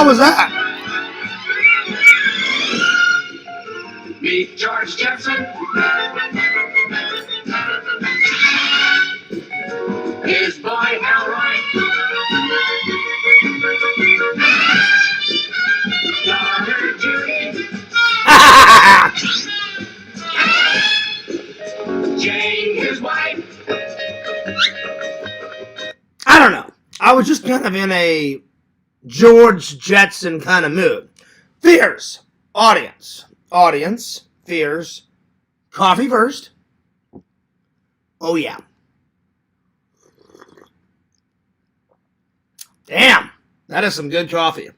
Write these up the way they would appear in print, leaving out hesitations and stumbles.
hell was that? Meet George Jetson. His boy Elroy. Daughter Judy. Jane, his wife. I don't know. I was just kind of in a George Jetson kind of mood. Fears. Audience. Fears. Coffee first. Oh, yeah. Damn. That is some good coffee.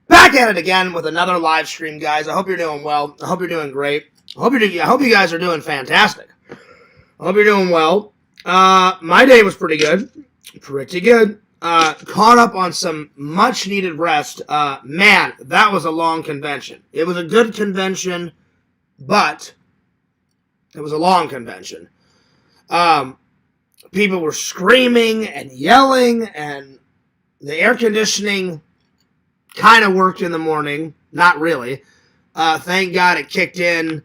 Back at it again with another live stream, guys. I hope you're doing well. I hope you're doing great. I hope you guys are doing fantastic. I hope you're doing well. My day was pretty good. Pretty good. Caught up on some much-needed rest. Man, that was a long convention. It was a good convention, but it was a long convention. People were screaming and yelling, and the air conditioning kind of worked in the morning. Not really. Thank God it kicked in.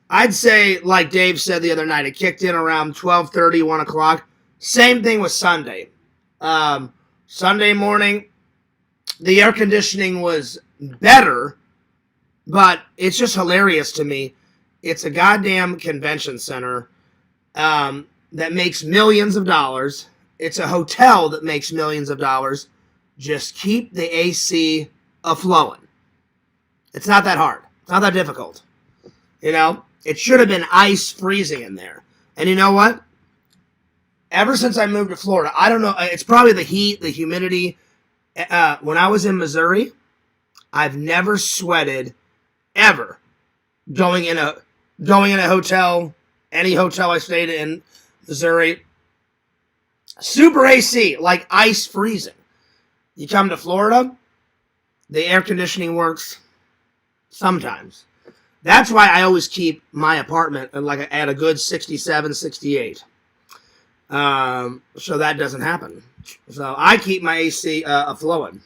I'd say, like Dave said the other night, it kicked in around 12:30, 1 o'clock. Same thing with Sunday. Sunday morning, the air conditioning was better, but it's just hilarious to me. It's a goddamn convention center that makes millions of dollars. It's a hotel that makes millions of dollars. Just keep the AC a-flowing. It's not that hard. It's not that difficult. You know, it should have been ice freezing in there. And you know what? Ever since I moved to Florida, I don't know, it's probably the heat, the humidity. When I was in Missouri, I've never sweated ever going in a hotel, any hotel I stayed in Missouri. Super AC, like ice freezing. You come to Florida, the air conditioning works sometimes. That's why I always keep my apartment at a good 67, 68. So that doesn't happen. So I keep my AC flowing.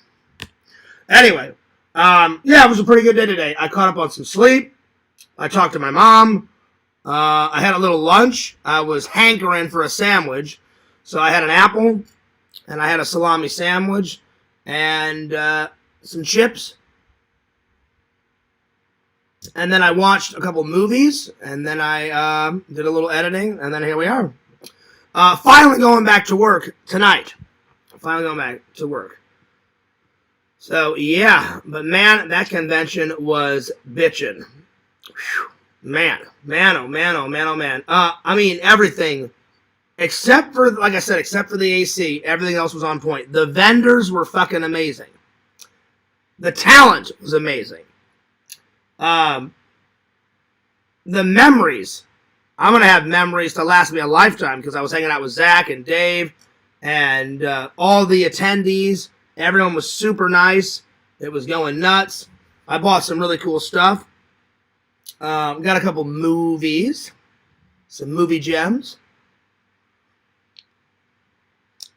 Anyway, yeah, it was a pretty good day today. I caught up on some sleep. I talked to my mom. I had a little lunch. I was hankering for a sandwich. So I had an apple, and I had a salami sandwich, and some chips. And then I watched a couple movies, and then I did a little editing, and then here we are. Finally going back to work tonight. So, yeah. But, man, that convention was bitchin'. Whew. Man. I mean, everything. Except for, like I said, except for the AC, everything else was on point. The vendors were fucking amazing. The talent was amazing. The memories. I'm going to have memories to last me a lifetime because I was hanging out with Zach and Dave and all the attendees. Everyone was super nice. It was going nuts. I bought some really cool stuff. Got a couple movies. Some movie gems.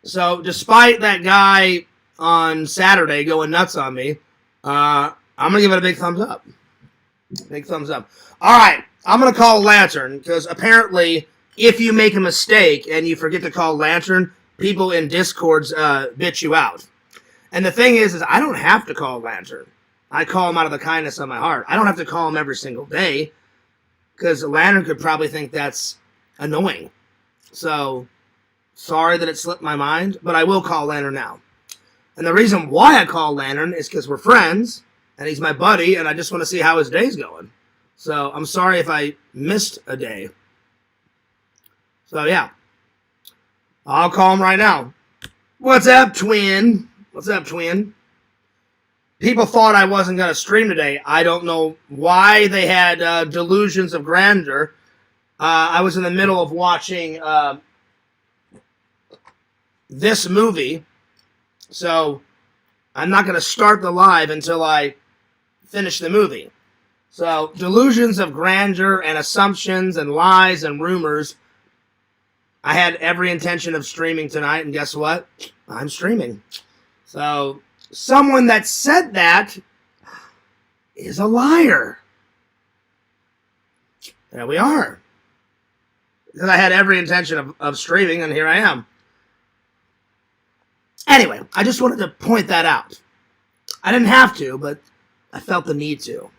So despite that guy on Saturday going nuts on me, I'm going to give it a big thumbs up. Big thumbs up. All right. I'm going to call Lantern, because apparently if you make a mistake and you forget to call Lantern, people in Discords bitch you out. And the thing is I don't have to call Lantern. I call him out of the kindness of my heart. I don't have to call him every single day, because Lantern could probably think that's annoying. So, sorry that it slipped my mind, but I will call Lantern now. And the reason why I call Lantern is because we're friends, and he's my buddy, and I just want to see how his day's going. So, I'm sorry if I missed a day. So, yeah. I'll call him right now. What's up, twin? What's up, twin? People thought I wasn't going to stream today. I don't know why they had delusions of grandeur. I was in the middle of watching this movie. So, I'm not going to start the live until I finish the movie. So, delusions of grandeur and assumptions and lies and rumors. I had every intention of streaming tonight, and guess what? I'm streaming. So, someone that said that is a liar. There we are. Because I had every intention of streaming, and here I am. Anyway, I just wanted to point that out. I didn't have to, but I felt the need to.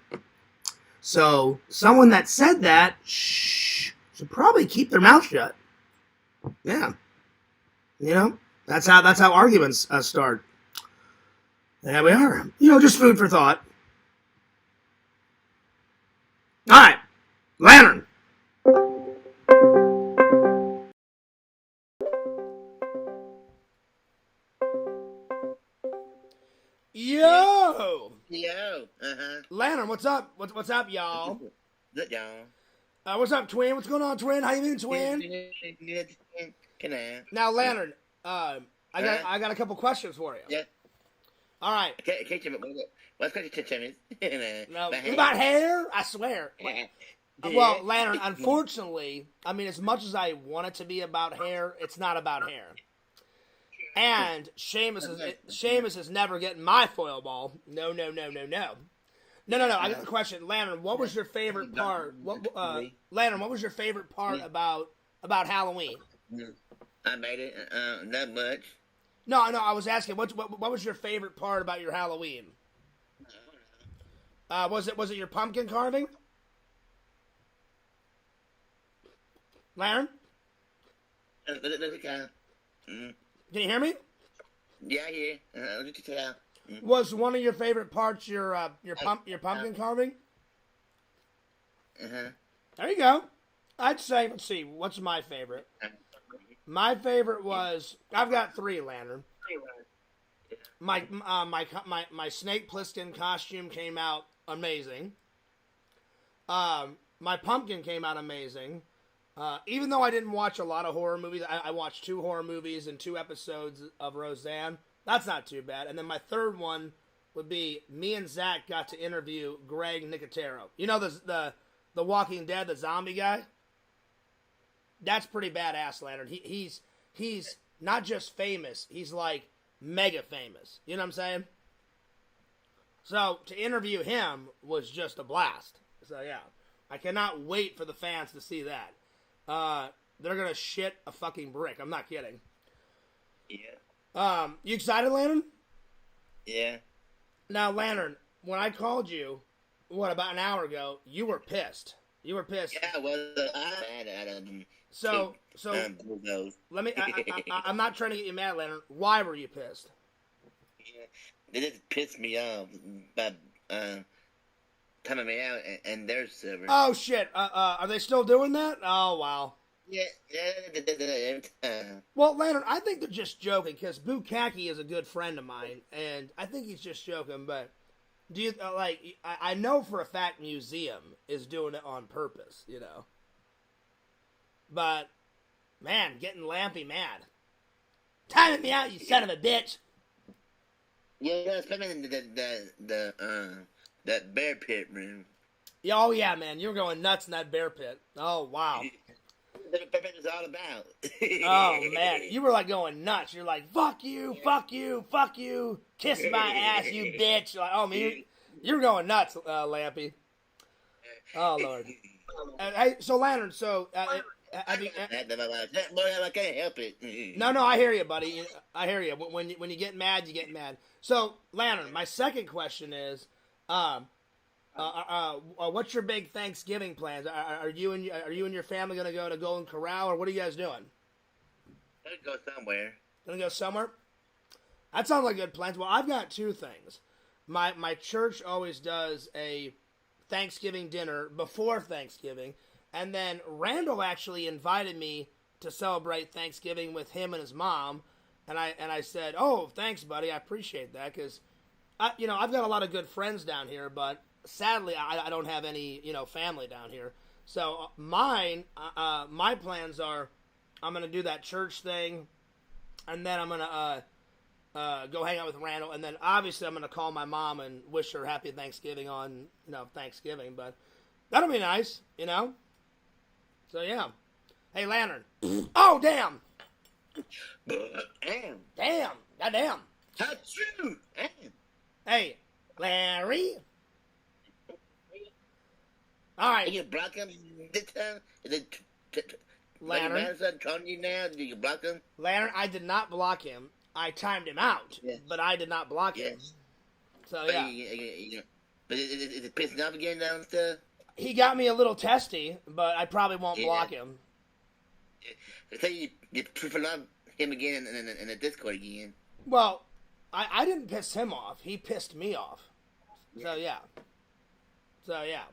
So, someone that said that should probably keep their mouth shut. Yeah. You know, that's how arguments start. There we are. You know, just food for thought. All right. Lantern. Yo. Yo. Lantern, what's up? What's up, y'all? Good, y'all. What's up, Twin? What's going on, Twin? How you doing, Twin? Good. Now, Lantern, I got a couple questions for you. Yeah. All right. What's question, Timmy? No, about hair? I swear. Well, Lantern, unfortunately, I mean, as much as I want it to be about hair, it's not about hair. And Seamus is never getting my foil ball. No. I got a question, Lantern. What was your favorite part? Lantern, what was your favorite part about Halloween? I made it. Not much. No. I was asking, what was your favorite part about your Halloween? Was it your pumpkin carving? Lantern? Can you hear me? Yeah, I hear. Was one of your favorite parts your pumpkin carving? There you go. I'd say, let's see, what's my favorite? My favorite was, I've got 3, Lantern. My Snake Plissken costume came out amazing. My pumpkin came out amazing. Even though I didn't watch a lot of horror movies, I watched 2 horror movies and 2 episodes of Roseanne. That's not too bad. And then my third one would be me and Zach got to interview Greg Nicotero. You know the Walking Dead, the zombie guy? That's pretty badass, Lantern. He's not just famous, he's like mega famous. You know what I'm saying? So to interview him was just a blast. So yeah, I cannot wait for the fans to see that. They're gonna shit a fucking brick. I'm not kidding. Yeah. You excited, Lantern? Yeah. Now, Lantern, when I called you, about an hour ago, you were pissed. You were pissed. Yeah, well, I So let me. I'm not trying to get you mad, Lantern. Why were you pissed? Yeah, they just pissed me off by coming me out and their server. Oh shit! Are they still doing that? Oh wow. Yeah, every time. Well, Lantern, I think they're just joking because Bukaki is a good friend of mine, and I think he's just joking. But do you I know for a fact Museum is doing it on purpose, you know. But man, getting Lampy mad. Timing me out, you son of a bitch. Yeah, especially in that bear pit room. Yeah, oh yeah, man, you were going nuts in that bear pit. Oh wow. That's what bear pit is all about. Oh man, you were like going nuts. You're like, fuck you, kiss my ass, you bitch. Like, oh man, you're going nuts, Lampy. Oh lord. Hey, so Lantern, I can't help it. No, I hear you, buddy. I hear you. When you get mad, you get mad. So, Lantern, my second question is, what's your big Thanksgiving plans? Are you and your family gonna go to Golden Corral, or what are you guys doing? Gonna go somewhere. Gonna go somewhere? That sounds like good plans. Well, I've got 2 things. My church always does a Thanksgiving dinner before Thanksgiving. And then Randall actually invited me to celebrate Thanksgiving with him and his mom, and I said, "Oh, thanks, buddy. I appreciate that because, I've got a lot of good friends down here, but sadly, I don't have any, family down here. So my plans are, I'm gonna do that church thing, and then I'm gonna go hang out with Randall, and then obviously I'm gonna call my mom and wish her happy Thanksgiving on, Thanksgiving. But that'll be nice, So, yeah. Hey, Lantern. Oh, damn. Damn. Damn. Goddamn. Touch you. Hey, Larry. All Are right, you block him this time? Is it Lantern. Madison calling you now? Do you block him? Lantern, I did not block him. I timed him out, Yes. but I did not block him. Yes. So, But, yeah. but is it pissing off again now and stuff? He got me a little testy, but I probably won't Yeah. block him. So you tripping off him again in the Discord again. Well, I didn't piss him off. He pissed me off. So, yeah.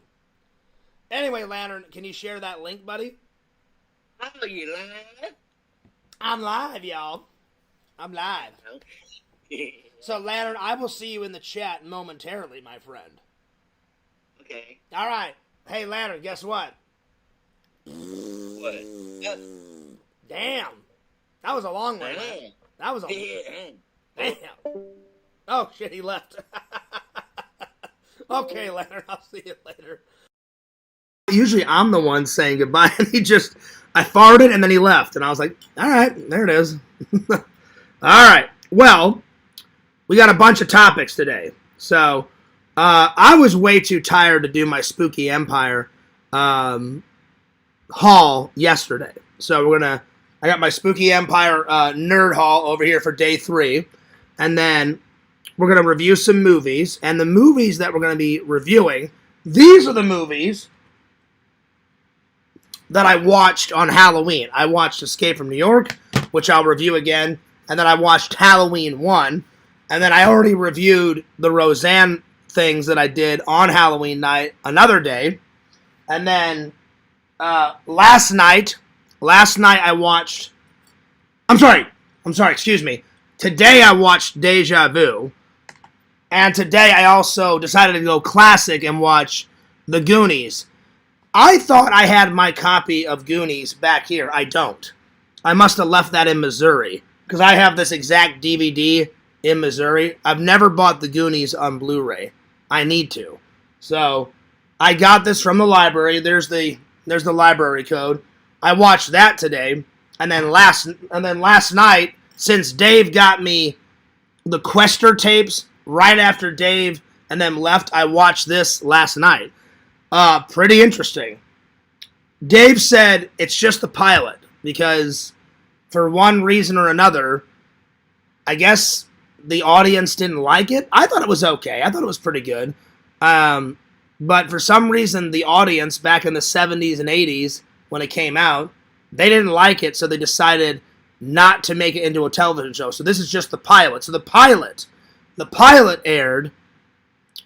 Anyway, Lantern, can you share that link, buddy? Oh, you live? I'm live, y'all. I'm live. So, Lantern, I will see you in the chat momentarily, my friend. Okay. All right. Hey, Lantern, guess what? What? Damn. That was a long one, man. That was a... Damn. Oh, shit, he left. Okay, Lantern, I'll see you later. Usually I'm the one saying goodbye, and I farted, and then he left, and I was like, all right, there it is. All right, well, we got a bunch of topics today. So, I was way too tired to do my Spooky Empire haul yesterday. So I got my Spooky Empire nerd haul over here for day 3, and then we're going to review some movies, and the movies that we're going to be reviewing, these are the movies that I watched on Halloween. I watched Escape from New York, which I'll review again, and then I watched Halloween 1, and then I already reviewed the Roseanne things that I did on Halloween night another day, and then last night I watched, I'm sorry, excuse me, today I watched Deja Vu, and today I also decided to go classic and watch The Goonies. I thought I had my copy of Goonies back here. I don't. I must have left that in Missouri, because I have this exact DVD in Missouri. I've never bought The Goonies on Blu-ray. I need to. So, I got this from the library. There's the library code. I watched that today, and then last night, since Dave got me the Quester tapes right after Dave and then left, I watched this last night. Pretty interesting. Dave said it's just the pilot because for one reason or another, I guess the audience didn't like it. I thought it was okay. I thought it was pretty good. But for some reason, the audience back in the 70s and 80s, when it came out, they didn't like it, so they decided not to make it into a television show. So this is just the pilot. So the pilot aired,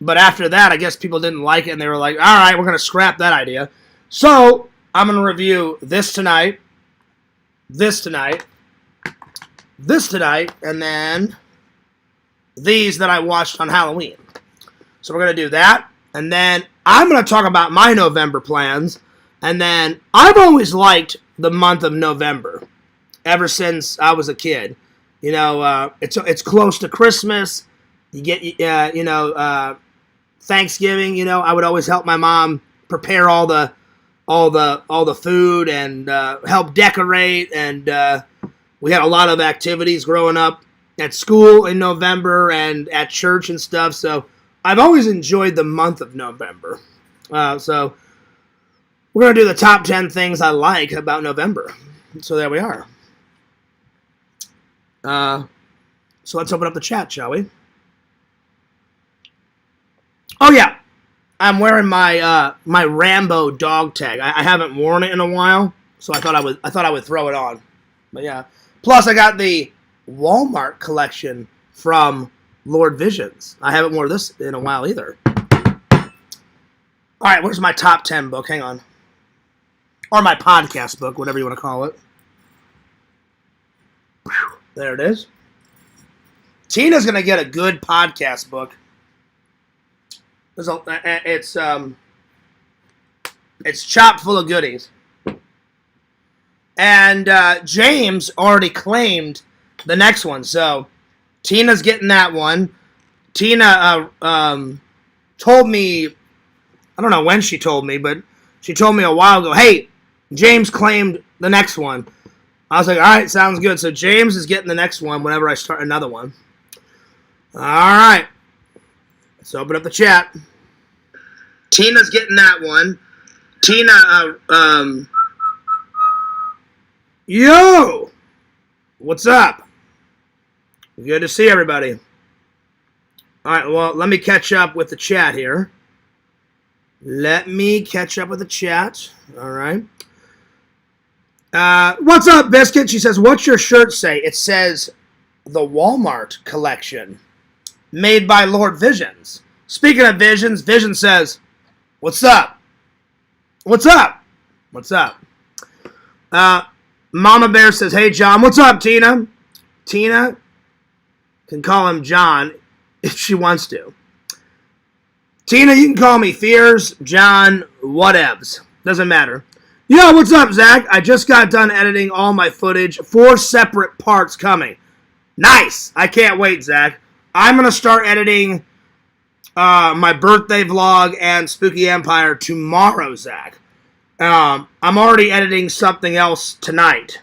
but after that, I guess people didn't like it, and they were like, all right, we're going to scrap that idea. So I'm going to review this tonight, and then these that I watched on Halloween. So we're going to do that, and then I'm going to talk about my November plans, and then I've always liked the month of November, ever since I was a kid. You know, it's close to Christmas. You get, Thanksgiving. You know, I would always help my mom prepare all the food and help decorate, and we had a lot of activities growing up at school in November and at church and stuff. So I've always enjoyed the month of November. So we're gonna do the top 10 things I like about November. So there we are. So let's open up the chat, shall we? Oh yeah, I'm wearing my my Rambo dog tag. I haven't worn it in a while, so I thought I would throw it on. But yeah, plus I got the Walmart collection from Lord Visions. I haven't worn this in a while either. All right, where's my top 10 book? Hang on, or my podcast book, whatever you want to call it. Whew, there it is. Tina's gonna get a good podcast book. It's chock full of goodies. And James already claimed the next one, so Tina's getting that one. Tina told me, I don't know when she told me, but she told me a while ago, hey, James claimed the next one. I was like, all right, sounds good. So James is getting the next one whenever I start another one. All right. Let's open up the chat. Tina's getting that one. Tina, yo! What's up? Good to see everybody. All right, well, let me catch up with the chat here. All right. What's up, Biscuit? She says, what's your shirt say? It says, the Walmart collection, made by Lord Visions. Speaking of Visions, Vision says, what's up? What's up? What's up? Mama Bear says, hey, John. What's up, Tina? Tina can call him John if she wants to. Tina, you can call me Fears, John, whatevs. Doesn't matter. Yo, what's up, Zach? I just got done editing all my footage. 4 separate parts coming. Nice. I can't wait, Zach. I'm going to start editing my birthday vlog and Spooky Empire tomorrow, Zach. I'm already editing something else tonight.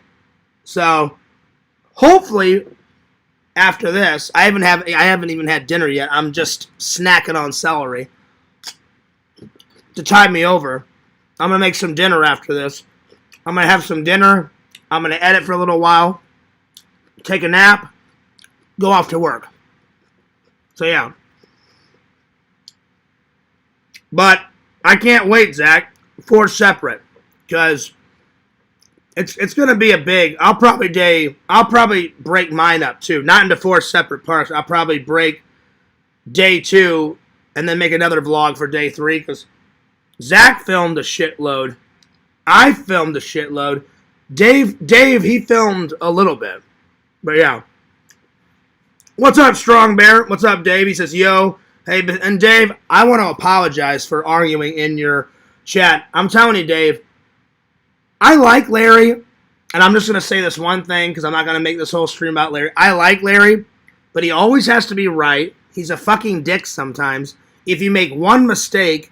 So, hopefully, after this, I haven't even had dinner yet. I'm just snacking on celery to tide me over. I'm going to make some dinner after this. I'm going to have some dinner. I'm going to edit for a little while. Take a nap. Go off to work. So, yeah. But I can't wait, Zach. 4 separate. Because it's going to be a big... I'll probably break mine up, too. Not into 4 separate parts. I'll probably break day 2 and then make another vlog for day 3. Because Zach filmed a shitload. I filmed a shitload. Dave, he filmed a little bit. But, yeah. What's up, Strong Bear? What's up, Dave? He says, yo. Hey, and Dave, I want to apologize for arguing in your chat. I'm telling you, Dave, I like Larry, and I'm just going to say this one thing because I'm not going to make this whole stream about Larry. I like Larry, but he always has to be right. He's a fucking dick sometimes. If you make one mistake,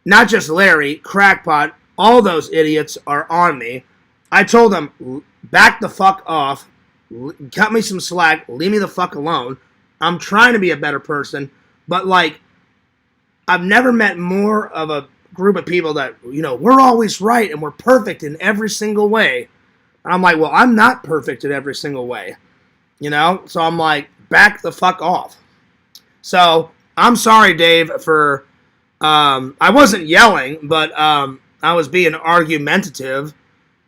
not just Larry, Crackpot, all those idiots are on me. I told them, back the fuck off, cut me some slack, leave me the fuck alone. I'm trying to be a better person, but like, I've never met more of a group of people that, you know, we're always right and we're perfect in every single way. And I'm like, well, I'm not perfect in every single way, you know? So I'm like, back the fuck off. So I'm sorry, Dave, for, I wasn't yelling, but I was being argumentative.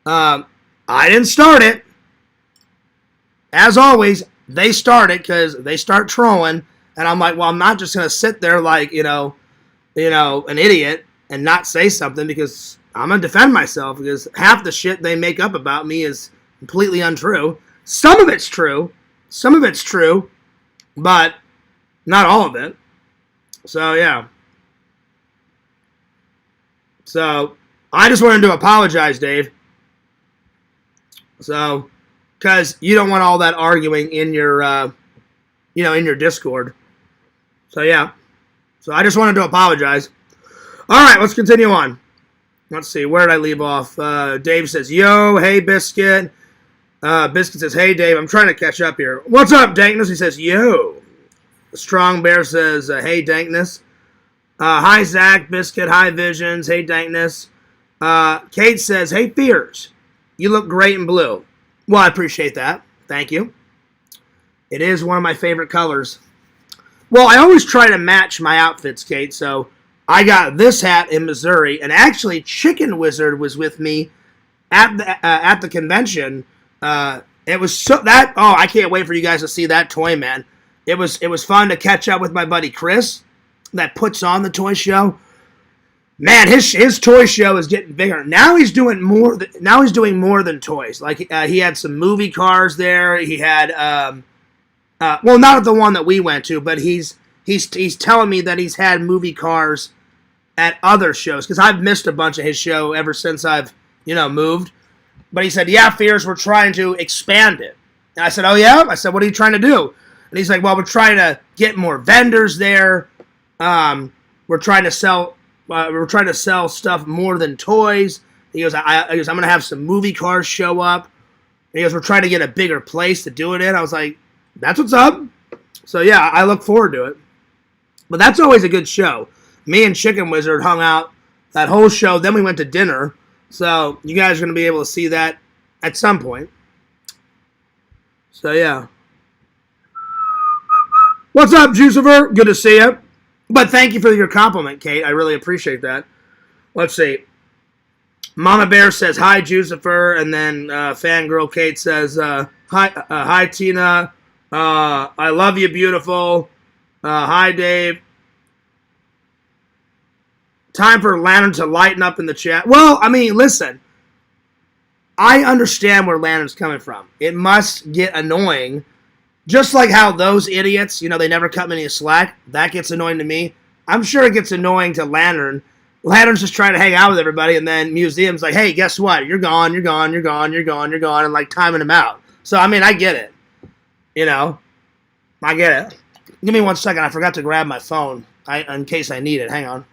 I didn't start it. As always, they start it because they start trolling. And I'm like, well, I'm not just going to sit there like, you know, an idiot and not say something because I'm going to defend myself because half the shit they make up about me is completely untrue. Some of it's true. But not all of it. So, yeah. So, I just wanted to apologize, Dave. So, because you don't want all that arguing in your, in your Discord. So, yeah. So, I just wanted to apologize. All right, let's continue on. Let's see, where did I leave off? Dave says, yo, hey, Biscuit. Biscuit says, hey, Dave, I'm trying to catch up here. What's up, Dankness? He says, yo. Strong Bear says, hey, Dankness. Hi, Zach, Biscuit. Hi, Visions. Hey, Dankness. Kate says, hey, Fears. You look great in blue. Well, I appreciate that. Thank you. It is one of my favorite colors. Well, I always try to match my outfits, Kate, so I got this hat in Missouri, and actually Chicken Wizard was with me at the convention. It was so that I can't wait for you guys to see that toy, man. It was fun to catch up with my buddy Chris that puts on the toy show. Man, his toy show is getting bigger. Now he's doing more. Now he's doing more than toys. Like he had some movie cars there. He had well, not at the one that we went to, but he's telling me that he's had movie cars at other shows because I've missed a bunch of his show ever since I've moved. But he said, yeah, Fears, we're trying to expand it. And I said, oh yeah? I said, what are you trying to do? And he's like, well, we're trying to get more vendors there. We're trying to sell stuff more than toys. He goes, I'm going to have some movie cars show up. And he goes, we're trying to get a bigger place to do it in. I was like, that's what's up. So, yeah, I look forward to it. But that's always a good show. Me and Chicken Wizard hung out that whole show. Then we went to dinner. So, you guys are going to be able to see that at some point. So, yeah. What's up, Jucifer? Good to see you. But thank you for your compliment, Kate. I really appreciate that. Let's see. Mama Bear says, hi, Jucifer. And then Fangirl Kate says, hi, Tina. I love you, beautiful. Hi, Dave. Time for Lantern to lighten up in the chat. Well, I mean, listen. I understand where Lantern's coming from. It must get annoying. Just like how those idiots, they never cut me any slack. That gets annoying to me. I'm sure it gets annoying to Lantern. Lantern's just trying to hang out with everybody, and then Museum's like, hey, guess what? You're gone, you're gone, you're gone, you're gone, you're gone, and like timing him out. So, I mean, I get it. I get it. Give me 1 second. I forgot to grab my phone in case I need it. Hang on.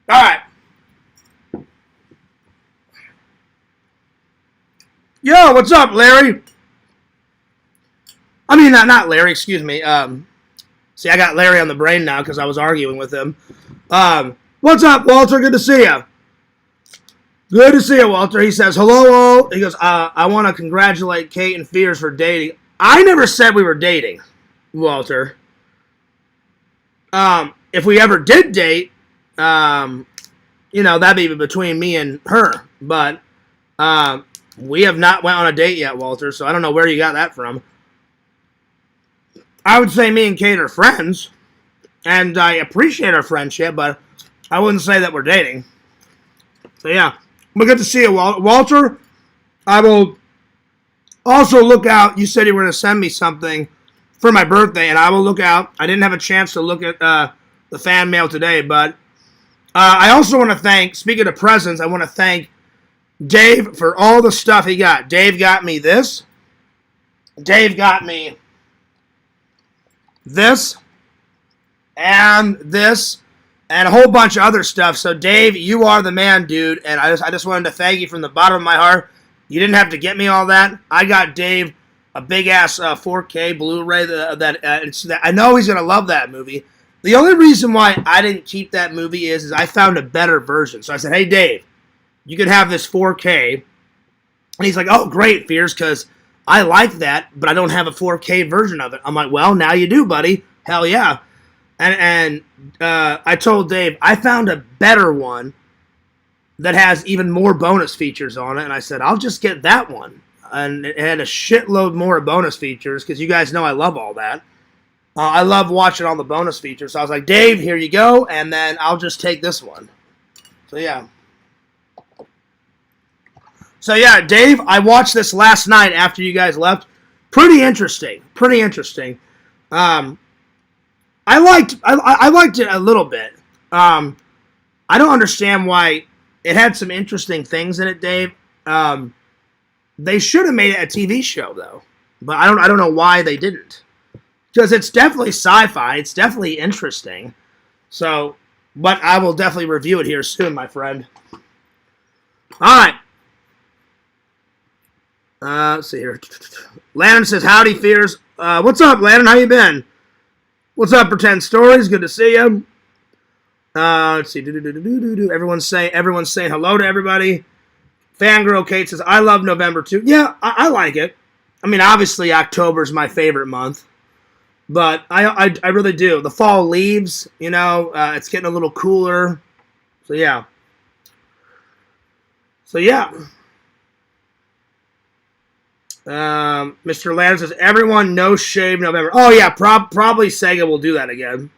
All right. Yo, what's up, Larry? I mean, not Larry, excuse me. See, I got Larry on the brain now because I was arguing with him. What's up, Walter? Good to see you. Good to see you, Walter. He says, hello, all. He goes, I want to congratulate Kate and Fears for dating. I never said we were dating, Walter. If we ever did date, that'd be between me and her. But we have not went on a date yet, Walter, so I don't know where you got that from. I would say me and Kate are friends, and I appreciate our friendship, but I wouldn't say that we're dating. So, yeah. But good to see you, Walter. I will also look out. You said you were going to send me something for my birthday, and I will look out. I didn't have a chance to look at the fan mail today, but I also want to thank, speaking of presents, I want to thank Dave for all the stuff he got. Dave got me this. Dave got me this and this and a whole bunch of other stuff. So, Dave, you are the man, dude, and I just wanted to thank you from the bottom of my heart. You didn't have to get me all that. I got Dave a big-ass 4K Blu-ray that I know he's going to love that movie. The only reason why I didn't keep that movie is I found a better version. So I said, hey, Dave, you can have this 4K. And he's like, oh, great, Fears, because I like that, but I don't have a 4K version of it. I'm like, well, now you do, buddy. Hell yeah. And I told Dave, I found a better one that has even more bonus features on it. And I said, I'll just get that one. And it had a shitload more bonus features because you guys know I love all that. I love watching all the bonus features. So I was like, Dave, here you go. And then I'll just take this one. So, yeah. So, yeah, Dave, I watched this last night after you guys left. Pretty interesting. Pretty interesting. I liked it a little bit. I don't understand why it had some interesting things in it, Dave. They should have made it a TV show, though. But I don't know why they didn't. Because it's definitely sci-fi. It's definitely interesting. So, but I will definitely review it here soon, my friend. All right. Let's see here. Landon says, howdy, Fears. What's up, Landon? How you been? What's up, Pretend Stories? Good to see you. Let's see. Everyone's saying hello to everybody. Fangirl Kate says, I love November too. Yeah, I like it. I mean, obviously, October is my favorite month. But I really do. The fall leaves, it's getting a little cooler. So, yeah. Mr. Land says, everyone no shave November. Oh, yeah, probably Sega will do that again.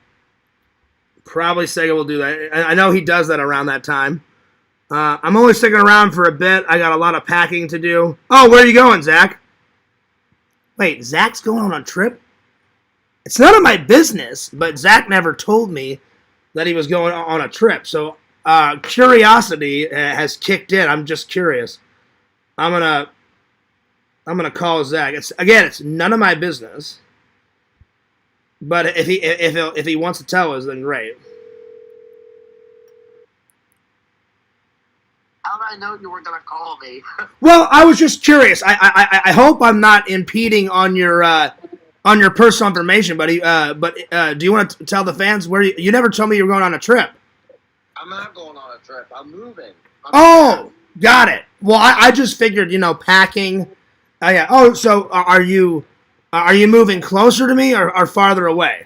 Probably Sega will do that. I know he does that around that time. I'm only sticking around for a bit. I got a lot of packing to do. Oh, where are you going, Zach? Wait, Zach's going on a trip? It's none of my business, but Zach never told me that he was going on a trip. So curiosity has kicked in. I'm just curious. I'm I'm gonna call Zach. It's none of my business. But if he wants to tell us, then great. How did I know you were gonna call me? Well, I was just curious. I hope I'm not impeding on your personal information, buddy. But do you want to tell the fans where you never told me you were going on a trip? I'm not going on a trip. I'm moving. Got it. Well, I just figured, packing. Yeah. Oh, so are you moving closer to me or farther away?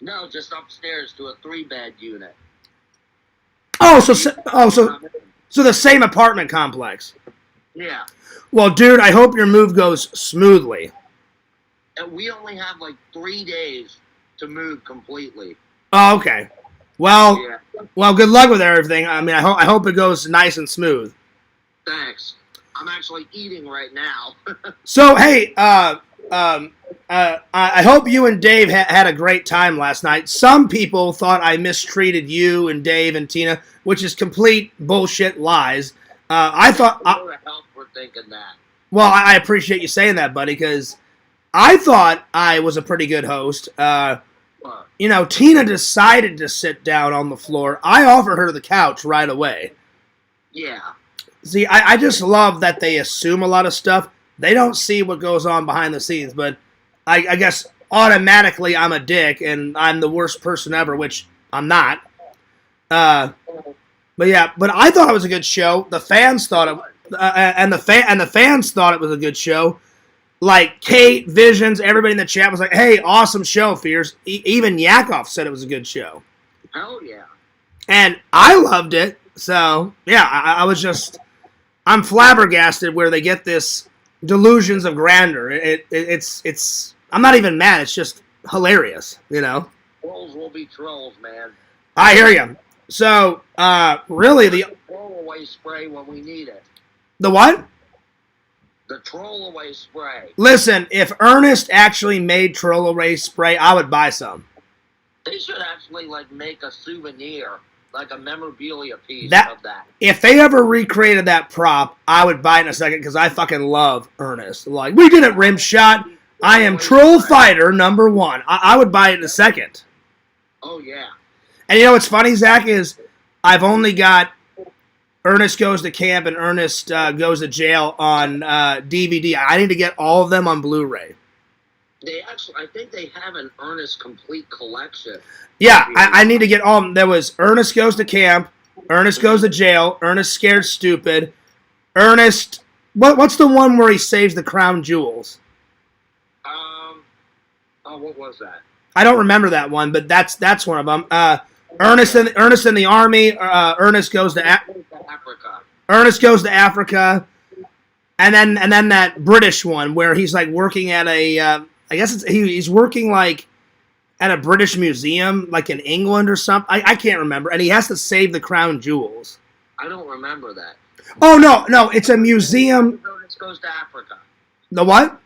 No, just upstairs to a 3-bed unit. So the same apartment complex. Yeah. Well, dude, I hope your move goes smoothly. And we only have like 3 days to move completely. Oh, okay. Well, good luck with everything. I mean, I hope it goes nice and smooth. Thanks. I'm actually eating right now. So, hey, I hope you and Dave had a great time last night. Some people thought I mistreated you and Dave and Tina, which is complete bullshit lies. I thought... Who the hell were thinking that? Well, I appreciate you saying that, buddy, because I thought I was a pretty good host. Tina decided to sit down on the floor. I offered her the couch right away. Yeah. See, I just love that they assume a lot of stuff. They don't see what goes on behind the scenes, but I guess automatically I'm a dick and I'm the worst person ever, which I'm not. But I thought it was a good show. The fans thought it, and the fans thought it was a good show. Like Kate, Visions, everybody in the chat was like, "Hey, awesome show, Fierce." Even Yakov said it was a good show. Hell yeah. And I loved it. So yeah, I'm flabbergasted where they get this delusions of grandeur. It's I'm not even mad. It's just hilarious, Trolls will be trolls, man. I hear you. So really the troll away spray when we need it. The what? The troll away spray. Listen, if Ernest actually made troll away spray, I would buy some. They should actually make a souvenir, like a memorabilia piece of that. If they ever recreated that prop, I would buy it in a second because I fucking love Ernest. Like, we did it, Rimshot. I am Troll Fighter #1. I would buy it in a second. Oh, yeah. And you know what's funny, Zach, is I've only got Ernest Goes to Camp and Ernest Goes to Jail on DVD. I need to get all of them on Blu-ray. I think they have an Ernest complete collection. Yeah, I need to get all of them. There was Ernest Goes to Camp, Ernest Goes to Jail, Ernest Scared Stupid, Ernest... What's the one where he saves the crown jewels? What was that? I don't remember that one, but that's one of them. Ernest in the Army, Ernest Goes to Africa. Ernest Goes to Africa, and then that British one where he's like working at a, I guess he's working like at a British museum, like in England or something. I can't remember, and he has to save the crown jewels. I don't remember that. Oh no, it's a museum. Ernest Goes to Africa. The what?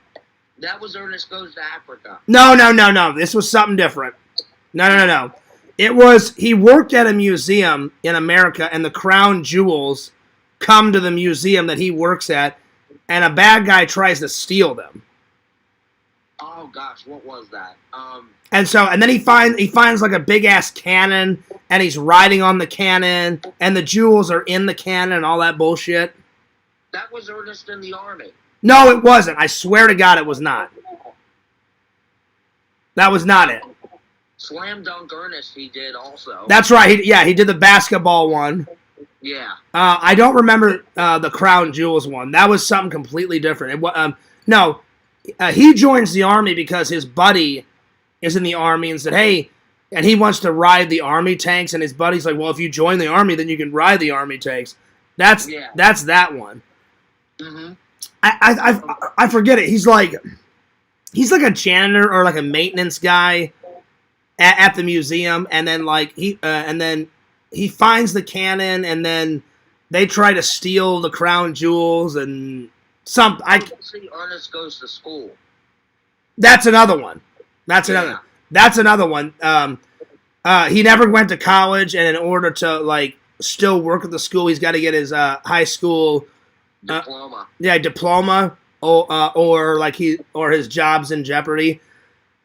That was Ernest Goes to Africa. No. This was something different. No. It was, he worked at a museum in America, and the crown jewels come to the museum that he works at, and a bad guy tries to steal them. Oh gosh, what was that? And then he finds like a big ass cannon, and he's riding on the cannon, and the jewels are in the cannon and all that bullshit. That was Ernest in the Army. No, it wasn't. I swear to God, it was not. That was not it. Slam Dunk Ernest he did also. That's right. He did the basketball one. Yeah. I don't remember the Crown Jewels one. That was something completely different. He joins the Army because his buddy is in the Army and said, hey, and he wants to ride the Army tanks, and his buddy's like, well, if you join the Army, then you can ride the Army tanks. That's that one. Mm-hmm. I forget it. He's like a janitor or like a maintenance guy at the museum, and then he finds the cannon, and then they try to steal the crown jewels and something. See, Ernest Goes to School. That's another one. That's another one. He never went to college, and in order to still work at the school, he's got to get his high school diploma. Diploma. or like his job's in jeopardy.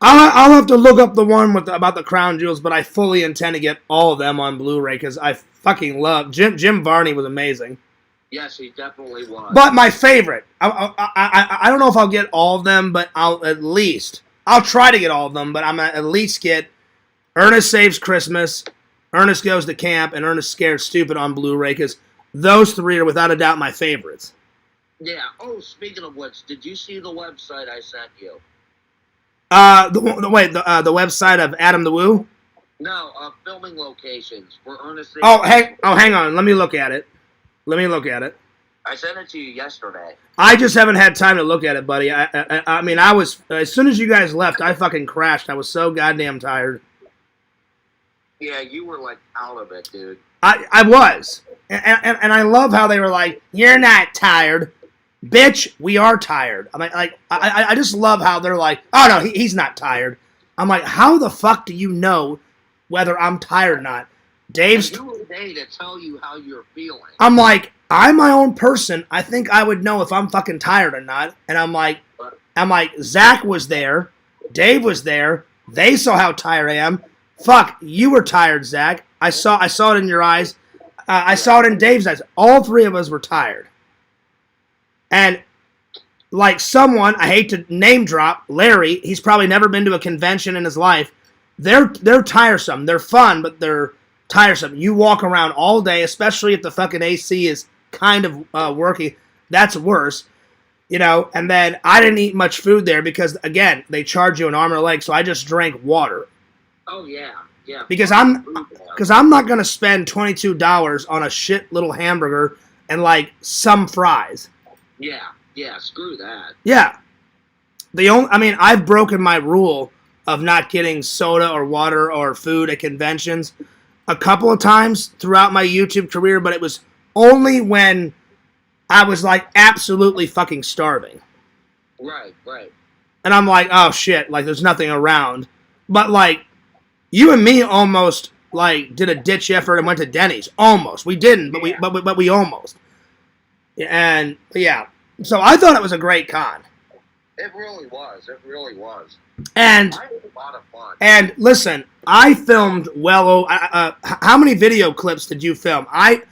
I'll have to look up the one about the crown jewels, but I fully intend to get all of them on Blu-ray because I fucking love Jim Varney was amazing. Yes, he definitely was. But my favorite, I don't know if I'll get all of them, but I'll try to get all of them, but I'm gonna at least get Ernest Saves Christmas, Ernest Goes to Camp, and Ernest Scared Stupid on Blu-ray because those three are without a doubt my favorites. Yeah. Oh, speaking of which, did you see the website I sent you? The website of Adam the Woo? No, filming locations for Ernest. Hang on. Let me look at it. I sent it to you yesterday. I just haven't had time to look at it, buddy. I mean, I was as soon as you guys left, I fucking crashed. I was so goddamn tired. Yeah, you were like out of it, dude. I was, and I love how they were like, "You're not tired." Bitch, we are tired. I just love how they're like, oh no, he's not tired. I'm like, how the fuck do you know whether I'm tired or not? Dave's. You were there to tell you how you're feeling. I'm like, I'm my own person. I think I would know if I'm fucking tired or not. And I'm like, Zach was there, Dave was there. They saw how tired I am. Fuck, you were tired, Zach. I saw it in your eyes. I saw it in Dave's eyes. All three of us were tired. And like someone, I hate to name drop, Larry, he's probably never been to a convention in his life. They're tiresome. They're fun, but they're tiresome. You walk around all day, especially if the fucking AC is kind of working. That's worse. And then I didn't eat much food there because, again, they charge you an arm and a leg, so I just drank water. Oh, yeah. Yeah. Because I'm not going to spend $22 on a shit little hamburger and, like, some fries. Yeah, screw that. Yeah. I've broken my rule of not getting soda or water or food at conventions a couple of times throughout my YouTube career, but it was only when I was like absolutely fucking starving. Right. And I'm like, oh shit, like there's nothing around. But like, you and me almost like did a ditch effort and went to Denny's. Almost. We didn't, but we almost. And yeah, so I thought it was a great con. It really was. And I had a lot of fun. And listen, I filmed how many video clips did you film? I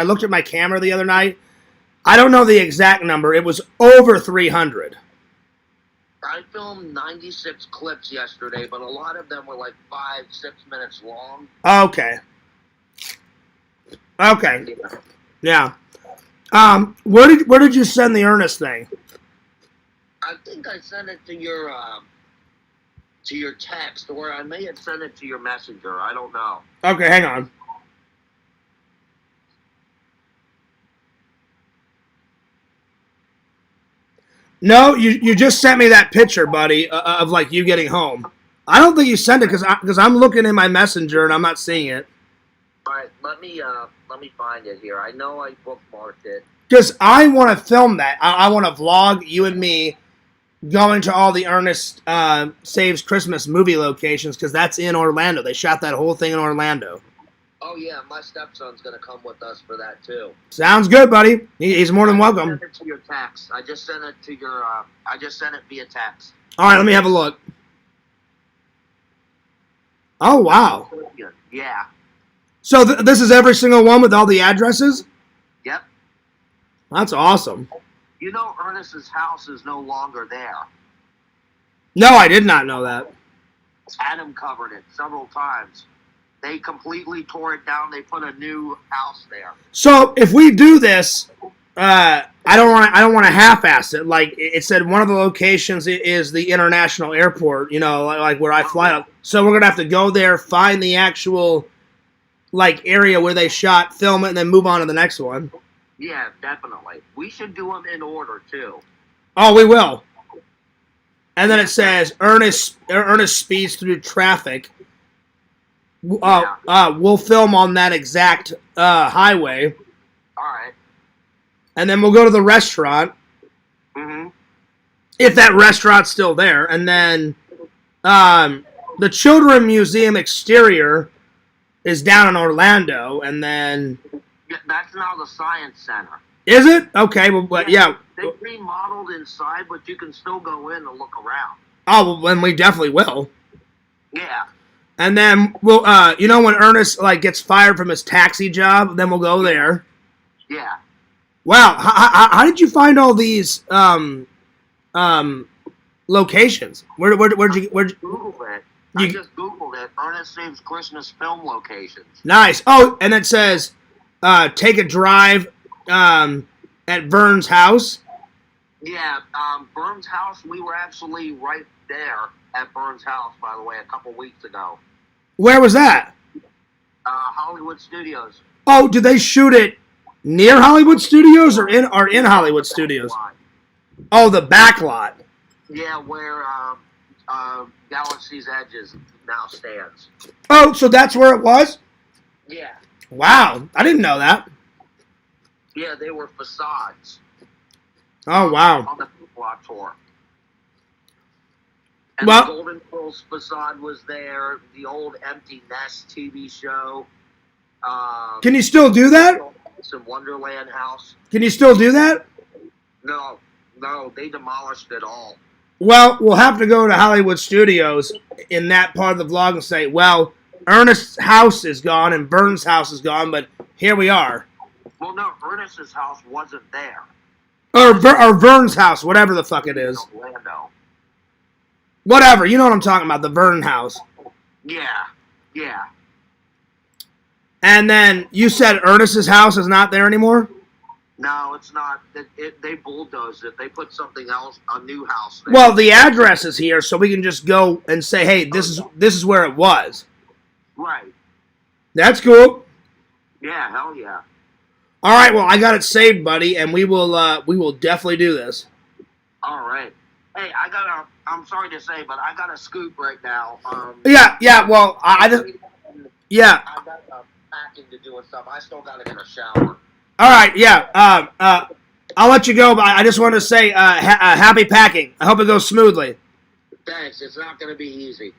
looked at my camera the other night. I don't know the exact number. It was over 300. I filmed 96 clips yesterday, but a lot of them were like 5-6 minutes long. Okay. Yeah. Where did you send the Ernest thing? I think I sent it to your text, or I may have sent it to your messenger. I don't know. Okay, hang on. No, you just sent me that picture, buddy, of like you getting home. I don't think you sent it because I'm looking in my messenger and I'm not seeing it. All right, let me find it here. I know I bookmarked it. Because I want to film that. I want to vlog you and me going to all the Ernest Saves Christmas movie locations because that's in Orlando. They shot that whole thing in Orlando. Oh yeah, my stepson's gonna come with us for that too. Sounds good, buddy. He's more than welcome. I sent it to your text. I just sent it to your. I just sent it via text. All right, let me have a look. Oh wow. Yeah. So this is every single one with all the addresses? Yep. That's awesome. You know Ernest's house is no longer there. No, I did not know that. Adam covered it several times. They completely tore it down. They put a new house there. So if we do this, I don't want to half-ass it. Like it said, one of the locations is the international airport. Like where I fly up. So we're gonna have to go there, find the actual like area where they shot, film it, and then move on to the next one. Yeah, definitely. We should do them in order too. Oh, we will. And then it says Ernest speeds through traffic. We'll film on that exact highway. All right. And then we'll go to the restaurant. Mm-hmm. If that restaurant's still there. And then the Children's Museum exterior is down in Orlando. And then... That's now the Science Center. Is it? Okay. Well, yeah. They remodeled inside, but you can still go in and look around. Oh, well, then we definitely will. Yeah. And then we'll, you know, when Ernest like gets fired from his taxi job, then we'll go there. Yeah. Wow, how did you find all these locations? Where'd you Googled it. I just Googled it. Ernest Saves Christmas film locations. Nice. Oh, and it says, take a drive at Vern's house. Yeah, Vern's house. We were actually right there at Vern's house, by the way, a couple weeks ago. Where was that? Hollywood Studios. Oh, did they shoot it near Hollywood Studios or in Hollywood Studios? Oh, the back lot. Yeah, where Galaxy's Edges now stands. Oh, so that's where it was? Yeah. Wow, I didn't know that. Yeah, they were facades. Oh, wow. On the block tour. And Well, the Golden Girls facade was there. The old Empty Nest TV show. Can you still do that? Some Wonderland house. Can you still do that? No, they demolished it all. Well, we'll have to go to Hollywood Studios in that part of the vlog and say, well, Ernest's house is gone and Vern's house is gone, but here we are. Well, no, Ernest's house wasn't there. Or Vern's house, whatever the fuck it is. Orlando. Whatever, you know what I'm talking about, the Vern house. Yeah. And then you said Ernest's house is not there anymore? No, it's not. They bulldozed it. They put something else, a new house there. Well, the address is here, so we can just go and say, hey, this is where it was. Right. That's cool. Yeah, hell yeah. All right, well, I got it saved, buddy, and we will definitely do this. All right. Hey, I'm sorry to say, but I got a scoop right now. Yeah, well, I just, yeah. I got packing to do and stuff. I still got to get a shower. All right, yeah. I'll let you go, but I just want to say happy packing. I hope it goes smoothly. Thanks. It's not going to be easy.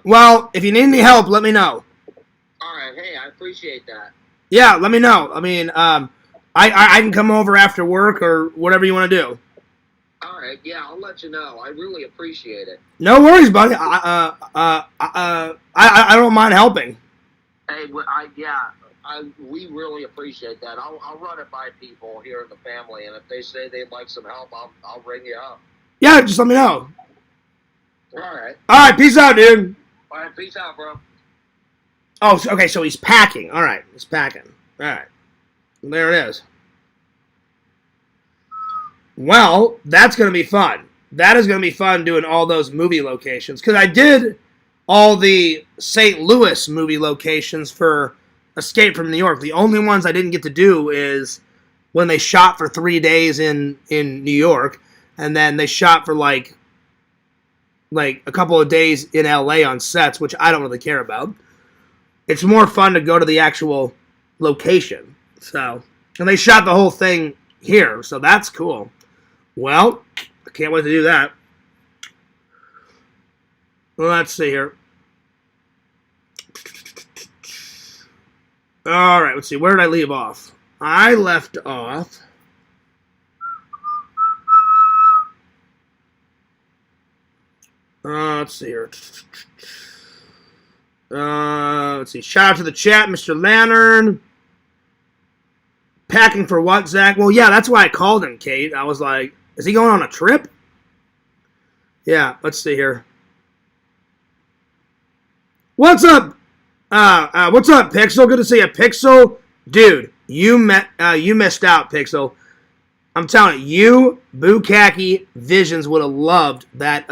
Well, if you need any help, let me know. All right. Hey, I appreciate that. Yeah, let me know. I mean, I can come over after work or whatever you want to do. All right. Yeah, I'll let you know. I really appreciate it. No worries, buddy. I don't mind helping. Hey, we really appreciate that. I'll run it by people here in the family, and if they say they'd like some help, I'll ring you up. Yeah, just let me know. All right. All right, peace out, dude. All right, peace out, bro. Oh, okay, so he's packing. All right, he's packing. All right. There it is. Well, that's going to be fun. That is going to be fun doing all those movie locations. Because I did all the St. Louis movie locations for Escape from New York. The only ones I didn't get to do is when they shot for 3 days in New York. And then they shot for like a couple of days in LA on sets, which I don't really care about. It's more fun to go to the actual location. So, and they shot the whole thing here, so that's cool. Well, I can't wait to do that. Well, let's see here. All right, let's see. Where did I leave off? I left off. Let's see here. Let's see. Shout out to the chat, Mr. Lantern. Packing for what, Zach? Well, yeah, that's why I called him, Kate. I was like, is he going on a trip? Yeah, let's see here. What's up? What's up, Pixel? Good to see you, Pixel. Dude, you missed out, Pixel. I'm telling you, Bukkake Visions would have loved that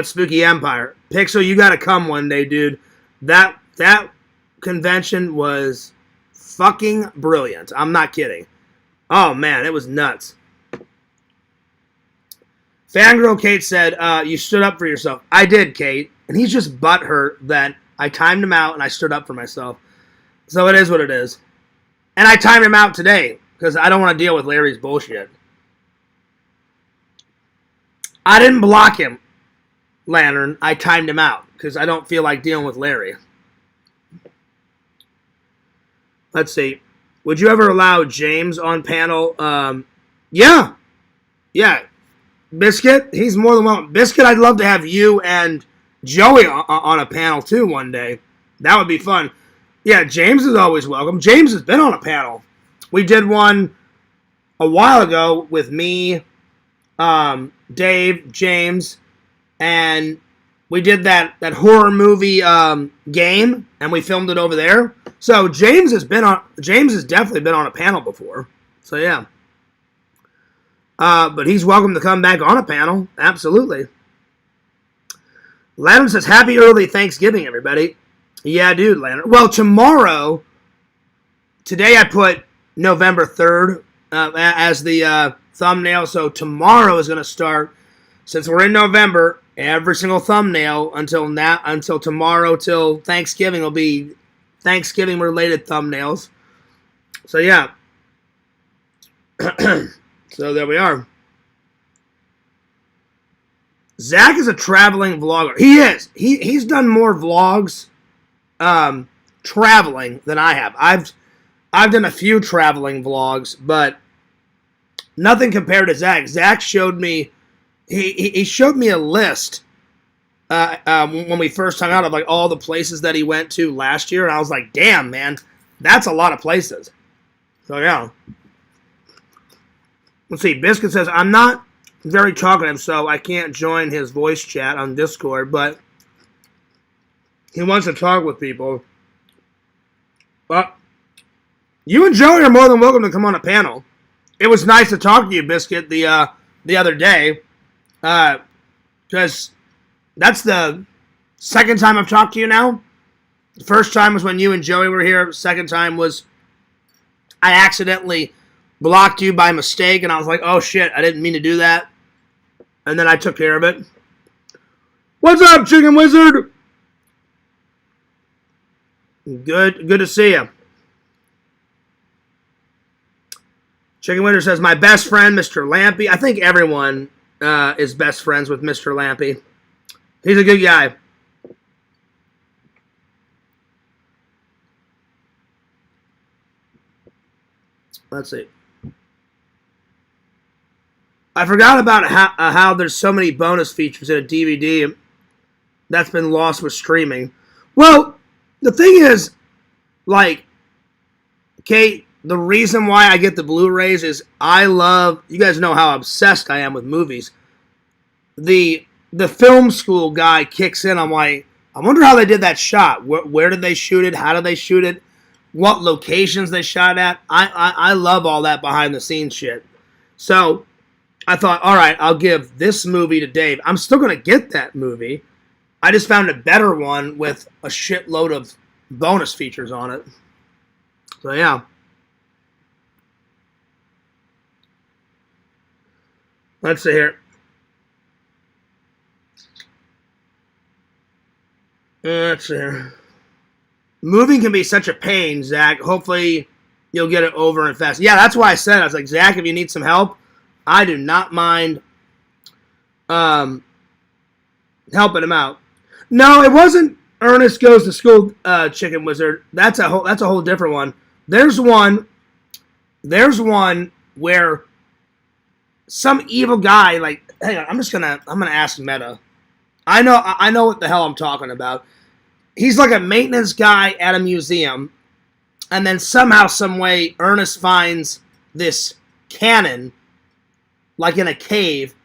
Spooky Empire. Pixel, you gotta come one day, dude. That convention was fucking brilliant. I'm not kidding. Oh man, it was nuts. Fangirl Kate said, you stood up for yourself. I did, Kate. And he's just butthurt that I timed him out and I stood up for myself. So it is what it is. And I timed him out today because I don't want to deal with Larry's bullshit. I didn't block him, Lantern. I timed him out because I don't feel like dealing with Larry. Let's see. Would you ever allow James on panel? Yeah. Yeah, Biscuit, he's more than welcome. Biscuit, I'd love to have you and Joey on a panel too one day. That would be fun. Yeah, James is always welcome. James has been on a panel. We did one a while ago with me, Dave, James, and we did that horror movie game, and we filmed it over there. So James has definitely been on a panel before. So yeah. But he's welcome to come back on a panel. Absolutely. Landon says, happy early Thanksgiving, everybody. Yeah, dude, Landon. Well, today I put November 3rd as the thumbnail. So tomorrow is going to start, since we're in November, every single thumbnail until tomorrow, till Thanksgiving will be Thanksgiving-related thumbnails. So, yeah. So there we are. Zach is a traveling vlogger. He is. He's done more vlogs traveling than I have. I've done a few traveling vlogs, but nothing compared to Zach. Zach showed me he showed me a list when we first hung out of like all the places that he went to last year, and I was like, damn, man, that's a lot of places. So yeah. Let's see. Biscuit says, I'm not very talkative, so I can't join his voice chat on Discord, but he wants to talk with people. But you and Joey are more than welcome to come on a panel. It was nice to talk to you, Biscuit, the other day, because that's the second time I've talked to you now. The first time was when you and Joey were here. The second time was I accidentally blocked you by mistake, and I was like, oh shit, I didn't mean to do that. And then I took care of it. What's up, Chicken Wizard? Good to see you. Chicken Wizard says, my best friend, Mr. Lampy. I think everyone is best friends with Mr. Lampy. He's a good guy. Let's see. I forgot about how there's so many bonus features in a DVD that's been lost with streaming. Well, the thing is, like, okay, the reason why I get the Blu-rays is you guys know how obsessed I am with movies. The film school guy kicks in. I'm like, I wonder how they did that shot. Where did they shoot it? How did they shoot it? What locations they shot at? I love all that behind the scenes shit. So I thought, all right, I'll give this movie to Dave. I'm still going to get that movie. I just found a better one with a shitload of bonus features on it. So, yeah. Let's see here. Let's see here. Moving can be such a pain, Zach. Hopefully, you'll get it over and fast. Yeah, that's why I said, I was like, Zach, if you need some help, I do not mind helping him out. No, it wasn't Ernest Goes to School, Chicken Wizard. That's a whole different one. There's one where some evil guy, like, hang on, I'm gonna ask Meta. I know what the hell I'm talking about. He's like a maintenance guy at a museum, and then somehow, some way, Ernest finds this cannon, like in a cave,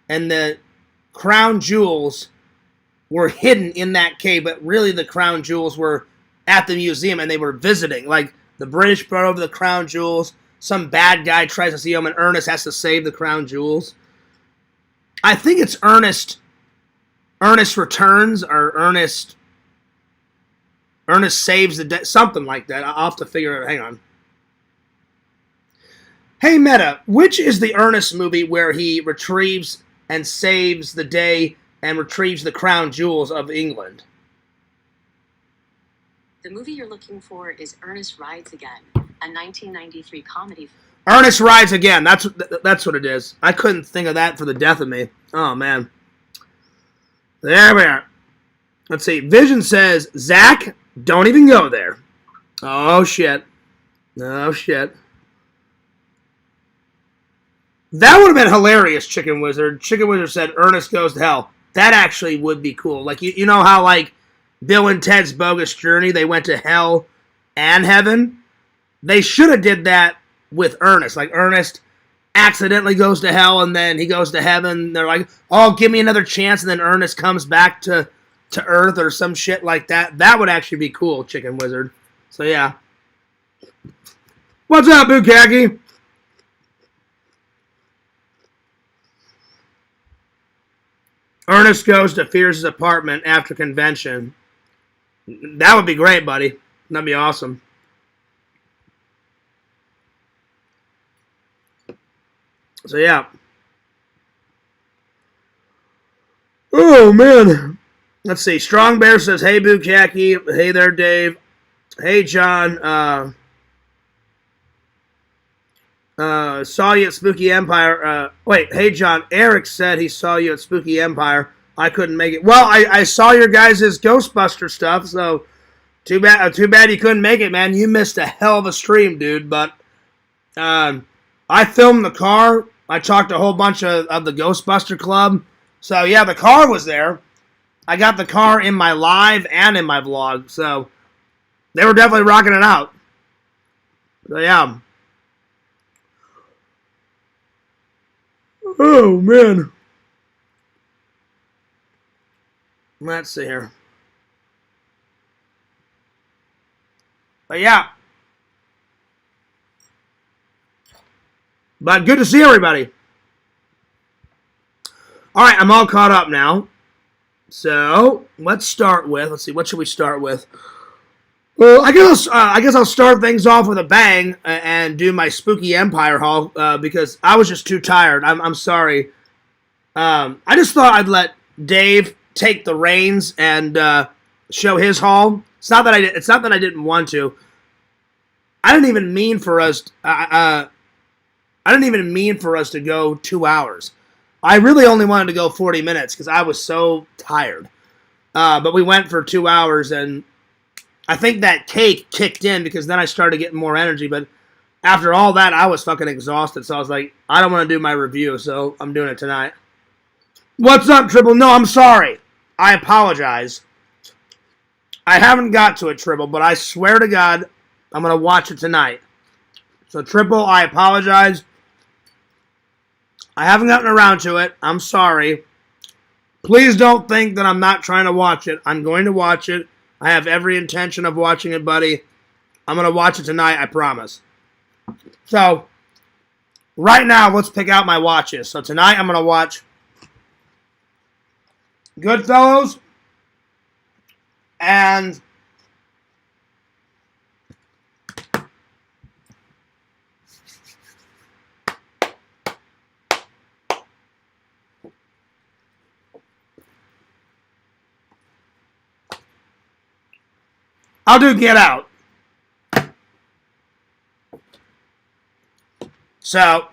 and the crown jewels were hidden in that cave, but really the crown jewels were at the museum, and they were visiting. Like, the British brought over the crown jewels, some bad guy tries to see them, and Ernest has to save the crown jewels. I think it's Ernest Returns, or Ernest Saves the Day, something like that. I'll have to figure it out. Hang on. Hey, Meta, which is the Ernest movie where he retrieves and saves the day and retrieves the crown jewels of England? The movie you're looking for is Ernest Rides Again, a 1993 comedy. Ernest Rides Again. That's what it is. I couldn't think of that for the death of me. Oh, man. There we are. Let's see. Vision says, Zach, don't even go there. Oh, shit. Oh, shit. That would have been hilarious, Chicken Wizard. Chicken Wizard said Ernest goes to hell. That actually would be cool. Like, you know how, like, Bill and Ted's Bogus Journey, they went to hell and heaven? They should have did that with Ernest. Like, Ernest accidentally goes to hell, and then he goes to heaven. They're like, oh, give me another chance, and then Ernest comes back to Earth or some shit like that. That would actually be cool, Chicken Wizard. So, yeah. What's up, Bukaki? Ernest goes to Fierce's apartment after convention. That would be great, buddy. That'd be awesome. So, yeah. Oh, man. Let's see. Strong Bear says, hey, Bukaki. Hey there, Dave. Hey, John. Saw you at Spooky Empire. Wait, hey, John. Eric said he saw you at Spooky Empire. I couldn't make it. Well, I saw your guys' Ghostbuster stuff, so too bad you couldn't make it, man. You missed a hell of a stream, dude. But I filmed the car. I talked to a whole bunch of the Ghostbuster Club. So, yeah, the car was there. I got the car in my live and in my vlog. So, they were definitely rocking it out. So, yeah. Oh, man. Let's see here. But, yeah. But good to see everybody. All right, I'm all caught up now. So, let's start with, let's see, what should we start with? Well, I guess I'll start things off with a bang and do my Spooky Empire haul because I was just too tired. I'm sorry. I just thought I'd let Dave take the reins and show his haul. It's not that I didn't want to. I didn't even mean for us. I didn't even mean for us to go 2 hours. I really only wanted to go 40 minutes because I was so tired. But we went for 2 hours, and I think that cake kicked in because then I started getting more energy. But after all that, I was fucking exhausted. So I was like, I don't want to do my review, so I'm doing it tonight. What's up, Tribble? No, I'm sorry. I apologize. I haven't got to it, Tribble, but I swear to God, I'm going to watch it tonight. So, Tribble, I apologize. I haven't gotten around to it. I'm sorry. Please don't think that I'm not trying to watch it. I'm going to watch it. I have every intention of watching it, buddy. I'm going to watch it tonight, I promise. So, right now, let's pick out my watches. So, tonight, I'm going to watch Goodfellas and I'll do Get Out. So,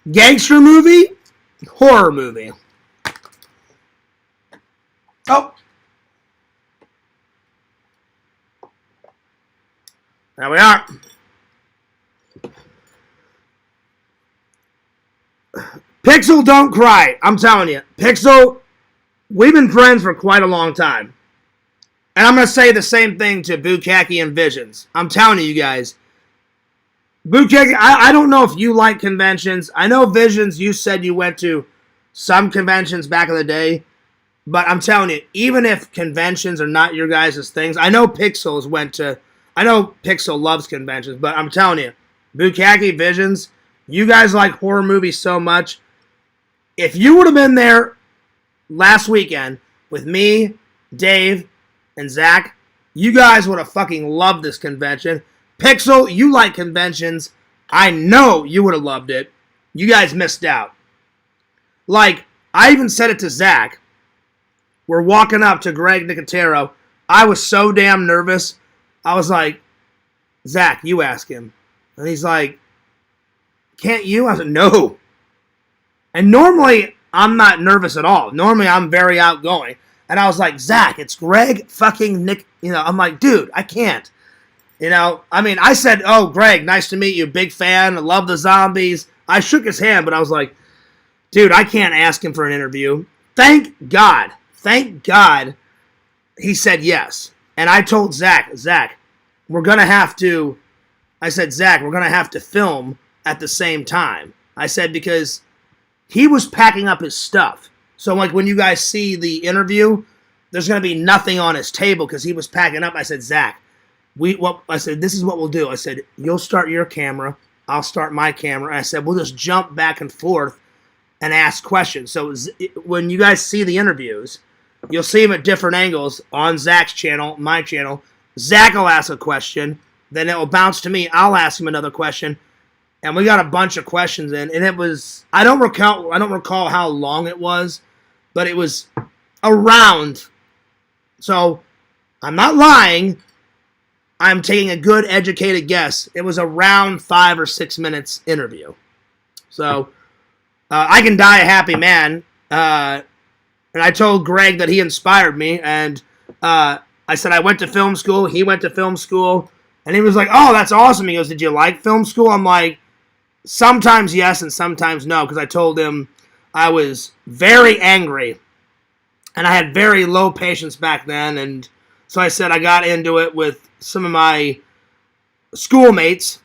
gangster movie, horror movie. Oh. There we are. Pixel, don't cry. I'm telling you. Pixel, we've been friends for quite a long time. And I'm going to say the same thing to Bukaki and Visions. I'm telling you guys. Bukaki, I don't know if you like conventions. I know Visions, you said you went to some conventions back in the day. But I'm telling you, even if conventions are not your guys' things, I know Pixel loves conventions, but I'm telling you, Bukaki, Visions, you guys like horror movies so much. If you would have been there last weekend with me, Dave, and Zach, you guys would have fucking loved this convention. Pixel, you like conventions. I know you would have loved it. You guys missed out. Like, I even said it to Zach. We're walking up to Greg Nicotero. I was so damn nervous. I was like, Zach, you ask him. And he's like, can't you? I said, no. And normally, I'm not nervous at all. Normally, I'm very outgoing. And I was like, Zach, it's Greg fucking Nick. You know, I'm like, dude, I can't. You know, I mean, I said, "Oh, Greg, nice to meet you. Big fan. I love the zombies." I shook his hand, but I was like, "Dude, I can't ask him for an interview." Thank God he said yes. And I told Zach, we're going to have to, I said, Zach, we're going to have to film at the same time. I said, because he was packing up his stuff. So, like, when you guys see the interview, there's going to be nothing on his table because he was packing up. I said, Zach, I said, this is what we'll do. I said, you'll start your camera. I'll start my camera. I said, we'll just jump back and forth and ask questions. So when you guys see the interviews, you'll see them at different angles on Zach's channel, my channel. Zach will ask a question. Then it will bounce to me. I'll ask him another question. And we got a bunch of questions in. And it was, I don't recall how long it was, but it was around. So I'm not lying. I'm taking a good, educated guess. It was around 5 or 6 minutes interview. So I can die a happy man. And I told Greg that he inspired me. And I said I went to film school. He went to film school. And he was like, oh, that's awesome. He goes, did you like film school? I'm like, sometimes yes and sometimes no. Because I told him I was very angry. And I had very low patience back then. And so I said I got into it with some of my schoolmates,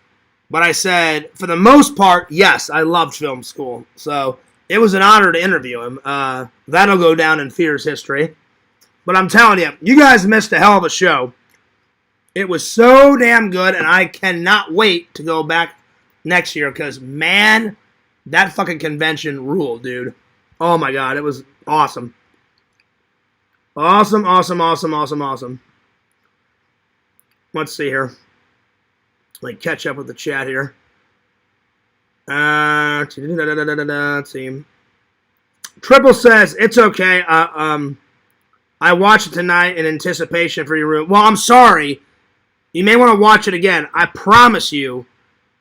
but I said, for the most part, yes, I loved film school. So it was an honor to interview him. That'll go down in Fear's history. But I'm telling you, you guys missed a hell of a show. It was so damn good, and I cannot wait to go back next year because, man, that fucking convention ruled, dude. Oh, my God, it was awesome. Awesome. Let's see here. Like, catch up with the chat here. Let's see. Triple says, it's okay. I watched it tonight in anticipation for your room. Well, I'm sorry. You may want to watch it again. I promise you,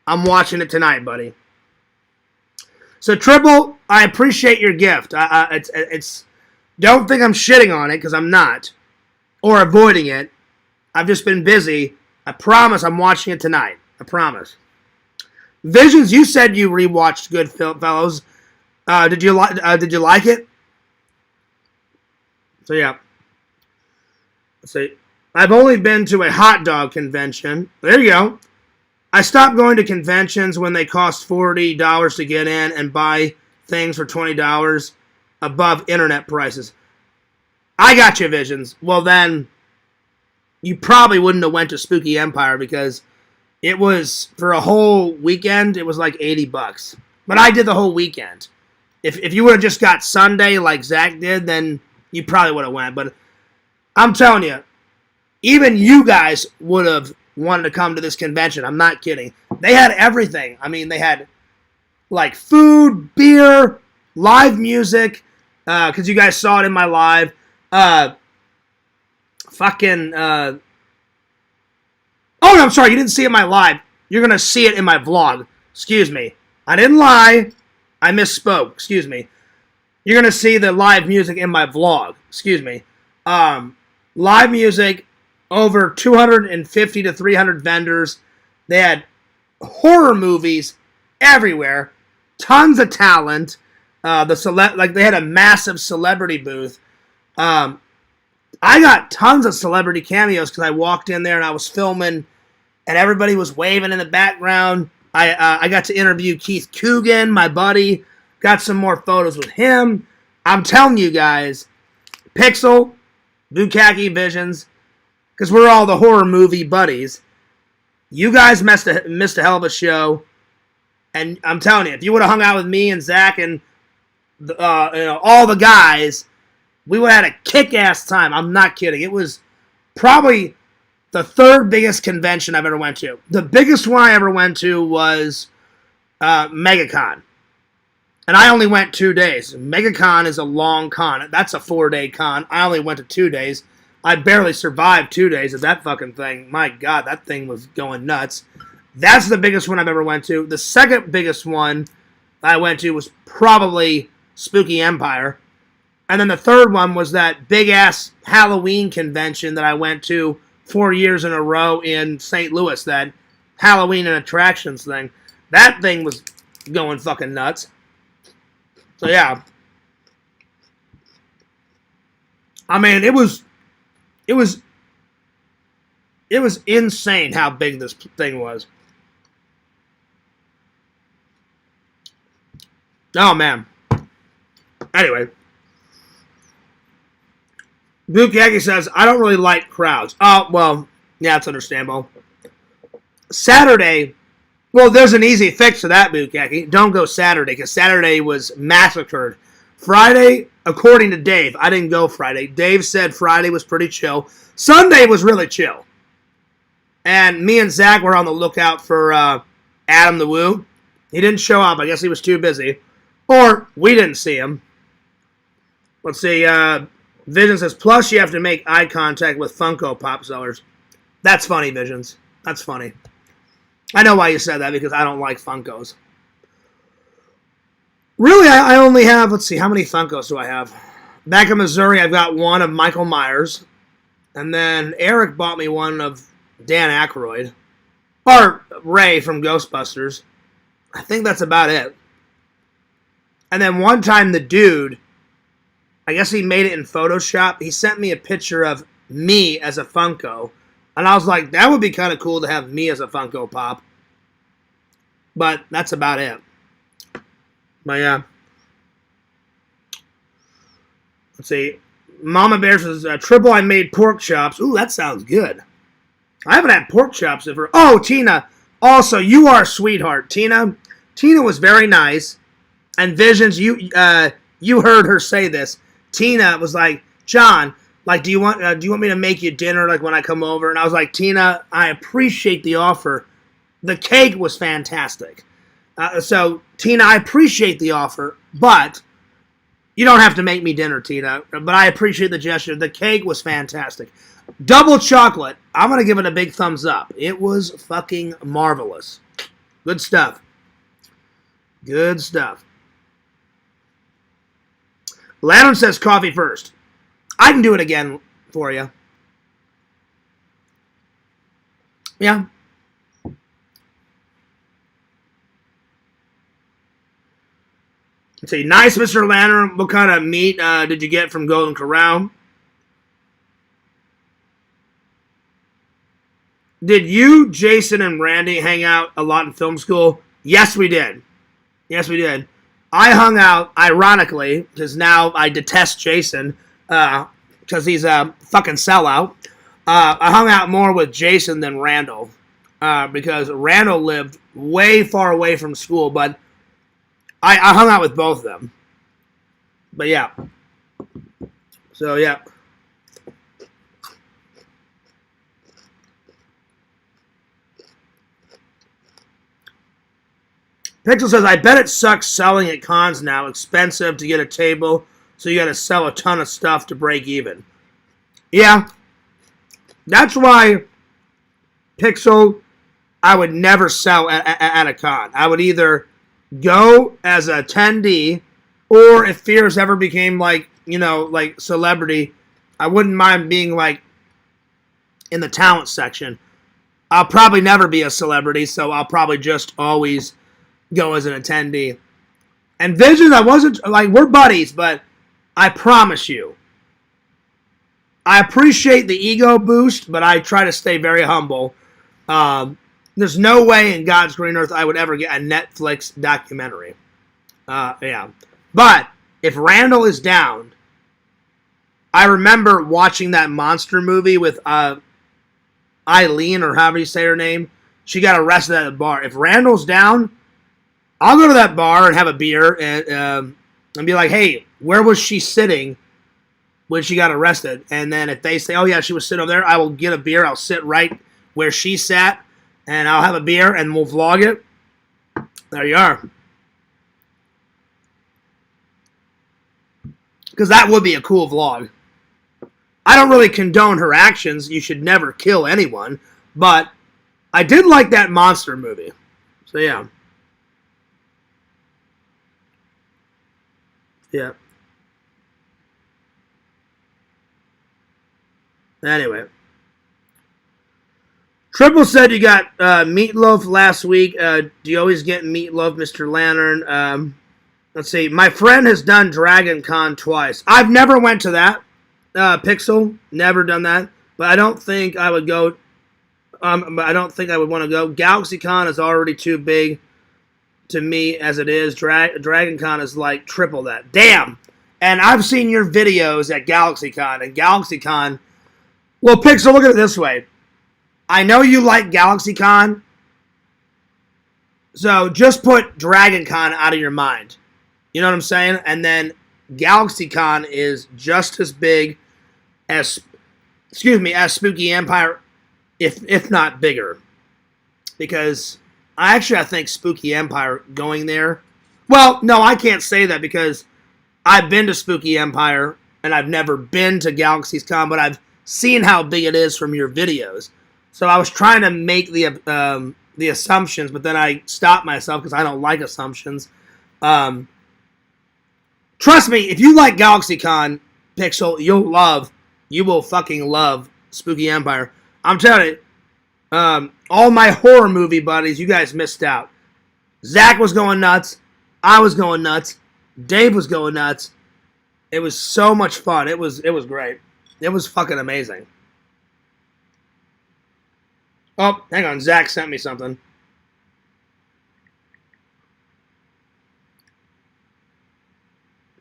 I'm watching it tonight, buddy. So, Triple, I appreciate your gift. It's don't think I'm shitting on it, because I'm not. Or avoiding it. I've just been busy. I promise I'm watching it tonight. I promise. Visions, you said you rewatched Goodfellas. Did you like it? So yeah. Let's see. I've only been to a hot dog convention. There you go. I stopped going to conventions when they cost $40 to get in and buy things for $20 above internet prices. I got you, Visions. Well then, you probably wouldn't have went to Spooky Empire because it was, for a whole weekend, it was like $80. But I did the whole weekend. If you would have just got Sunday like Zach did, then you probably would have went. But I'm telling you, even you guys would have wanted to come to this convention. I'm not kidding. They had everything. I mean, they had like food, beer, live music, because you guys saw it in my live. Oh, no, I'm sorry. You didn't see it in my live. You're going to see it in my vlog. Excuse me. I didn't lie. I misspoke. Excuse me. You're going to see the live music in my vlog. Excuse me. Live music, over 250 to 300 vendors. They had horror movies everywhere. Tons of talent. They had a massive celebrity booth. I got tons of celebrity cameos because I walked in there and I was filming and everybody was waving in the background. I got to interview Keith Coogan, my buddy. Got some more photos with him. I'm telling you guys, Pixel, Bukaki Visions, because we're all the horror movie buddies. You guys missed a hell of a show. And I'm telling you, if you would have hung out with me and Zach and all the guys, we would have had a kick-ass time. I'm not kidding. It was probably the third biggest convention I've ever went to. The biggest one I ever went to was MegaCon. And I only went 2 days. MegaCon is a long con. That's a 4-day con. I only went to 2 days. I barely survived 2 days of that fucking thing. My God, that thing was going nuts. That's the biggest one I've ever went to. The second biggest one I went to was probably Spooky Empire. And then the third one was that big-ass Halloween convention that I went to 4 years in a row in St. Louis, that Halloween and attractions thing. That thing was going fucking nuts. So yeah. I mean, it was insane how big this thing was. Oh man. Anyway. Bukaki says, I don't really like crowds. Oh, well, yeah, it's understandable. Saturday, well, there's an easy fix to that, Bukaki. Don't go Saturday, because Saturday was massacred. Friday, according to Dave, I didn't go Friday. Dave said Friday was pretty chill. Sunday was really chill. And me and Zach were on the lookout for Adam the Woo. He didn't show up. I guess he was too busy. Or we didn't see him. Let's see, Vision says, plus you have to make eye contact with Funko Pop sellers. That's funny, Visions. That's funny. I know why you said that, because I don't like Funkos. Really, I only have, let's see, how many Funkos do I have? Back in Missouri, I've got one of Michael Myers. And then Eric bought me one of Dan Aykroyd. Or Ray from Ghostbusters. I think that's about it. And then one time the dude, I guess he made it in Photoshop. He sent me a picture of me as a Funko. And I was like, that would be kind of cool to have me as a Funko Pop. But that's about it. But yeah. Let's see. Mama Bear says, triple I made pork chops. Ooh, that sounds good. I haven't had pork chops ever. Oh, Tina. Also, you are a sweetheart. Tina was very nice. And Visions, you heard her say this. Tina was like, John, like, do you want me to make you dinner like when I come over? And I was like, Tina, I appreciate the offer. The cake was fantastic. So, Tina, I appreciate the offer, but you don't have to make me dinner, Tina. But I appreciate the gesture. The cake was fantastic. Double chocolate. I'm going to give it a big thumbs up. It was fucking marvelous. Good stuff. Good stuff. Lantern says coffee first. I can do it again for you. Yeah. Let's see. Nice, Mr. Lantern. What kind of meat did you get from Golden Corral? Did you, Jason, and Randy hang out a lot in film school? Yes, we did. Yes, we did. I hung out, ironically, because now I detest Jason, because he's a fucking sellout. I hung out more with Jason than Randall, because Randall lived way far away from school, but I hung out with both of them. But yeah. So, yeah. Pixel says, I bet it sucks selling at cons now. Expensive to get a table, so you got to sell a ton of stuff to break even. Yeah. That's why, Pixel, I would never sell at a con. I would either go as a attendee, or if Fears ever became like, like celebrity, I wouldn't mind being like in the talent section. I'll probably never be a celebrity, so I'll probably just always go as an attendee. And Vision, I wasn't, like, we're buddies, but I promise you, I appreciate the ego boost, but I try to stay very humble. There's no way in God's green earth I would ever get a Netflix documentary. Yeah. But if Randall is down, I remember watching that monster movie with Eileen, or however you say her name. She got arrested at a bar. If Randall's down, I'll go to that bar and have a beer and be like, hey, where was she sitting when she got arrested? And then if they say, oh, yeah, she was sitting over there, I will get a beer. I'll sit right where she sat, and I'll have a beer, and we'll vlog it. There you are. Because that would be a cool vlog. I don't really condone her actions. You should never kill anyone. But I did like that monster movie. So, yeah. Yeah. Anyway. Triple said you got meatloaf last week. Do you always get meatloaf, Mr. Lantern? Let's see. My friend has done Dragon Con twice. I've never went to that. Pixel, never done that. But I don't think I would go. But I don't think I would want to go. Galaxy Con is already too big to me as it is. Dragon Con is like triple that. Damn. And I've seen your videos at Galaxy Con. And Galaxy Con. Well, Pixel, look at it this way. I know you like Galaxy Con. So just put Dragon Con out of your mind. You know what I'm saying? And then Galaxy Con is just as big as Spooky Empire, if not bigger. Because I think Spooky Empire going there. Well, no, I can't say that because I've been to Spooky Empire and I've never been to Galaxy's Con, but I've seen how big it is from your videos. So I was trying to make the assumptions, but then I stopped myself because I don't like assumptions. Trust me, if you like GalaxyCon, Pixel, you will fucking love Spooky Empire. I'm telling you, all my horror movie buddies, you guys missed out. Zach was going nuts. I was going nuts. Dave was going nuts. It was so much fun. It was great. It was fucking amazing. Oh, hang on. Zach sent me something.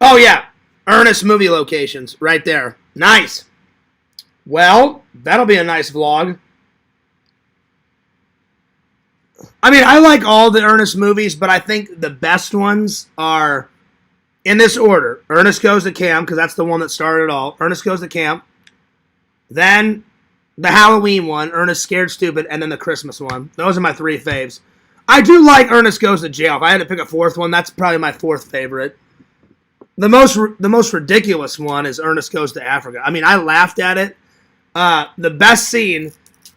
Oh, yeah. Ernest movie locations. Right there. Nice. Well, that'll be a nice vlog. I mean, I like all the Ernest movies, but I think the best ones are in this order. Ernest Goes to Camp, because that's the one that started it all. Ernest Goes to Camp. Then the Halloween one, Ernest Scared Stupid, and then the Christmas one. Those are my three faves. I do like Ernest Goes to Jail. If I had to pick a fourth one, that's probably my fourth favorite. The most ridiculous one is Ernest Goes to Africa. I mean, I laughed at it. The best scene,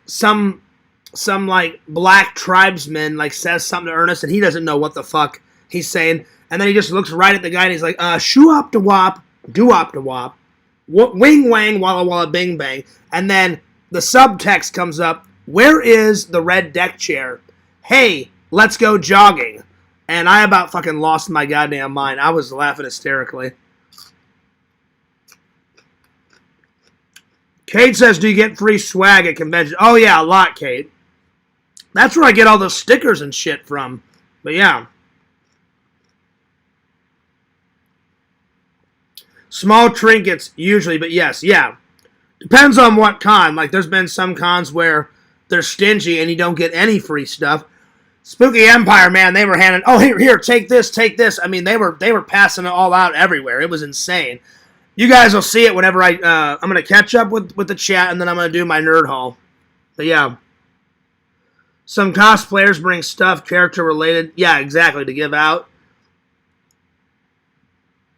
some like black tribesman like says something to Ernest and he doesn't know what the fuck he's saying, and then he just looks right at the guy and he's like, shoo up to wop, do up to wop, wing wang walla walla bing bang, and then the subtext comes up, where is the red deck chair? Hey, let's go jogging. And I about fucking lost my goddamn mind. I was laughing hysterically. Kate says, do you get free swag at conventions? Oh, yeah, a lot, Kate. That's where I get all those stickers and shit from. But, yeah. Small trinkets, usually, but yes, yeah. Depends on what con. Like, there's been some cons where they're stingy and you don't get any free stuff. Spooky Empire, man, they were handing, oh, here, take this. I mean, they were passing it all out everywhere. It was insane. You guys will see it whenever I'm going to catch up with the chat, and then I'm going to do my nerd haul. But, yeah. Some cosplayers bring stuff character-related. Yeah, exactly, to give out.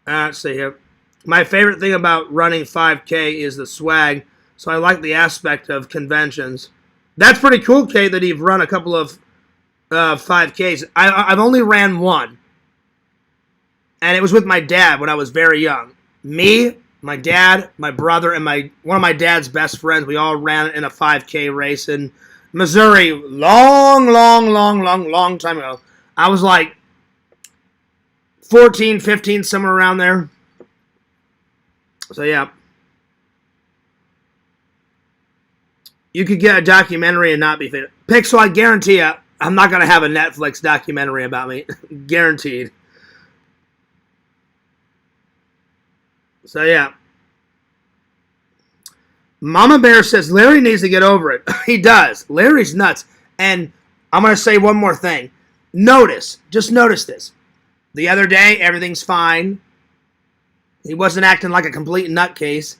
Let's see here. My favorite thing about running 5K is the swag, so I like the aspect of conventions. That's pretty cool, Kate, that you've run a couple of 5Ks. I've only ran one. And it was with my dad when I was very young. Me, my dad, my brother, and one of my dad's best friends, we all ran in a 5K race in Missouri long time ago. I was like 14, 15, somewhere around there. So, yeah. You could get a documentary and not be famous. Pixel, I guarantee you, I'm not going to have a Netflix documentary about me. Guaranteed. So, yeah. Mama Bear says Larry needs to get over it. He does. Larry's nuts. And I'm going to say one more thing. Just notice this. The other day, everything's fine. He wasn't acting like a complete nutcase.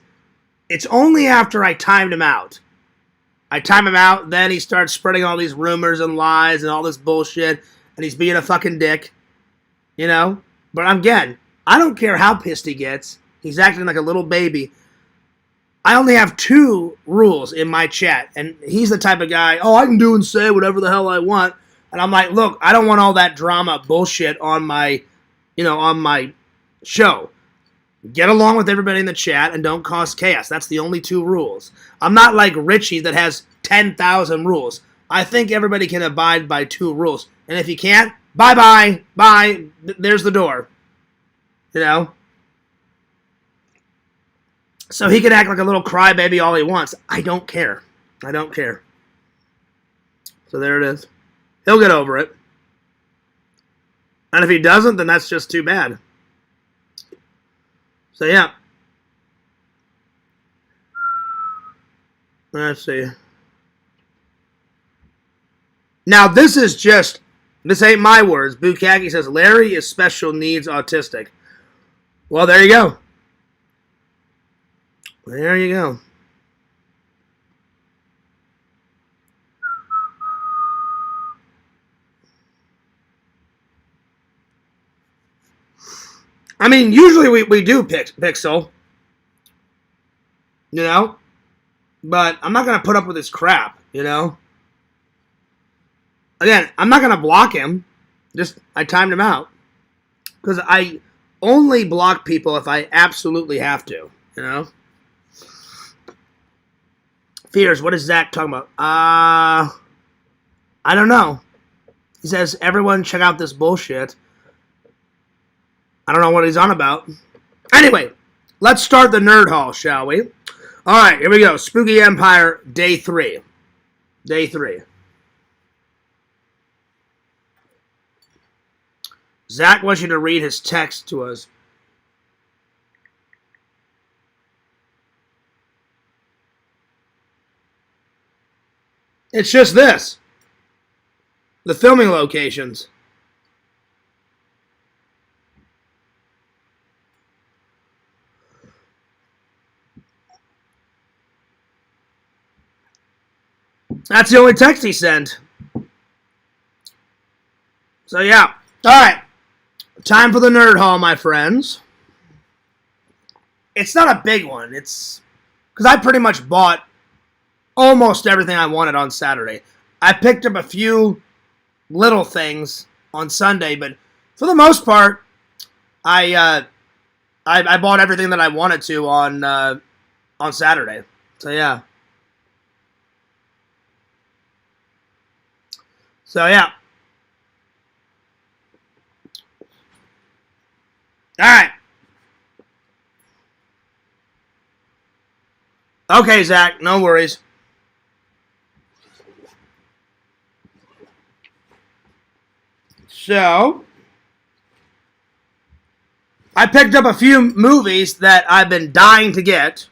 It's only after I timed him out. Then he starts spreading all these rumors and lies and all this bullshit, and he's being a fucking dick. You know? But again, I don't care how pissed he gets. He's acting like a little baby. I only have 2 rules in my chat, and he's the type of guy, I can do and say whatever the hell I want. And I'm like, look, I don't want all that drama bullshit on my show. Get along with everybody in the chat and don't cause chaos. That's the only 2 rules. I'm not like Richie that has 10,000 rules. I think everybody can abide by 2 rules. And if you can't, bye. There's the door. You know? So he can act like a little crybaby all he wants. I don't care. So there it is. He'll get over it. And if he doesn't, then that's just too bad. So yeah. Let's see. Now this ain't my words. Bukaki says Larry is special needs autistic. Well, there you go. There you go. I mean, usually we do Pixel. You know? But I'm not going to put up with this crap, you know? Again, I'm not going to block him. Just, I timed him out. Because I only block people if I absolutely have to, you know? Fears, what is Zach talking about? I don't know. He says, everyone check out this bullshit. I don't know what he's on about. Anyway, let's start the Nerd Hall, shall we? Alright, here we go. Spooky Empire, Day 3. Day 3. Zach wants you to read his text to us. It's just this. The filming locations. That's the only text he sent. So yeah. Alright. Time for the Nerd Hall, my friends. It's not a big one. It's because I pretty much bought almost everything I wanted on Saturday. I picked up a few little things on Sunday, but for the most part, I bought everything that I wanted to on Saturday. So yeah. So yeah. All right. Okay, Zach, no worries. So, I picked up a few movies that I've been dying to get.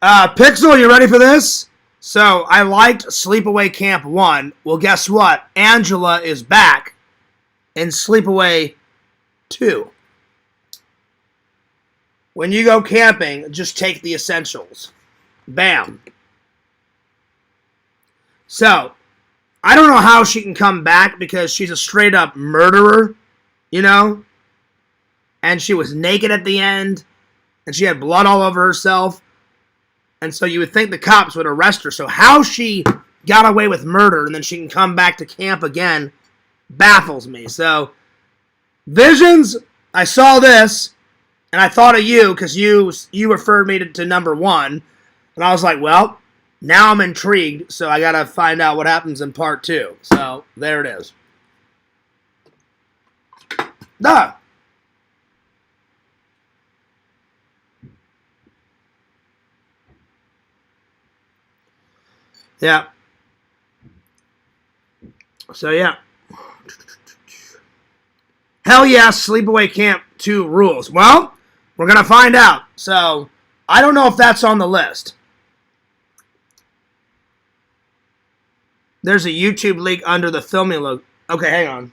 Pixel, you ready for this? So, I liked Sleepaway Camp 1. Well, guess what? Angela is back in Sleepaway 2. When you go camping, just take the essentials. Bam. So, I don't know how she can come back because she's a straight up murderer, you know? And she was naked at the end, and she had blood all over herself. And so you would think the cops would arrest her. So how she got away with murder and then she can come back to camp again baffles me. So, Visions, I saw this, and I thought of you because you referred me to number 1. And I was like, well, now I'm intrigued, so I got to find out what happens in part 2. So, there it is. Duh. Yeah. So, yeah. Hell yeah, Sleepaway Camp 2 rules. Well, we're going to find out. So, I don't know if that's on the list. There's a YouTube link under the filming logo. Okay, hang on.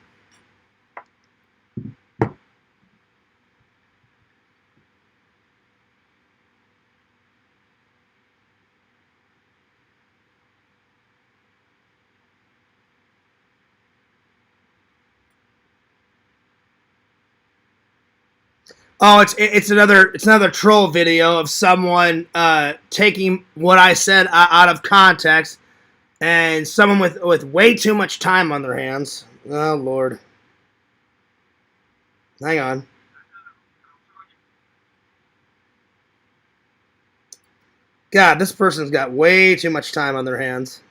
Oh, it's another troll video of someone taking what I said out of context, and someone with way too much time on their hands. Oh Lord, hang on. God, this person's got way too much time on their hands.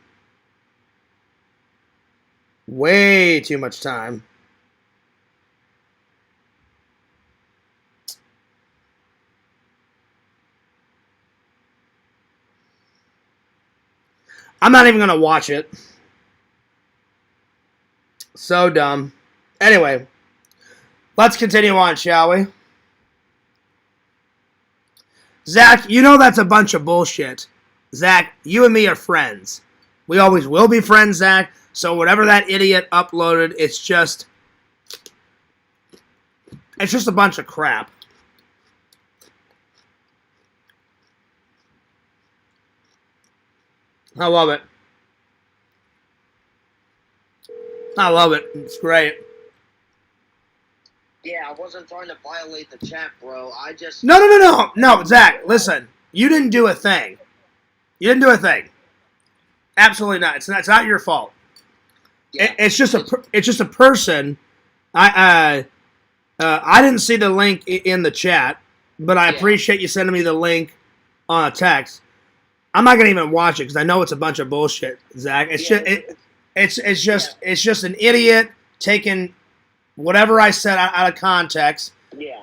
Way too much time. I'm not even going to watch it. So dumb. Anyway, let's continue on, shall we? Zach, you know that's a bunch of bullshit. Zach, you and me are friends. We always will be friends, Zach. So whatever that idiot uploaded, it's just a bunch of crap. I love it. I love it. It's great. Yeah, I wasn't trying to violate the chat, bro. I just... No, Zach, listen. You didn't do a thing. You didn't do a thing. Absolutely not. It's not your fault. Yeah. It's just a person. I didn't see the link in the chat, but I appreciate you sending me the link on a text. I'm not gonna even watch it because I know it's a bunch of bullshit, Zach. It's just an idiot taking whatever I said out of context,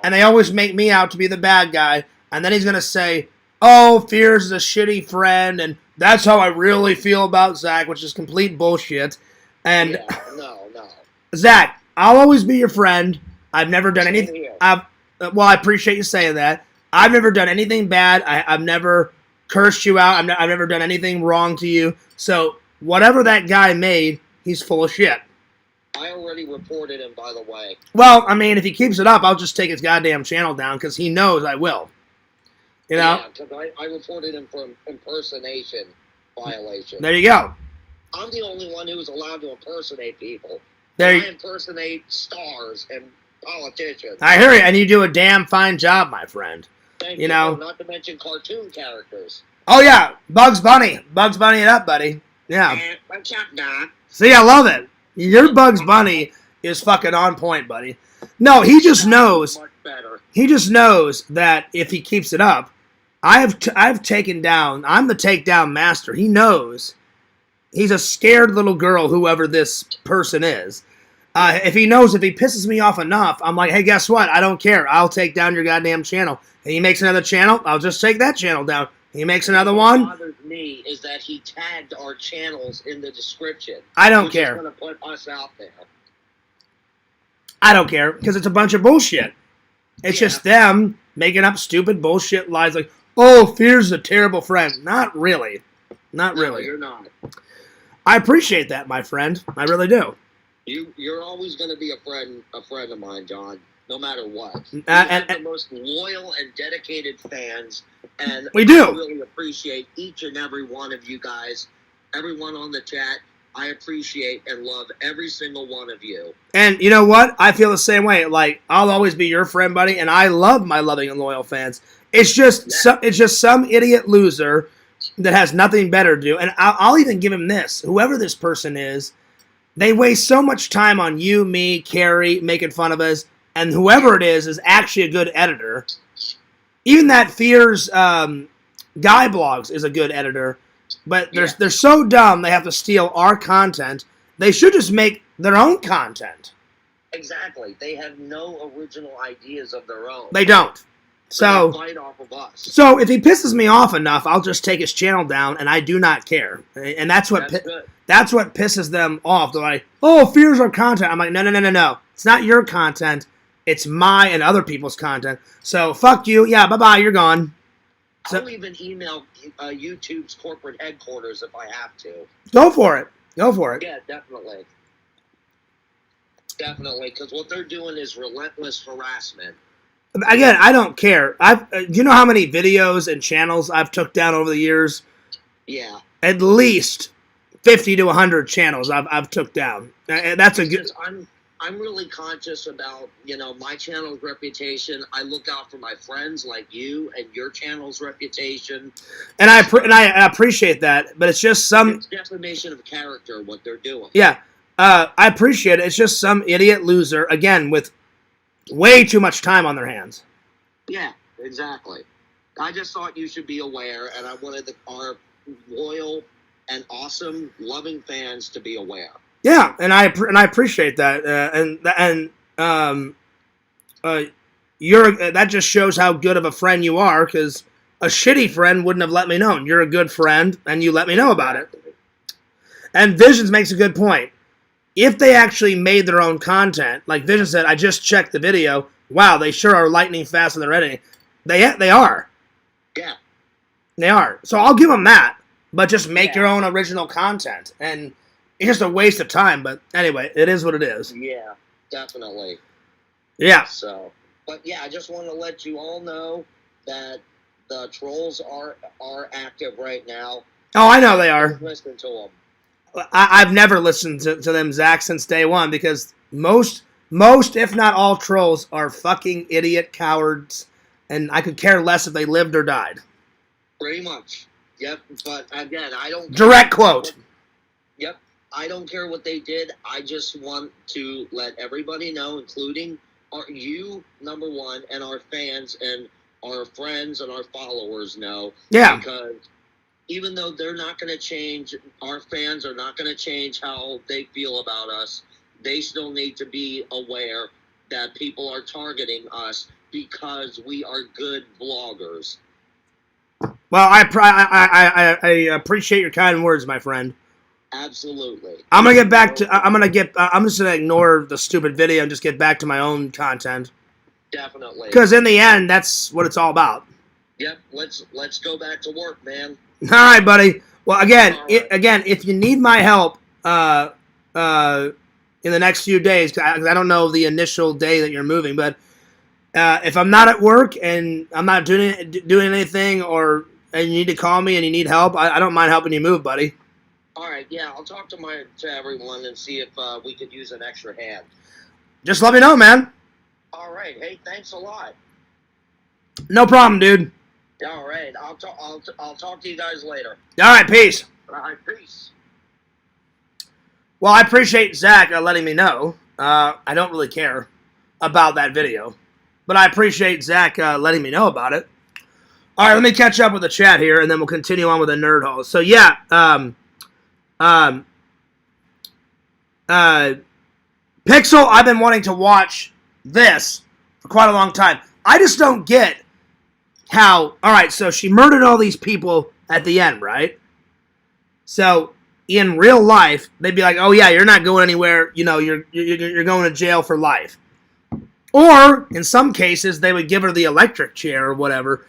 and they always make me out to be the bad guy. And then he's gonna say, "Oh, Fears is a shitty friend," and that's how I really feel about Zach, which is complete bullshit. And no. Zach, I'll always be your friend. I've never done anything. I appreciate you saying that. I've never done anything bad. I've never cursed you out. I've never done anything wrong to you. So whatever that guy made, he's full of shit. I already reported him, by the way. Well, I mean, if he keeps it up, I'll just take his goddamn channel down because he knows I will. You know? Yeah, because I reported him for impersonation violation. There you go. I'm the only one who's allowed to impersonate people. I impersonate stars and politicians. I hear you, and you do a damn fine job, my friend. Thank you know, not to mention cartoon characters. Oh yeah, Bugs Bunny it up, buddy. Yeah. What's up, Doc? See, I love it. Your Bugs Bunny is fucking on point, buddy. No, he just knows. Much better. He just knows that if he keeps it up, I've taken down. I'm the takedown master. He knows. He's a scared little girl, whoever this person is. If he pisses me off enough, I'm like, hey, guess what? I don't care. I'll take down your goddamn channel. And he makes another channel, I'll just take that channel down. He makes another one. What bothers me is that he tagged our channels in the description. I don't care. Which is going to put us out there. I don't care, because it's a bunch of bullshit. It's just them making up stupid bullshit lies like, oh, Fear's a terrible friend. Not really. Not really. No, you're not. I appreciate that, my friend. I really do. You're always going to be a friend of mine, John. No matter what. And the most loyal and dedicated fans, and we do. I really appreciate each and every one of you guys, everyone on the chat. I appreciate and love every single one of you. And you know what? I feel the same way. Like, I'll always be your friend, buddy, and I love my loving and loyal fans. It's just some idiot loser that has nothing better to do. And I'll even give him this. Whoever this person is, they waste so much time on you, me, Carrie, making fun of us, and whoever it is actually a good editor. Even that Fears Guy Blogs is a good editor. But they're so dumb they have to steal our content. They should just make their own content. Exactly. They have no original ideas of their own. They don't. So fight off of us. So if he pisses me off enough, I'll just take his channel down, and I do not care. And that's what pisses them off. They're like, "Oh, Fears our content." I'm like, no. It's not your content. It's my and other people's content. So fuck you. Yeah, bye-bye. You're gone. So, I'll even email YouTube's corporate headquarters if I have to. Go for it. Go for it. Yeah, definitely. Definitely, because what they're doing is relentless harassment. Again, I don't care. Do you know how many videos and channels I've took down over the years? Yeah. At least 50 to 100 channels I've took down. And that's a good... I'm really conscious about, my channel's reputation. I look out for my friends like you and your channel's reputation. And I appreciate that, but it's just It's defamation of character, what they're doing. Yeah, I appreciate it. It's just some idiot loser, again, with way too much time on their hands. Yeah, exactly. I just thought you should be aware, and I wanted our loyal and awesome, loving fans to be aware. Yeah, and I appreciate that, that just shows how good of a friend you are, because a shitty friend wouldn't have let me know. You're a good friend, and you let me know about it. And Visions makes a good point. If they actually made their own content, like Vision said, I just checked the video. Wow, they sure are lightning fast in their editing. They are. Yeah. They are. So I'll give them that, but just make your own original content. And it's just a waste of time, but anyway, it is what it is. Yeah, definitely. Yeah. So, but yeah, I just want to let you all know that the trolls are active right now. Oh, I know they are. Listen to them. I've never listened to them, Zach, since day one, because most, if not all, trolls are fucking idiot cowards, and I could care less if they lived or died. Pretty much. Yep, but again, I don't... Direct quote. Yep, I don't care what they did. I just want to let everybody know, including you, number one, and our fans and our friends and our followers know. Yeah. Because even though they're not going to change, our fans are not going to change how they feel about us, they still need to be aware that people are targeting us because we are good vloggers. Well, I appreciate your kind words, my friend. Absolutely. I'm gonna get back to. I'm just gonna ignore the stupid video and just get back to my own content. Definitely. Because in the end, that's what it's all about. Yep. Let's go back to work, man. All right, buddy. Well, again, if you need my help, in the next few days, because I don't know the initial day that you're moving, but if I'm not at work and I'm not doing anything, and you need to call me and you need help, I don't mind helping you move, buddy. All right, yeah, I'll talk to everyone and see if we could use an extra hand. Just let me know, man. All right, hey, thanks a lot. No problem, dude. All right, I'll talk to you guys later. All right, peace. All right, peace. Well, I appreciate Zach letting me know. I don't really care about that video, but I appreciate Zach letting me know about it. All right, let me catch up with the chat here, and then we'll continue on with the nerd hole. So yeah, Pixel, I've been wanting to watch this for quite a long time. I just don't get how. All right, so she murdered all these people at the end, right? So in real life, they'd be like, "Oh yeah, you're not going anywhere. You know, you're going to jail for life." Or in some cases, they would give her the electric chair or whatever,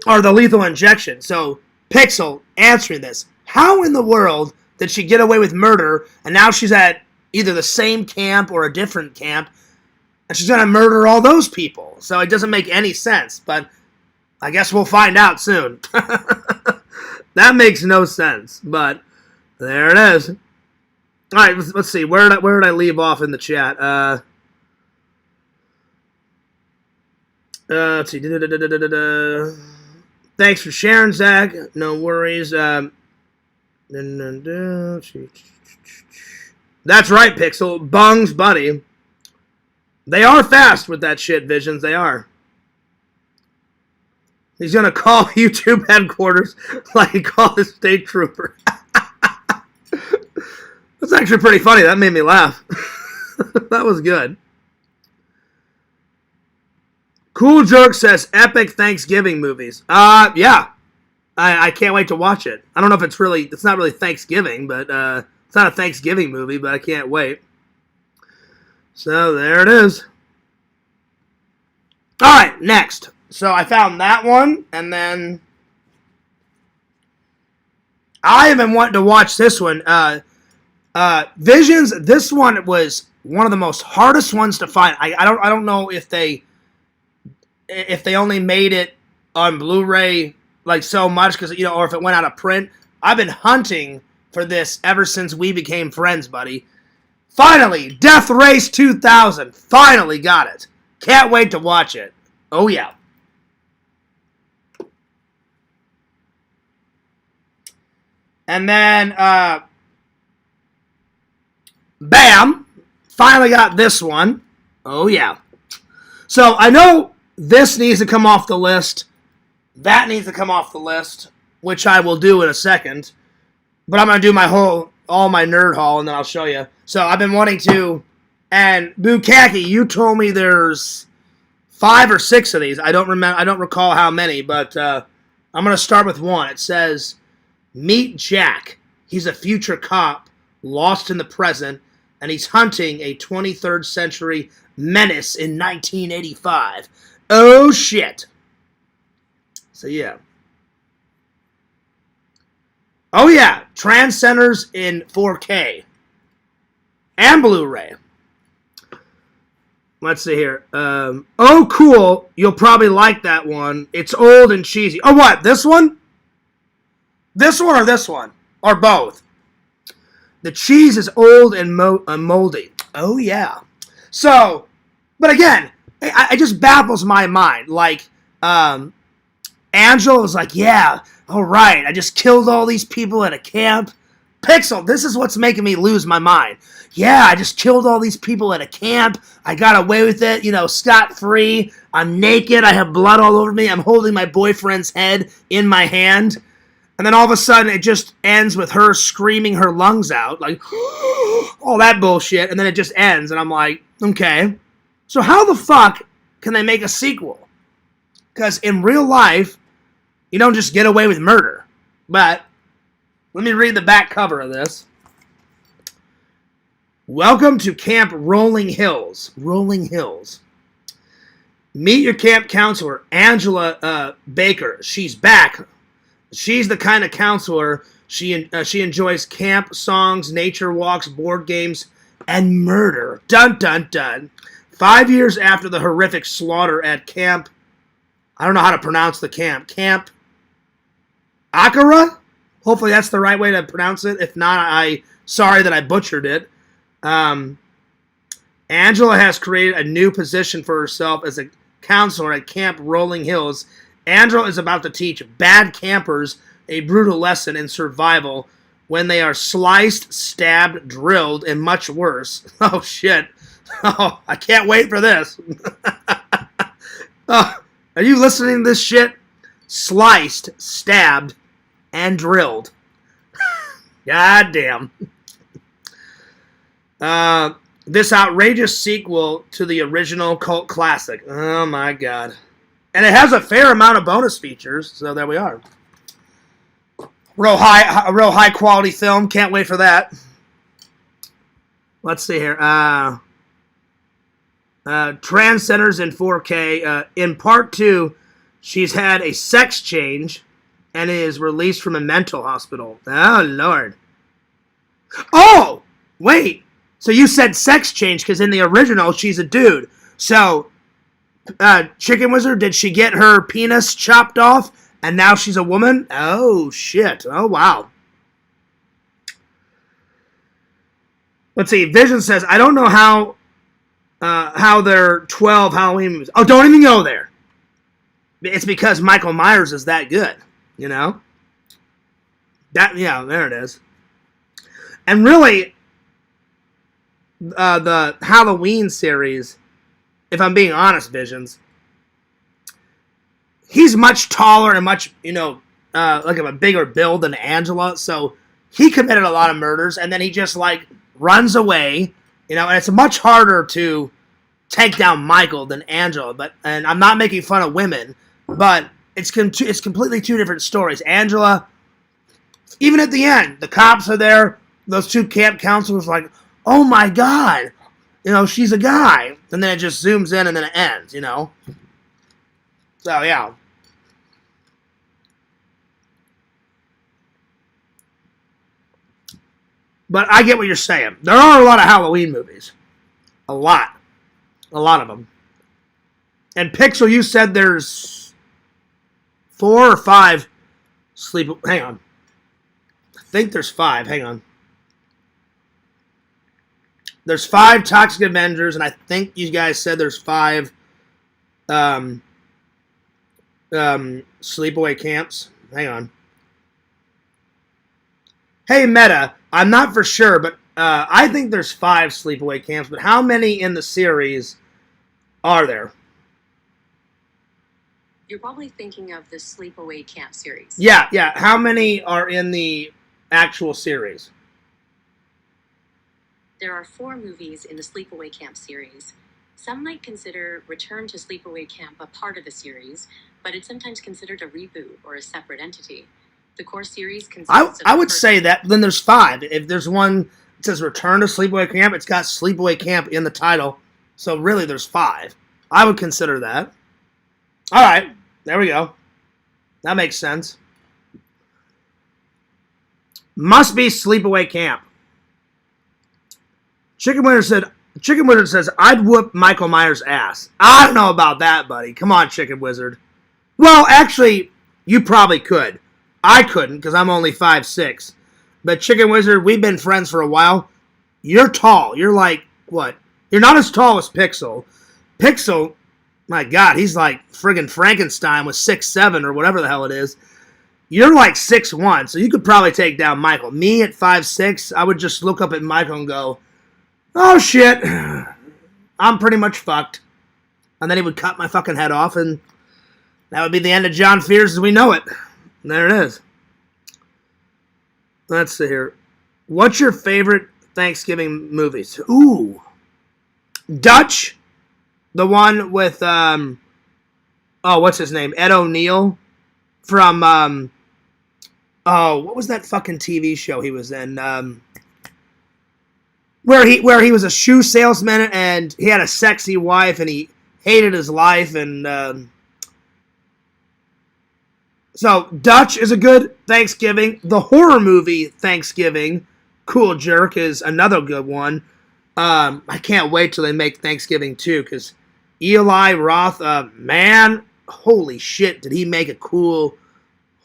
or the lethal injection. So Pixel, answering this, how in the world did she get away with murder, and now she's at either the same camp or a different camp, and she's going to murder all those people? So it doesn't make any sense, but I guess we'll find out soon. That makes no sense, but there it is. All right, let's see. Where did I leave off in the chat? Let's see. Thanks for sharing, Zach. No worries. That's right, Pixel. Bung's buddy. They are fast with that shit, Visions. They are. He's going to call YouTube headquarters like he called the state trooper. That's actually pretty funny. That made me laugh. That was good. Cool Jerk says, epic Thanksgiving movies. Yeah. I can't wait to watch it. I don't know if it's not really Thanksgiving, but it's not a Thanksgiving movie, but I can't wait. So there it is. All right, next. So I found that one, and then I have been wanting to watch this one. Visions. This one was one of the most hardest ones to find. I don't know if they only made it on Blu-ray like so much, because or if it went out of print. I've been hunting for this ever since we became friends, buddy. Finally, Death Race 2000. Finally got it. Can't wait to watch it. Oh yeah. And then, bam, finally got this one. Oh, yeah. So, I know this needs to come off the list. That needs to come off the list, which I will do in a second. But I'm going to do my whole all my nerd haul, and then I'll show you. So I've been wanting to, and Bukaki, you told me there's 5 or 6 of these. I don't recall how many, but I'm gonna start with one. It says, "Meet Jack. He's a future cop, lost in the present, and he's hunting a 23rd century menace in 1985. Oh shit!" So yeah. Oh yeah, Trans Centers in 4K and Blu-ray. Let's see here. Oh, cool. You'll probably like that one. It's old and cheesy. Oh, what? This one? This one or this one? Or both? The cheese is old and moldy. Oh, yeah. So, but again, it just baffles my mind. Like, Angela was like, yeah, all right, I just killed all these people at a camp. Pixel, this is what's making me lose my mind. Yeah, I just killed all these people at a camp. I got away with it, scot-free. I'm naked. I have blood all over me. I'm holding my boyfriend's head in my hand. And then all of a sudden, it just ends with her screaming her lungs out. Like, all that bullshit. And then it just ends. And I'm like, okay. So how the fuck can they make a sequel? Because in real life, you don't just get away with murder. But let me read the back cover of this. Welcome to Camp Rolling Hills. Rolling Hills. Meet your camp counselor, Angela Baker. She's back. She's the kind of counselor she enjoys camp songs, nature walks, board games, and murder. Dun dun dun. 5 years after the horrific slaughter at Camp, I don't know how to pronounce the camp. Camp Akara? Hopefully that's the right way to pronounce it. If not, sorry that I butchered it. Angela has created a new position for herself as a counselor at Camp Rolling Hills. Angela is about to teach bad campers a brutal lesson in survival when they are sliced, stabbed, drilled, and much worse. Oh, shit. Oh, I can't wait for this. Oh, are you listening to this shit? Sliced, stabbed, and drilled. God damn. This outrageous sequel to the original cult classic. Oh my god. And it has a fair amount of bonus features, so there we are. Real high quality film. Can't wait for that. Let's see here. Trans Centers in 4K. In part 2, she's had a sex change and is released from a mental hospital. Oh, Lord. Oh! Wait. So you said sex change because in the original, she's a dude. So, Chicken Wizard, did she get her penis chopped off and now she's a woman? Oh, shit. Oh, wow. Let's see. Vision says, I don't know how there are 12 Halloween movies. Oh, don't even go there. It's because Michael Myers is that good, you know? Yeah, there it is. And really, the Halloween series, if I'm being honest, Visions, he's much taller and much, like of a bigger build than Angela, so he committed a lot of murders, and then he just, runs away, and it's much harder to take down Michael than Angela, and I'm not making fun of women, but it's completely two different stories. Angela, even at the end, the cops are there, those two camp counselors like, oh my god, she's a guy, and then it just zooms in and then it ends, So, yeah. But I get what you're saying. There are a lot of Halloween movies. A lot. A lot of them. And Pixel, you said there's 4 or 5 hang on. I think there's 5. Hang on. There's 5 Toxic Avengers, and I think you guys said there's 5 sleepaway camps. Hang on. Hey, Meta, I'm not for sure, but I think there's 5 sleepaway camps, but how many in the series are there? You're probably thinking of the Sleepaway Camp series. Yeah. How many are in the actual series? There are 4 movies in the Sleepaway Camp series. Some might consider Return to Sleepaway Camp a part of the series, but it's sometimes considered a reboot or a separate entity. The core series consists of I would say that then there's 5. If there's one that says Return to Sleepaway Camp, it's got Sleepaway Camp in the title. So really there's 5. I would consider that. All right, there we go. That makes sense. Must be Sleepaway Camp. Chicken Wizard says, I'd whoop Michael Myers' ass. I don't know about that, buddy. Come on, Chicken Wizard. Well, actually, you probably could. I couldn't, because I'm only 5'6". But Chicken Wizard, we've been friends for a while. You're tall. You're like, what? You're not as tall as Pixel. Pixel, my God, he's like friggin' Frankenstein with 6'7" or whatever the hell it is. You're like 6'1", so you could probably take down Michael. Me at 5'6", I would just look up at Michael and go, oh shit, I'm pretty much fucked. And then he would cut my fucking head off, and that would be the end of John Fears as we know it. And there it is. Let's see here. What's your favorite Thanksgiving movies? Ooh. Dutch. The one with, what's his name? Ed O'Neill from, what was that fucking TV show he was in? Where he was a shoe salesman and he had a sexy wife and he hated his life and so Dutch is a good Thanksgiving. The horror movie Thanksgiving, Cool Jerk, is another good one. I can't wait till they make Thanksgiving 2 because Eli Roth, man, holy shit, did he make a cool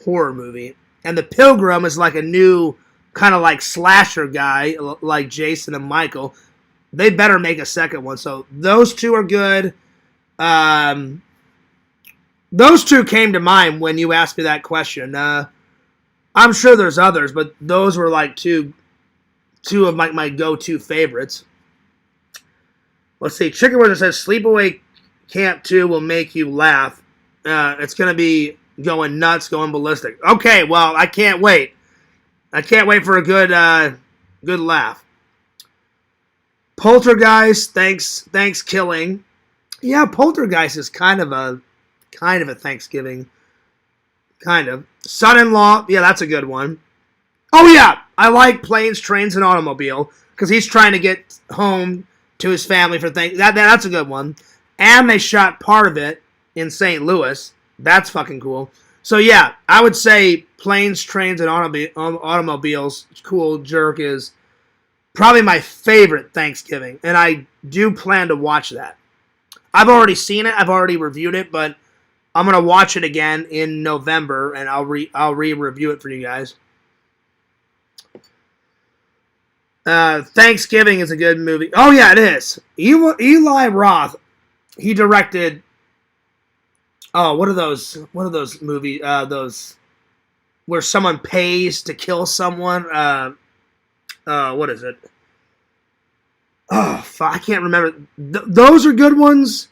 horror movie. And The Pilgrim is like a new kind of like slasher guy, like Jason and Michael. They better make a second one. So those 2 are good. Those 2 came to mind when you asked me that question. I'm sure there's others, but those were like two of my go-to favorites. Let's see. Chicken Wizard says Sleepaway Camp 2 will make you laugh. It's going to be going nuts, going ballistic. Okay, well, I can't wait. I can't wait for a good laugh. Poltergeist, Thanksgiving. Yeah, Poltergeist is kind of a Thanksgiving. Kind of. Son-in-Law, yeah, that's a good one. Oh yeah, I like Planes, Trains, and Automobile because he's trying to get home to his family for that's a good one. And they shot part of it in St. Louis. That's fucking cool. So yeah, I would say Planes, Trains, and Automobiles, Cool Jerk, is probably my favorite Thanksgiving, and I do plan to watch that. I've already seen it, I've already reviewed it, but I'm gonna watch it again in November, and I'll re-review it for you guys. Thanksgiving is a good movie. Oh yeah, it is. Eli Roth, he directed. Oh, what are those movies? Those where someone pays to kill someone. What is it? Oh, fuck, I can't remember. Those are good ones.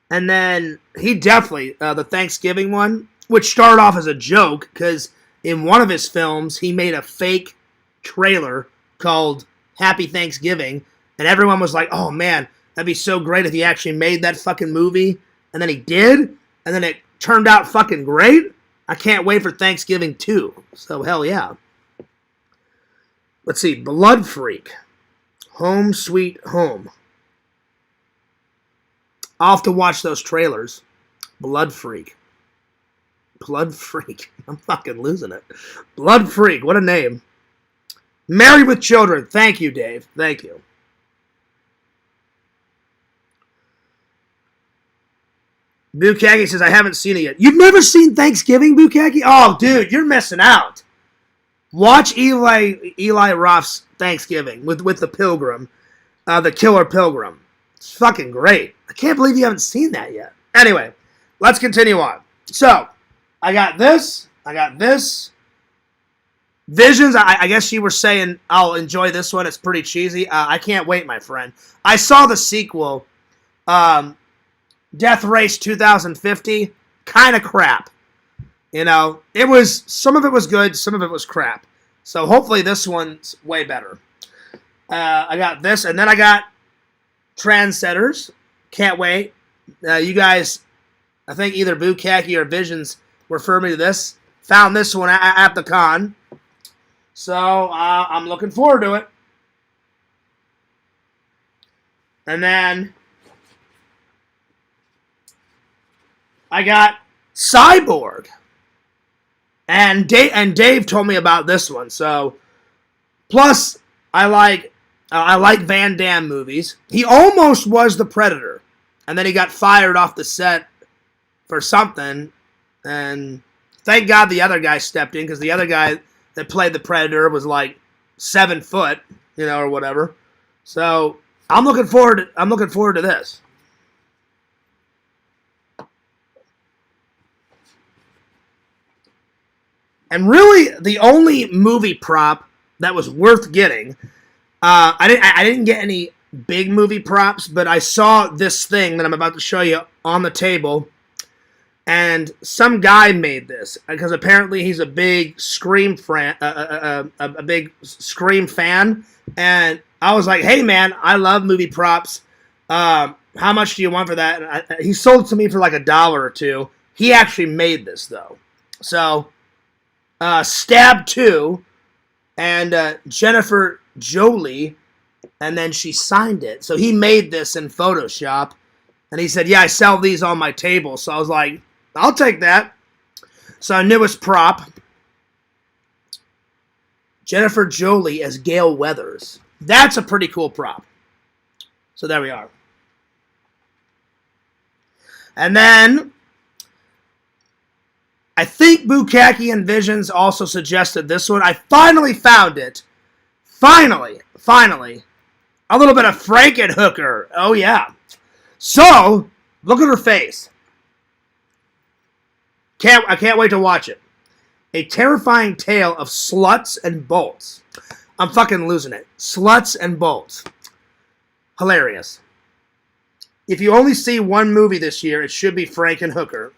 And then he definitely the Thanksgiving one, which started off as a joke because in one of his films he made a fake trailer called Happy Thanksgiving, and everyone was like, "Oh man, that'd be so great if he actually made that fucking movie." And then he did, and then it turned out fucking great. I can't wait for Thanksgiving 2. So hell yeah. Let's see, Blood Freak, Home Sweet Home. I'll have to watch those trailers. Blood Freak. Blood Freak. I'm fucking losing it. Blood Freak. What a name. Married with Children. Thank you, Dave. Thank you. Bukaki says, I haven't seen it yet. You've never seen Thanksgiving, Bukaki? Oh, dude, you're missing out. Watch Eli Roth's Thanksgiving with the Pilgrim. The Killer Pilgrim. It's fucking great. I can't believe you haven't seen that yet. Anyway, let's continue on. So, I got this. Visions, I guess you were saying I'll enjoy this one. It's pretty cheesy. I can't wait, my friend. I saw the sequel, Death Race 2050. Kind of crap. You know, some of it was good, some of it was crap. So hopefully this one's way better. I got this, and then I got Trendsetters. Can't wait. You guys, I think either Bukaki or Visions referred me to this. Found this one at the con. So I'm looking forward to it. And then I got Cyborg. And Dave told me about this one. So plus I like Van Damme movies. He almost was the Predator. And then he got fired off the set for something. And thank God the other guy stepped in, because the other guy that played the Predator was like 7 foot, or whatever. So I'm looking forward to this. And really, the only movie prop that was worth getting, I didn't get any big movie props, but I saw this thing that I'm about to show you on the table, and some guy made this because apparently he's a big Scream fan, and I was like, "Hey man, I love movie props. How much do you want for that?" And he sold it to me for like $1 or $2. He actually made this though, so Stab 2 and Jennifer Jolie. And then she signed it. So he made this in Photoshop. And he said, yeah, I sell these on my table. So I was like, I'll take that. So our newest prop, Jennifer Jolie as Gale Weathers. That's a pretty cool prop. So there we are. And then I think Bukaki and Visions also suggested this one. I finally found it. Finally. A little bit of Frankenhooker. Oh, yeah. So, look at her face. I can't wait to watch it. A terrifying tale of sluts and bolts. I'm fucking losing it. Sluts and bolts. Hilarious. If you only see one movie this year, it should be Frankenhooker.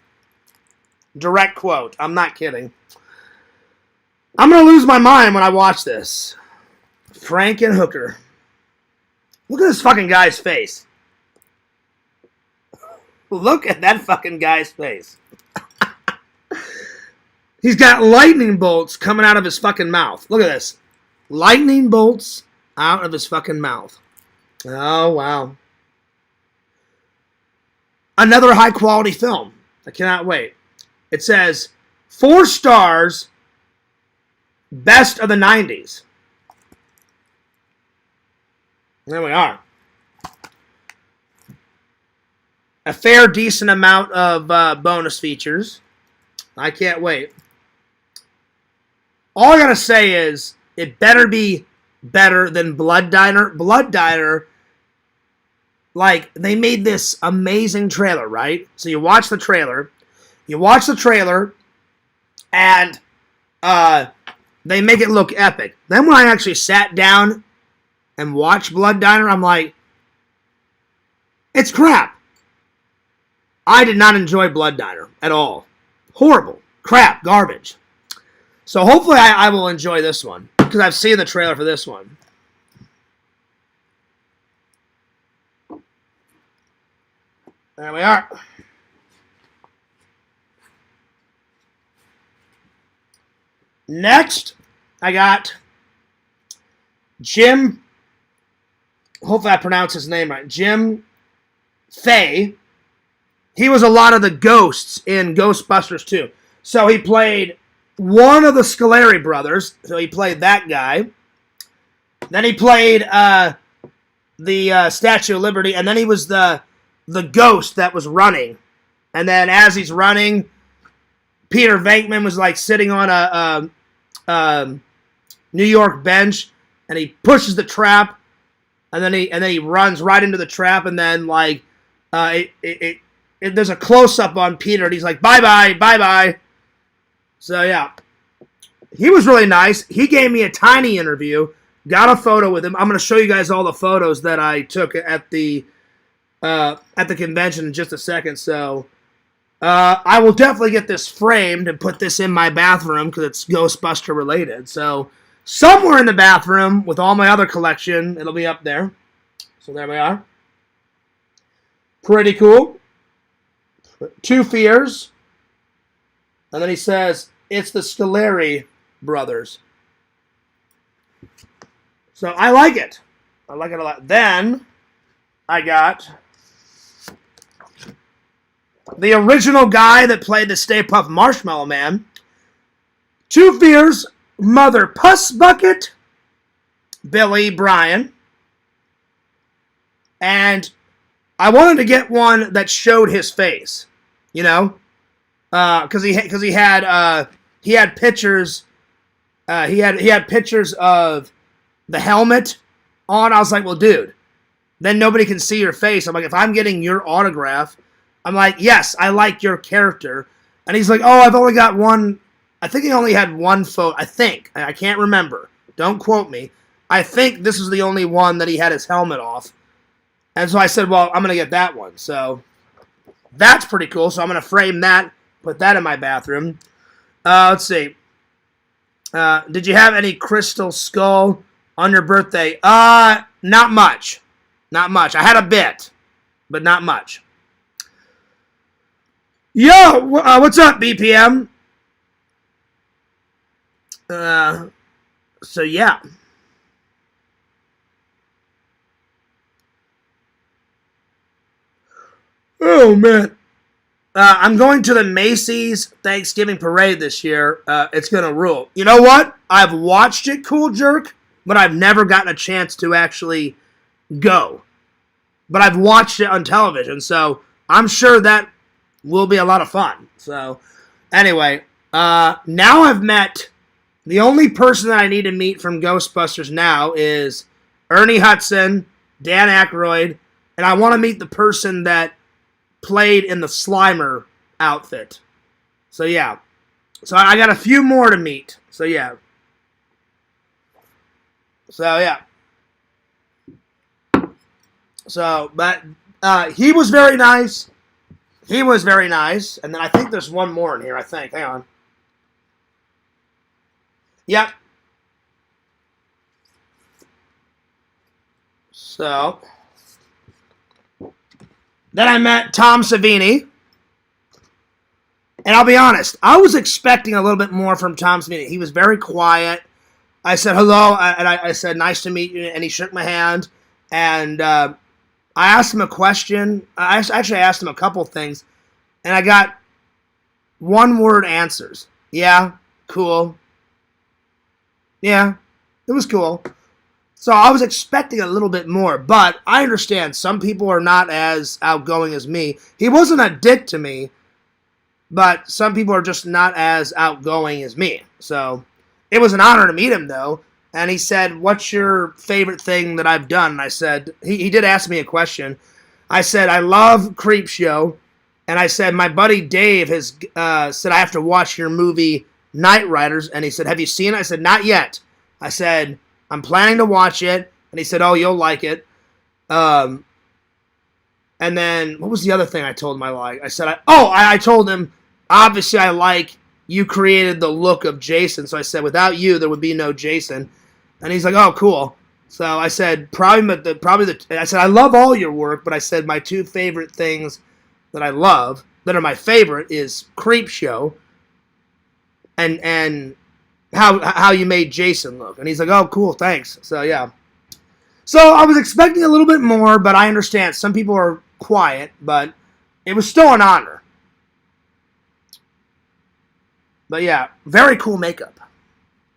Direct quote. I'm not kidding. I'm going to lose my mind when I watch this. Frankenhooker. Look at this fucking guy's face. Look at that fucking guy's face. He's got lightning bolts coming out of his fucking mouth. Look at this. Lightning bolts out of his fucking mouth. Oh, wow. Another high-quality film. I cannot wait. It says, 4 stars, best of the 90s. There we are. A fair, decent amount of bonus features. I can't wait. All I gotta say is, it better be better than Blood Diner. Blood Diner, like, they made this amazing trailer, right? So you watch the trailer. And they make it look epic. Then when I actually sat down and watched Blood Diner, I'm like, it's crap. I did not enjoy Blood Diner at all. Horrible. Crap. Garbage. So hopefully I will enjoy this one, because I've seen the trailer for this one. There we are. Next, I got Jim, hopefully I pronounce his name right, Jim Fay. He was a lot of the ghosts in Ghostbusters 2. So he played one of the Scoleri brothers. So he played that guy. Then he played the Statue of Liberty. And then he was the ghost that was running. And then as he's running, Peter Venkman was like sitting on a New York bench, and he pushes the trap, and then he runs right into the trap, and then like there's a close up on Peter, and he's like bye bye. So yeah, he was really nice. He gave me a tiny interview. Got a photo with him. I'm going to show you guys all the photos that I took at the convention in just a second. So I will definitely get this framed and put this in my bathroom because it's Ghostbuster related. So somewhere in the bathroom with all my other collection. It'll be up there. So there we are. Pretty cool. 2 Fears. And then he says, it's the Scoleri brothers. So I like it. I like it a lot. Then I got the original guy that played the Stay Puft Marshmallow Man. 2 Fears, Mother Puss Bucket, Billy Bryan. And I wanted to get one that showed his face, you know, because he had pictures. He had pictures of the helmet on. I was like, well, dude, then nobody can see your face. I'm like, if I'm getting your autograph, I'm like, yes, I like your character. And he's like, oh, I've only got one. I think he only had one photo. I think. I can't remember. Don't quote me. I think this is the only one that he had his helmet off. And so I said, well, I'm going to get that one. So that's pretty cool. So I'm going to frame that, put that in my bathroom. Let's see. Did you have any crystal skull on your birthday? Not much. Not much. I had a bit, but not much. Yo, what's up, BPM? So yeah. Oh, man. I'm going to the Macy's Thanksgiving Parade this year. It's going to rule. You know what? I've watched it, Cool Jerk, but I've never gotten a chance to actually go. But I've watched it on television, so I'm sure that will be a lot of fun. So, anyway, now I've met... The only person that I need to meet from Ghostbusters now is Ernie Hudson, Dan Aykroyd, and I want to meet the person that played in the Slimer outfit. So, yeah. So, I got a few more to meet. So, yeah. So, yeah. So, but he was very nice. He was very nice. And then I think there's one more in here, I think. Hang on. Yep. So, then I met Tom Savini. And I'll be honest, I was expecting a little bit more from Tom Savini. He was very quiet. I said hello, and I said, nice to meet you, and he shook my hand. And I asked him a question. I actually asked him a couple things, and I got one-word answers. Yeah, cool. Yeah, it was cool. So I was expecting a little bit more, but I understand some people are not as outgoing as me. He wasn't a dick to me, but some people are just not as outgoing as me. So it was an honor to meet him, though. And he said, what's your favorite thing that I've done? And I said, he did ask me a question. I said, I love Creepshow. And I said, my buddy Dave has said I have to watch your movie Night Riders, and he said, have you seen it? I said, not yet. I said, I'm planning to watch it, and he said, oh, you'll like it. And then, what was the other thing I told him I liked? I said, I told him, obviously I like you created the look of Jason, so I said, without you, there would be no Jason. And he's like, oh, cool. So I said, I said, I love all your work, but I said, my 2 favorite things that I love, that are my favorite, is Creepshow, and how you made Jason look. And he's like, oh, cool, thanks. So, yeah. So, I was expecting a little bit more, but I understand. Some people are quiet, but it was still an honor. But, yeah, very cool makeup.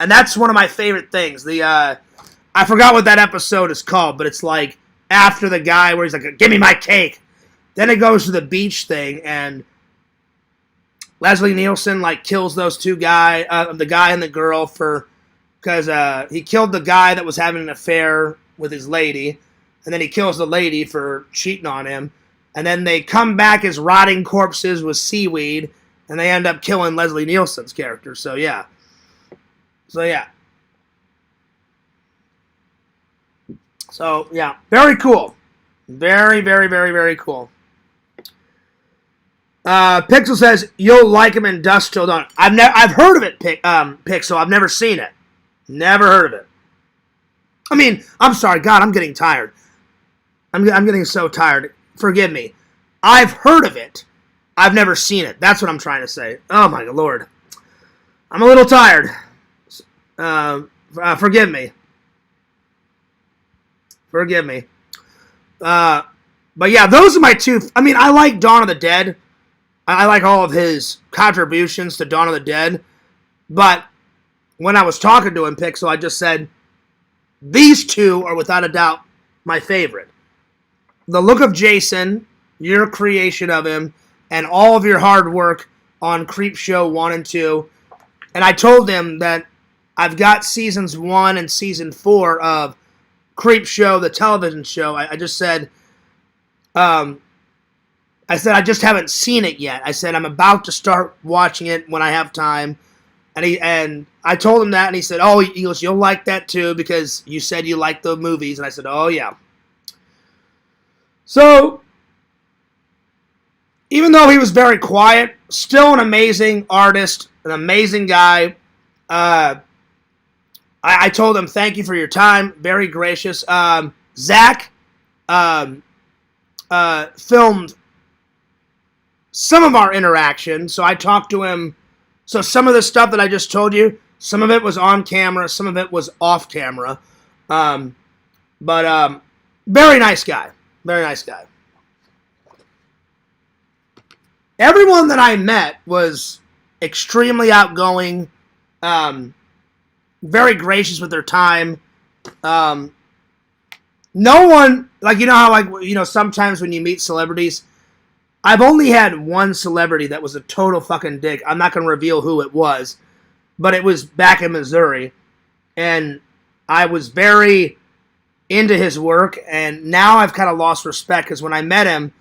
And that's one of my favorite things. I forgot what that episode is called, but it's like after the guy where he's like, give me my cake. Then it goes to the beach thing, and Leslie Nielsen like kills those 2 guys, the guy and the girl, because he killed the guy that was having an affair with his lady, and then he kills the lady for cheating on him, and then they come back as rotting corpses with seaweed, and they end up killing Leslie Nielsen's character. So yeah, so yeah, very cool, very, very, very, very cool. Pixel says you'll like him Industrial Dawn. I've heard of it, Pixel. I've never seen it. Never heard of it. I mean, I'm sorry, God, I'm getting tired. I'm getting so tired. Forgive me. I've heard of it. I've never seen it. That's what I'm trying to say. Oh, my Lord. I'm a little tired. Forgive me. Forgive me. But yeah, those are my two. I mean, I like Dawn of the Dead. I like all of his contributions to Dawn of the Dead. But when I was talking to him, Pixel, I just said, these two are without a doubt my favorite. The look of Jason, your creation of him, and all of your hard work on Creepshow 1 and 2. And I told him that I've got seasons 1 and season 4 of Creepshow, the television show. I just said, I I just haven't seen it yet. I said, I'm about to start watching it when I have time. And I told him that, and he said, oh, he goes, you'll like that too, because you said you liked the movies. And I said, oh, yeah. So, even though he was very quiet, still an amazing artist, an amazing guy. I told him, thank you for your time. Very gracious. Zach filmed some of our interaction, so I talked to him. So some of the stuff that I just told you, some of it was on camera, some of it was off camera. But very nice guy. Very nice guy. Everyone that I met was extremely outgoing, very gracious with their time. No one, like, you know how, like, you know, sometimes when you meet celebrities, I've only had one celebrity that was a total fucking dick. I'm not going to reveal who it was, but it was back in Missouri, and I was very into his work, and now I've kind of lost respect, because when I met him,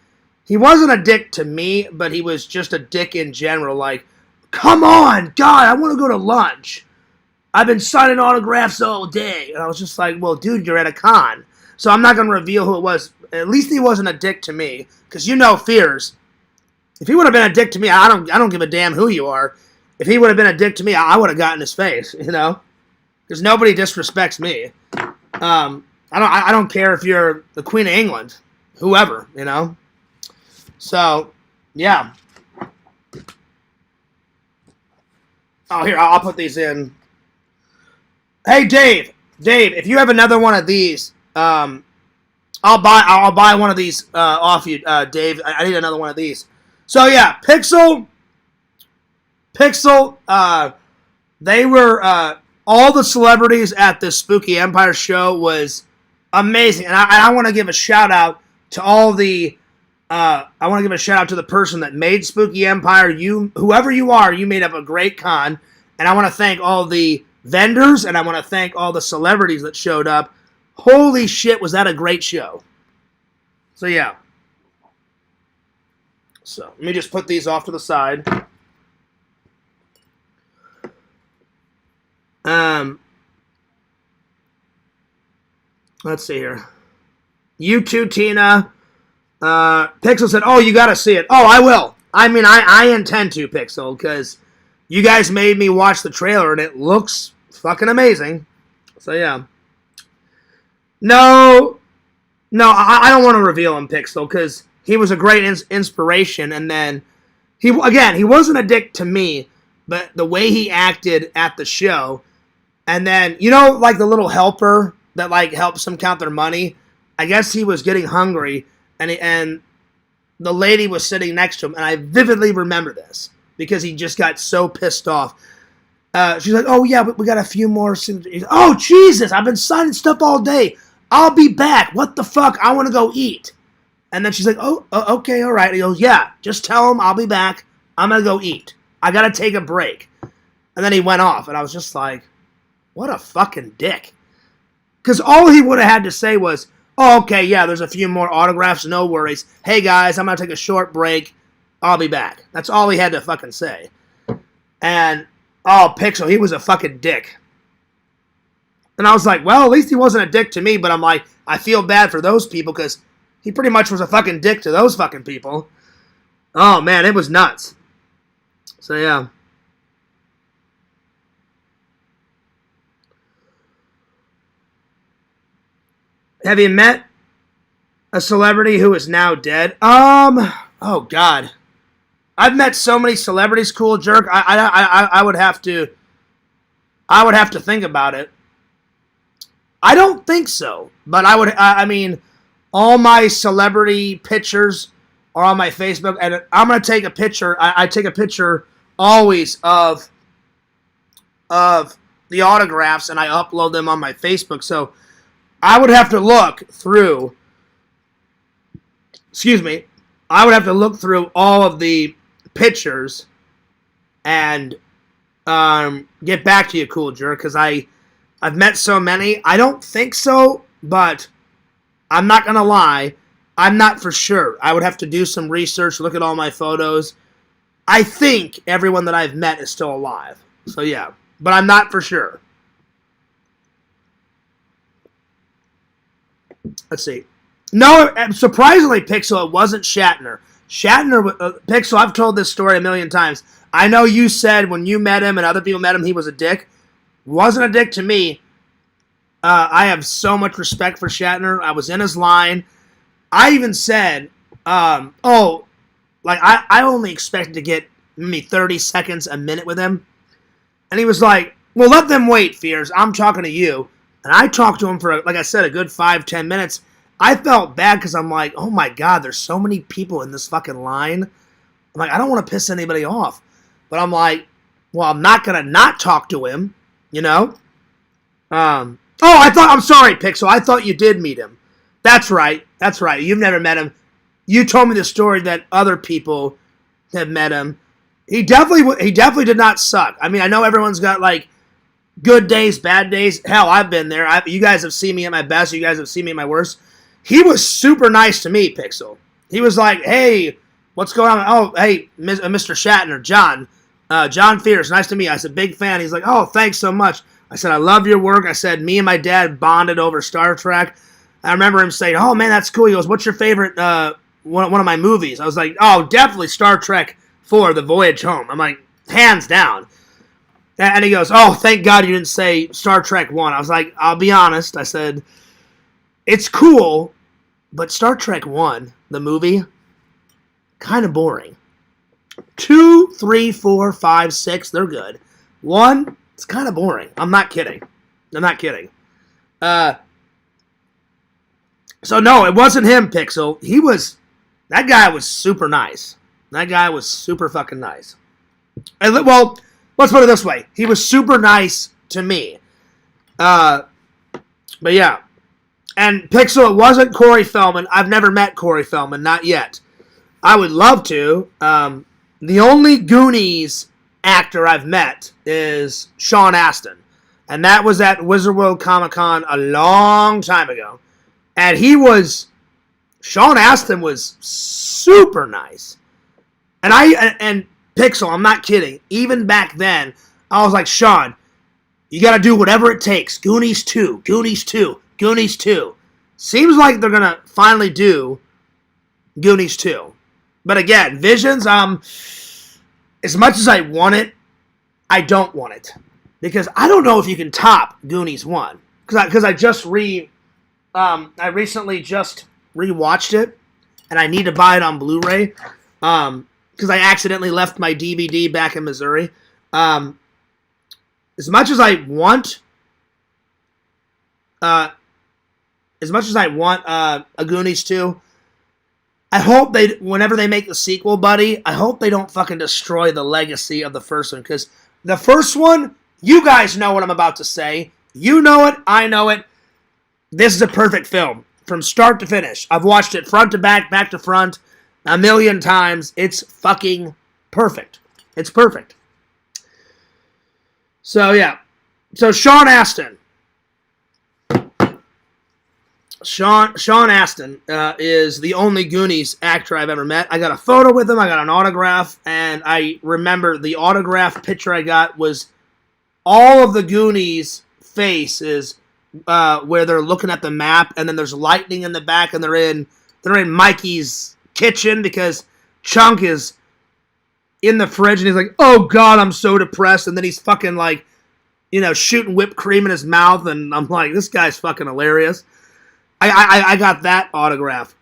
he wasn't a dick to me, but he was just a dick in general, like, come on, God, I want to go to lunch. I've been signing autographs all day. And I was just like, well, dude, you're at a con. So I'm not going to reveal who it was. At least he wasn't a dick to me. Because you know Fears. If he would have been a dick to me, I don't give a damn who you are. If he would have been a dick to me, I would have gotten his face, you know? Because nobody disrespects me. I don't care if you're the Queen of England. Whoever, you know? So, yeah. Oh, here, I'll put these in. Hey, Dave, if you have another one of these, I'll buy one of these off you, Dave. I need another one of these. So yeah, Pixel. They were all the celebrities at the Spooky Empire show was amazing, and I want to give a shout out to all the. I want to give a shout out to the person that made Spooky Empire. You, whoever you are, you made up a great con, and I want to thank all the vendors, and I want to thank all the celebrities that showed up. Holy shit, was that a great show. So, yeah. So, let me just put these off to the side. Let's see here. You too, Tina. Pixel said, oh, you got to see it. Oh, I will. I mean, I intend to, Pixel, because you guys made me watch the trailer, and it looks fucking amazing. So, yeah. No, I don't want to reveal him, Pixel, because he was a great inspiration, and then, he wasn't a dick to me, but the way he acted at the show, and then, you know, like the little helper that, like, helps them count their money, I guess he was getting hungry, and the lady was sitting next to him, and I vividly remember this, because he just got so pissed off. She's like, oh, yeah, we got a few more. Oh, Jesus, I've been signing stuff all day. I'll be back. What the fuck? I want to go eat. And then she's like, oh, okay, all right. And he goes, yeah, just tell him I'll be back. I'm going to go eat. I got to take a break. And then he went off, and I was just like, what a fucking dick. Because all he would have had to say was, oh, okay, yeah, there's a few more autographs, no worries. Hey, guys, I'm going to take a short break. I'll be back. That's all he had to fucking say. And, oh, Pixel, he was a fucking dick. And I was like, well, at least he wasn't a dick to me, but I'm like, I feel bad for those people because he pretty much was a fucking dick to those fucking people. Oh, man, it was nuts. So, yeah. Have you met a celebrity who is now dead? Oh God, I've met so many celebrities. Cool jerk. I would have to. I would have to think about it. I don't think so, but I would. I mean, all my celebrity pictures are on my Facebook, and I'm gonna take a picture. I take a picture always of the autographs, and I upload them on my Facebook. So I would have to look through. Excuse me. I would have to look through all of the pictures and get back to you, cool jerk, because I've met so many. I don't think so, but I'm not going to lie. I'm not for sure. I would have to do some research, look at all my photos. I think everyone that I've met is still alive. So, yeah. But I'm not for sure. Let's see. No, surprisingly, Pixel, it wasn't Shatner. Pixel, I've told this story a million times. I know you said when you met him and other people met him, he was a dick. Wasn't a dick to me. I have so much respect for Shatner. I was in his line. I even said, I only expected to get maybe 30 seconds, a minute with him. And he was like, well, let them wait, Fears. I'm talking to you. And I talked to him for, like I said, a good 5-10 minutes. I felt bad because I'm like, oh my God, there's so many people in this fucking line. I'm like, I don't want to piss anybody off. But I'm like, well, I'm not going to not talk to him, you know? I'm sorry, Pixel. I thought you did meet him. That's right. You've never met him. You told me the story that other people have met him. He definitely did not suck. I mean, I know everyone's got, like, good days, bad days. Hell, I've been there. You guys have seen me at my best. You guys have seen me at my worst. He was super nice to me, Pixel. He was like, hey, what's going on? Oh, hey, Mr. Shatner, John Fierce, nice to meet you. I said, big fan. He's like, oh, thanks so much. I said, I love your work. I said, me and my dad bonded over Star Trek. I remember him saying, oh, man, that's cool. He goes, what's your favorite one of my movies? I was like, oh, definitely Star Trek 4, The Voyage Home. I'm like, hands down. And he goes, oh, thank God you didn't say Star Trek 1. I was like, I'll be honest. I said, it's cool, but Star Trek 1, the movie, kind of boring. 2, 3, 4, 5, 6, they're good. 1, it's kind of boring. I'm not kidding. So no, it wasn't him, Pixel. That guy was super nice. That guy was super fucking nice. Well, let's put it this way. He was super nice to me. But yeah. And Pixel, it wasn't Corey Feldman. I've never met Corey Feldman, not yet. I would love to. The only Goonies actor I've met is Sean Astin. And that was at Wizard World Comic Con a long time ago. And Sean Astin was super nice. And Pixel, I'm not kidding. Even back then, I was like, Sean, you got to do whatever it takes. Goonies 2. Seems like they're going to finally do Goonies 2. But again, Visions, as much as I want it, I don't want it. Because I don't know if you can top Goonies 1. Because I recently just rewatched it, and I need to buy it on Blu-ray. Because I accidentally left my DVD back in Missouri. As much as I want a Goonies 2, I hope whenever they make the sequel, buddy, I hope they don't fucking destroy the legacy of the first one. Because the first one, you guys know what I'm about to say. You know it, I know it. This is a perfect film. From start to finish. I've watched it front to back to front, a million times. It's fucking perfect. It's perfect. So, yeah. So, Sean Astin. Sean Astin is the only Goonies actor I've ever met. I got a photo with him. I got an autograph. And I remember the autograph picture I got was all of the Goonies' faces where they're looking at the map. And then there's lightning in the back. And they're in Mikey's kitchen because Chunk is in the fridge. And he's like, oh, God, I'm so depressed. And then he's fucking like, shooting whipped cream in his mouth. And I'm like, this guy's fucking hilarious. I got that autograph.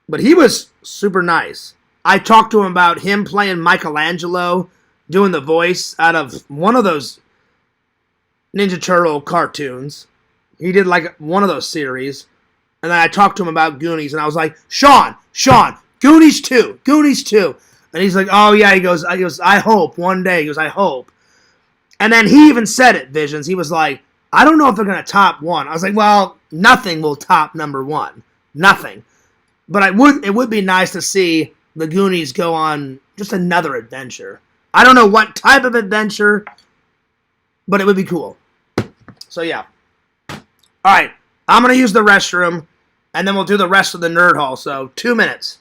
But he was super nice. I talked to him about him playing Michelangelo, doing the voice out of one of those Ninja Turtle cartoons. He did like one of those series. And then I talked to him about Goonies, and I was like, Sean, Goonies 2. And he's like, oh yeah, he goes, I hope one day. He goes, I hope. And then he even said it, Visions. He was like, I don't know if they're going to top 1. I was like, well, nothing will top number 1. Nothing. But it would be nice to see the Goonies go on just another adventure. I don't know what type of adventure, but it would be cool. So yeah. All right, I'm going to use the restroom, and then we'll do the rest of the Nerd Hall. So 2 minutes.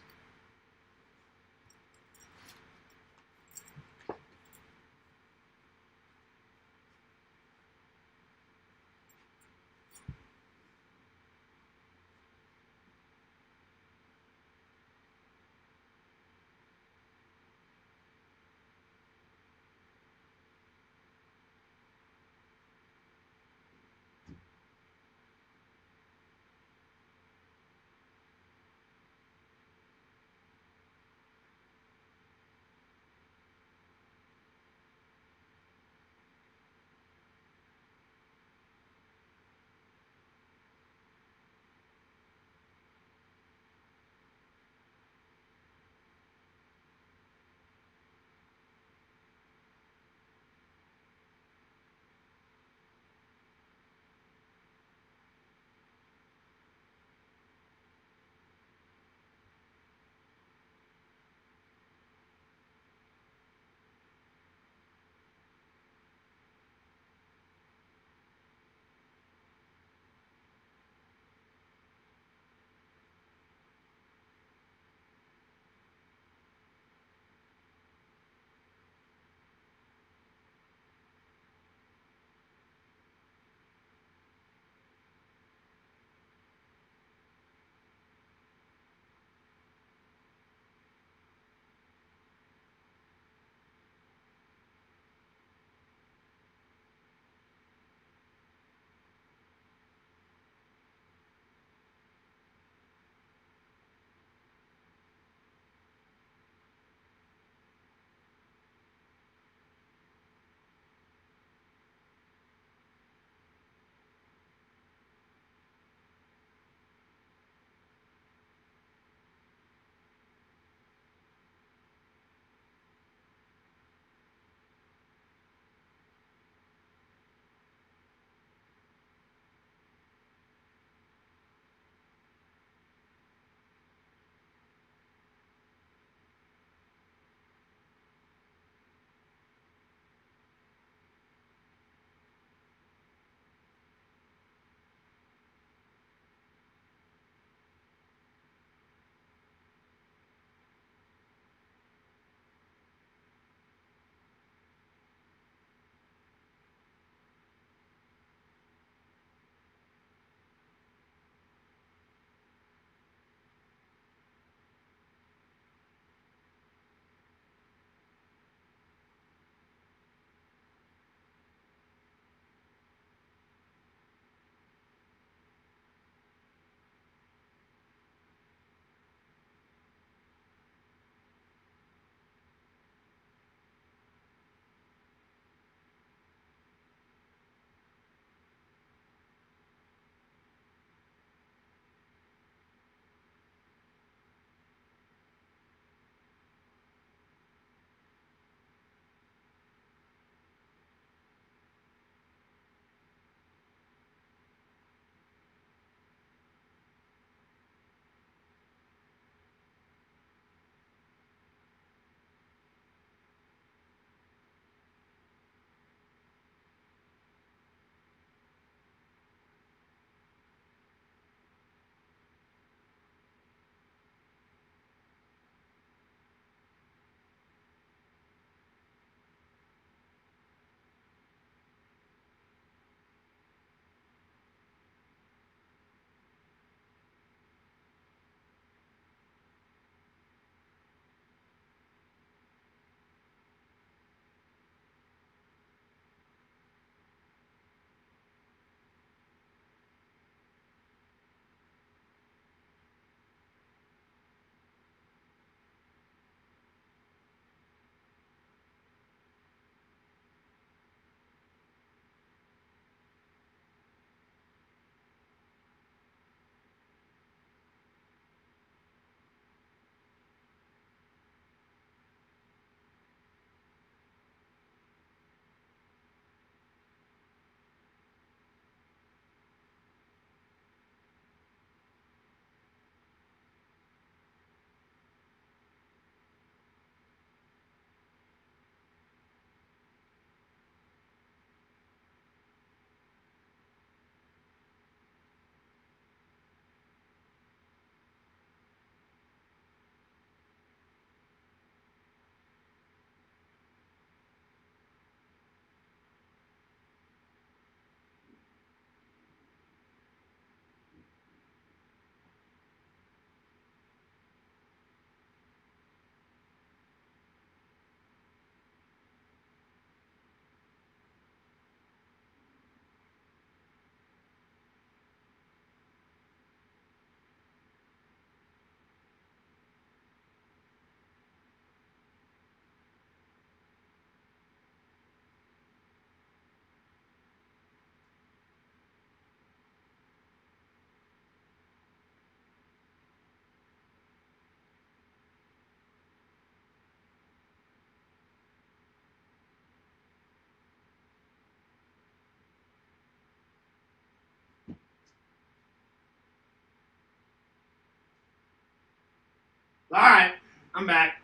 All right, I'm back.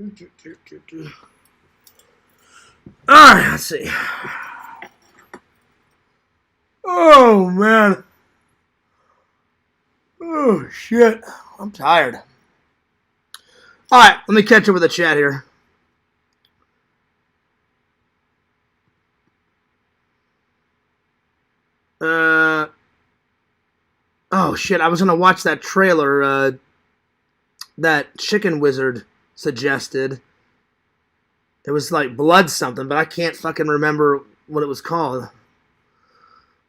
All right, let's see. Oh, man. Oh, shit. I'm tired. All right, let me catch up with the chat here. Oh, shit. I was going to watch that trailer that Chicken Wizard suggested. It was like Blood something, but I can't fucking remember what it was called.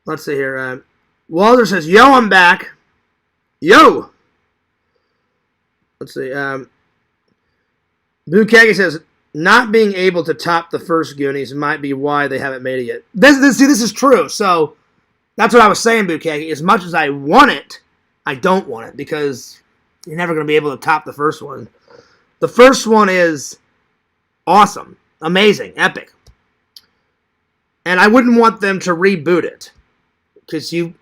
Let's see here. Walter says, yo, I'm back. Yo! Let's see. Bukagi says, not being able to top the first Goonies might be why they haven't made it yet. This is true. So, that's what I was saying, Bukagi. As much as I want it, I don't want it because you're never going to be able to top the first one. The first one is awesome, amazing, epic. And I wouldn't want them to reboot it. Because they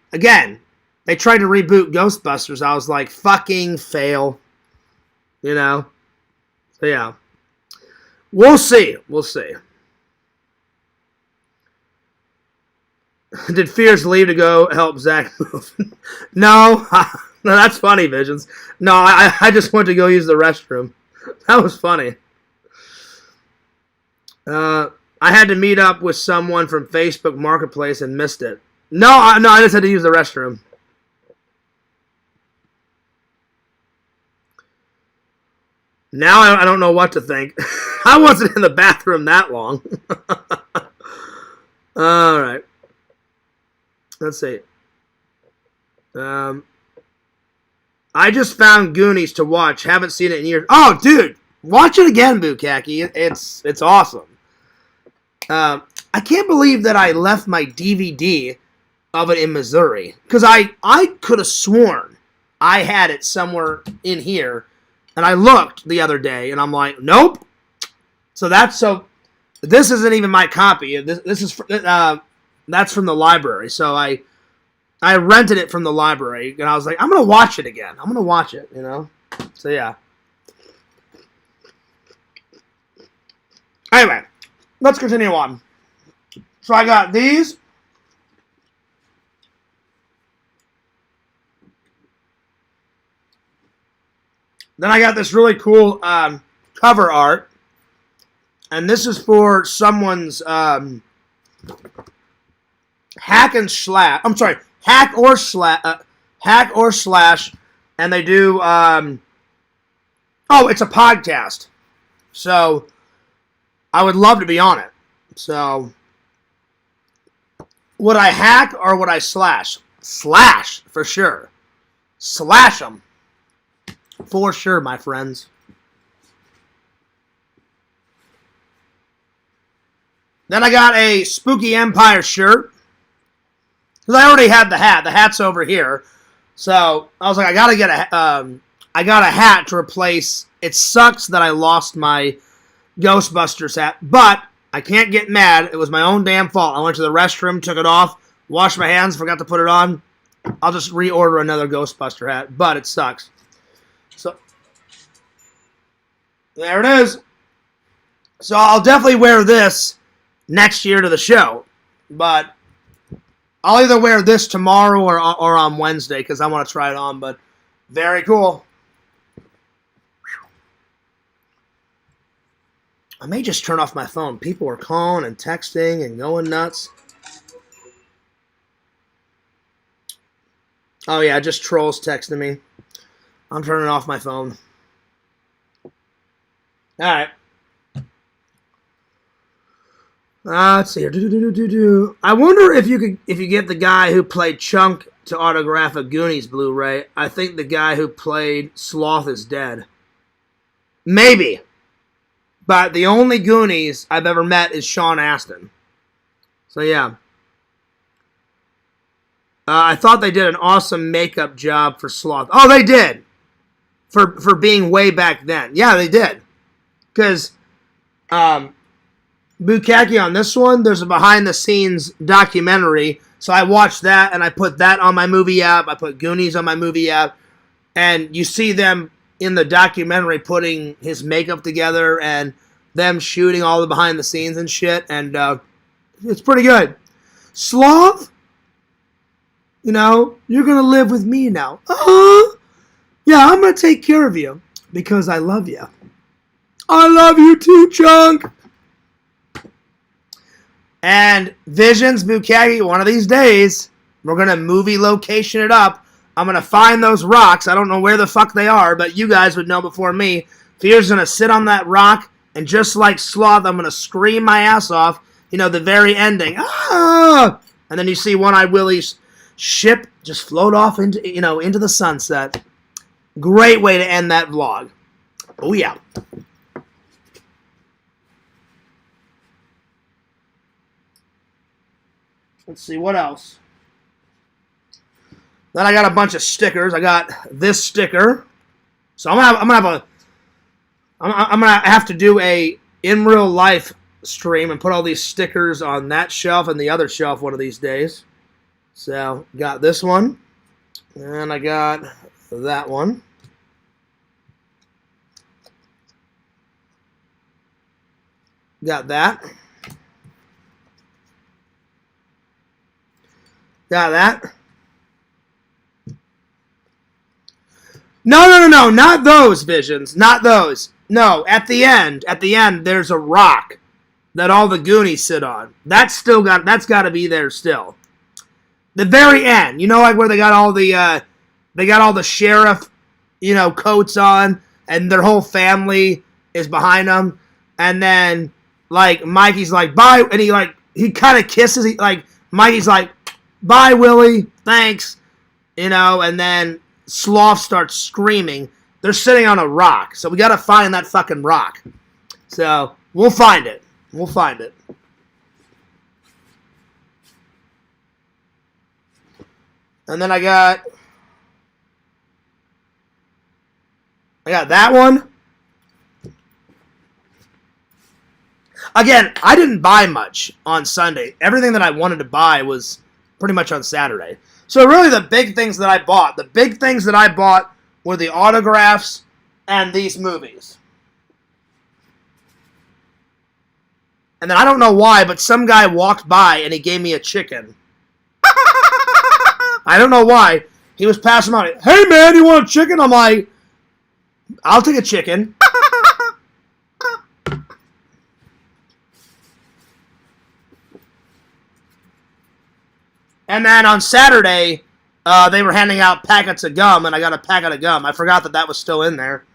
tried to reboot Ghostbusters. I was like, fucking fail. You know? So, yeah. We'll see. We'll see. Did Fierce leave to go help Zach move? No. No, that's funny, Visions. No, I just went to go use the restroom. That was funny. I had to meet up with someone from Facebook Marketplace and missed it. No, I just had to use the restroom. Now I don't know what to think. I wasn't in the bathroom that long. All right. Let's see. I just found Goonies to watch. Haven't seen it in years. Oh, dude. Watch it again, Bukaki. It's awesome. I can't believe that I left my DVD of it in Missouri. Because I could have sworn I had it somewhere in here. And I looked the other day, and I'm like, nope. So this isn't even my copy. This is that's from the library. So I rented it from the library, and I was like, I'm gonna watch it again. I'm gonna watch it, you know. So yeah. Anyway, let's continue on. So I got these. Then I got this really cool cover art. And this is for someone's hack or slash. And they do, it's a podcast. So, I would love to be on it. So, would I hack or would I slash? Slash, for sure. Slash them. For sure, my friends. Then I got a Spooky Empire shirt. Because I already had the hat. The hat's over here. So, I was like, I got a hat to replace. It sucks that I lost my Ghostbusters hat. But, I can't get mad. It was my own damn fault. I went to the restroom, took it off, washed my hands, forgot to put it on. I'll just reorder another Ghostbuster hat. But, it sucks. So, there it is. So, I'll definitely wear this next year to the show. But, I'll either wear this tomorrow or on Wednesday because I want to try it on. But, very cool. I may just turn off my phone. People are calling and texting and going nuts. Oh, yeah, just trolls texting me. I'm turning off my phone. Alright. Let's see here. I wonder if you get the guy who played Chunk to autograph a Goonies Blu-ray. I think the guy who played Sloth is dead. Maybe. But the only Goonies I've ever met is Sean Astin. So yeah. I thought they did an awesome makeup job for Sloth. Oh, they did. For being way back then. Yeah, they did. Because Bukaki on this one, there's a behind-the-scenes documentary So I watched that, and I put that on my movie app. I put Goonies on my movie app. And you see them in the documentary putting his makeup together and them shooting all the behind the scenes and shit. And it's pretty good. Sloth, you know, you're going to live with me now. Yeah, I'm going to take care of you because I love you. I love you too, Chunk. And Visions, Bukaki, one of these days, we're going to movie location it up. I'm going to find those rocks. I don't know where the fuck they are, but you guys would know before me. Fear's going to sit on that rock, and just like Sloth, I'm going to scream my ass off. You know, the very ending. Ah! And then you see One-Eyed Willie's ship just float off into, you know, into the sunset. Great way to end that vlog. Oh, yeah. Let's see, what else? Then I got a bunch of stickers. I got this sticker. So I'm gonna have to do a in real life stream and put all these stickers on that shelf and the other shelf one of these days. So got this one, and I got that one. Got that. Got that. No, not those Visions, not those. No, at the end, there's a rock that all the Goonies sit on. That's got to be there still. The very end, you know, like where they got all the sheriff, you know, coats on, and their whole family is behind them, and then like Mikey's like bye, and he kind of kisses, Mikey's like bye Willie, thanks, you know, and then Sloth starts screaming. They're sitting on a rock, so we got to find that fucking rock. So we'll find it. We'll find it. And then I got that one. Again, I didn't buy much on Sunday. Everything that I wanted to buy was pretty much on Saturday. So really the big things that I bought were the autographs and these movies. And then I don't know why, but some guy walked by and he gave me a chicken. I don't know why. He was passing on it. Hey man, you want a chicken? I'm like, I'll take a chicken. And then on Saturday, they were handing out packets of gum, and I got a packet of gum. I forgot that was still in there.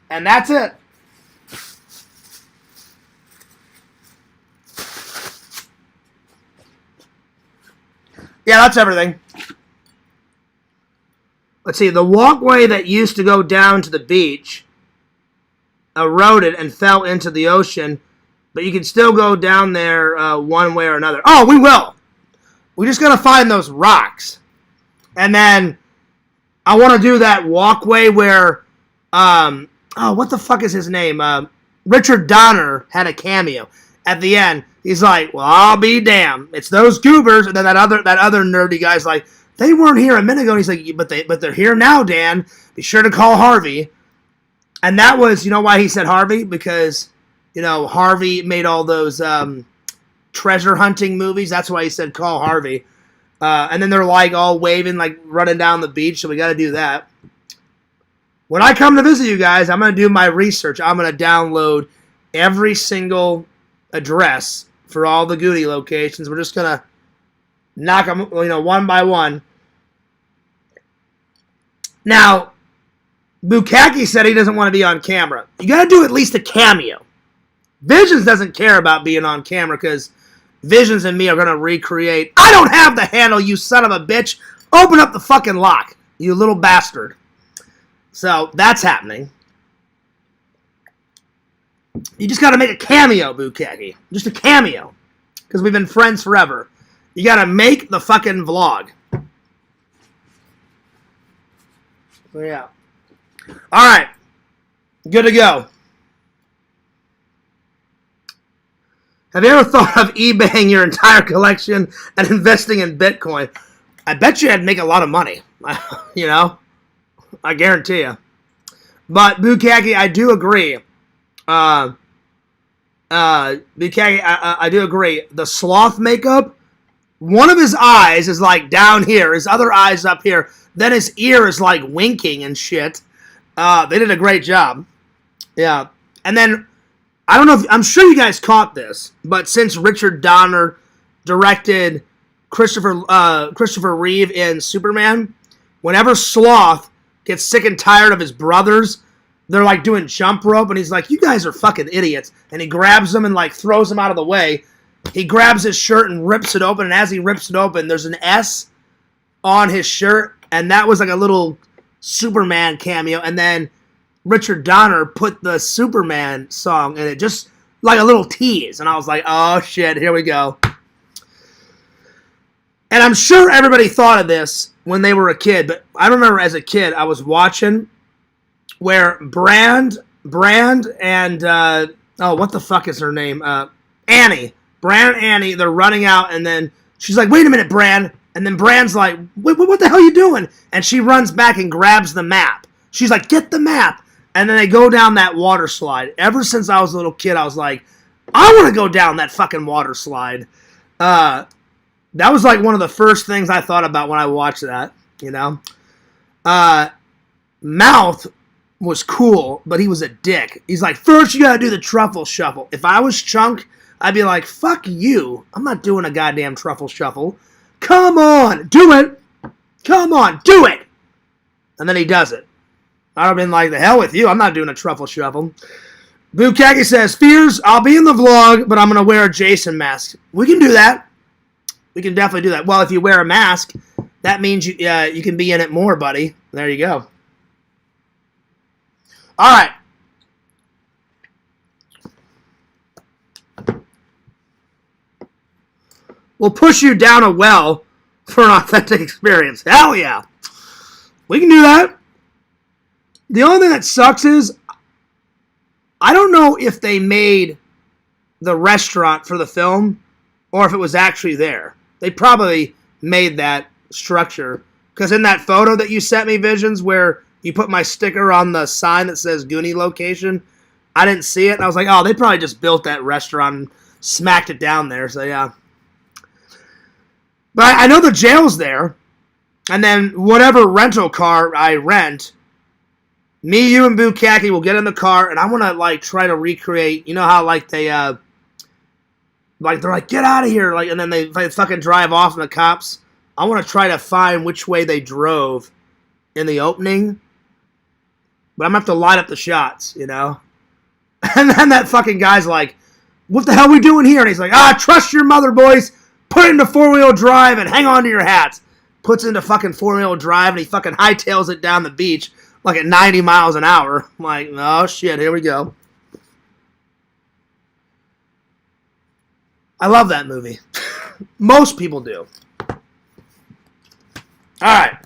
And that's it. Yeah, that's everything. Let's see. The walkway that used to go down to the beach eroded and fell into the ocean, but you can still go down there one way or another. Oh, we will. We just got to find those rocks. And then I want to do that walkway where, what the fuck is his name? Richard Donner had a cameo at the end. He's like, well, I'll be damned. It's those goobers. And then that other nerdy guy's like, they weren't here a minute ago. And he's like, but they're here now, Dan. Be sure to call Harvey. And that was, you know why he said Harvey? Because, you know, Harvey made all those treasure hunting movies. That's why he said call Harvey. And then they're like all waving, like running down the beach. So we got to do that. When I come to visit you guys, I'm going to do my research. I'm going to download every single address for all the Goody locations. We're just going to knock them, you know, one by one. Now, Bukaki said he doesn't want to be on camera. You got to do at least a cameo. Visions doesn't care about being on camera because Visions and me are going to recreate. I don't have the handle, you son of a bitch. Open up the fucking lock, you little bastard. So, that's happening. You just got to make a cameo, Bukaki. Just a cameo. Because we've been friends forever. You got to make the fucking vlog. So, yeah. Alright. Good to go. Have you ever thought of eBaying your entire collection and investing in Bitcoin? I bet you I'd make a lot of money. You know? I guarantee you. But, Bukaki, I do agree. Bukaki, I do agree. The sloth makeup, one of his eyes is like down here, his other eye's up here, then his ear is like winking and shit. They did a great job. Yeah. And then, I don't know if, I'm sure you guys caught this, but since Richard Donner directed Christopher Reeve in Superman, whenever Sloth gets sick and tired of his brothers, they're like doing jump rope, and he's like, you guys are fucking idiots. And he grabs them and like throws them out of the way. He grabs his shirt and rips it open, and as he rips it open, there's an S on his shirt, and that was like a little Superman cameo. And then Richard Donner put the Superman song in it, just like a little tease. And I was like, oh shit, here we go. And I'm sure everybody thought of this when they were a kid, but I remember as a kid, I was watching where Brand and, what the fuck is her name? Annie. Brand and Annie, they're running out, and then she's like, wait a minute, Brand. And then Brand's like, what the hell are you doing? And she runs back and grabs the map. She's like, get the map. And then they go down that water slide. Ever since I was a little kid, I was like, I want to go down that fucking water slide. That was like one of the first things I thought about when I watched that, you know? Mouth was cool, but he was a dick. He's like, first you gotta do the truffle shuffle. If I was Chunk, I'd be like, fuck you. I'm not doing a goddamn truffle shuffle. Come on, do it. Come on, do it. And then he does it. I'd have been like, the hell with you. I'm not doing a truffle shuffle. Bukaki says, Fears, I'll be in the vlog, but I'm going to wear a Jason mask. We can do that. We can definitely do that. Well, if you wear a mask, that means you can be in it more, buddy. There you go. All right. We'll push you down a well for an authentic experience. Hell yeah. We can do that. The only thing that sucks is I don't know if they made the restaurant for the film or if it was actually there. They probably made that structure. Because in that photo that you sent me, Visions, where you put my sticker on the sign that says Goonie location, I didn't see it. And I was like, oh, they probably just built that restaurant and smacked it down there. So, yeah. But I know the jail's there. And then whatever rental car I rent, me, you, and Bukaki will get in the car, and I want to, like, try to recreate, you know how, like, they, like, they're like, get out of here, like, and then they fucking drive off, and the cops, I want to try to find which way they drove in the opening, but I'm going to have to line up the shots, you know? And then that fucking guy's like, what the hell are we doing here? And he's like, trust your mother, boys, put it into four-wheel drive and hang on to your hats. Puts it into fucking four-wheel drive, and he fucking hightails it down the beach, like at 90 miles an hour. I'm like, oh shit, here we go. I love that movie. Most people do. Alright.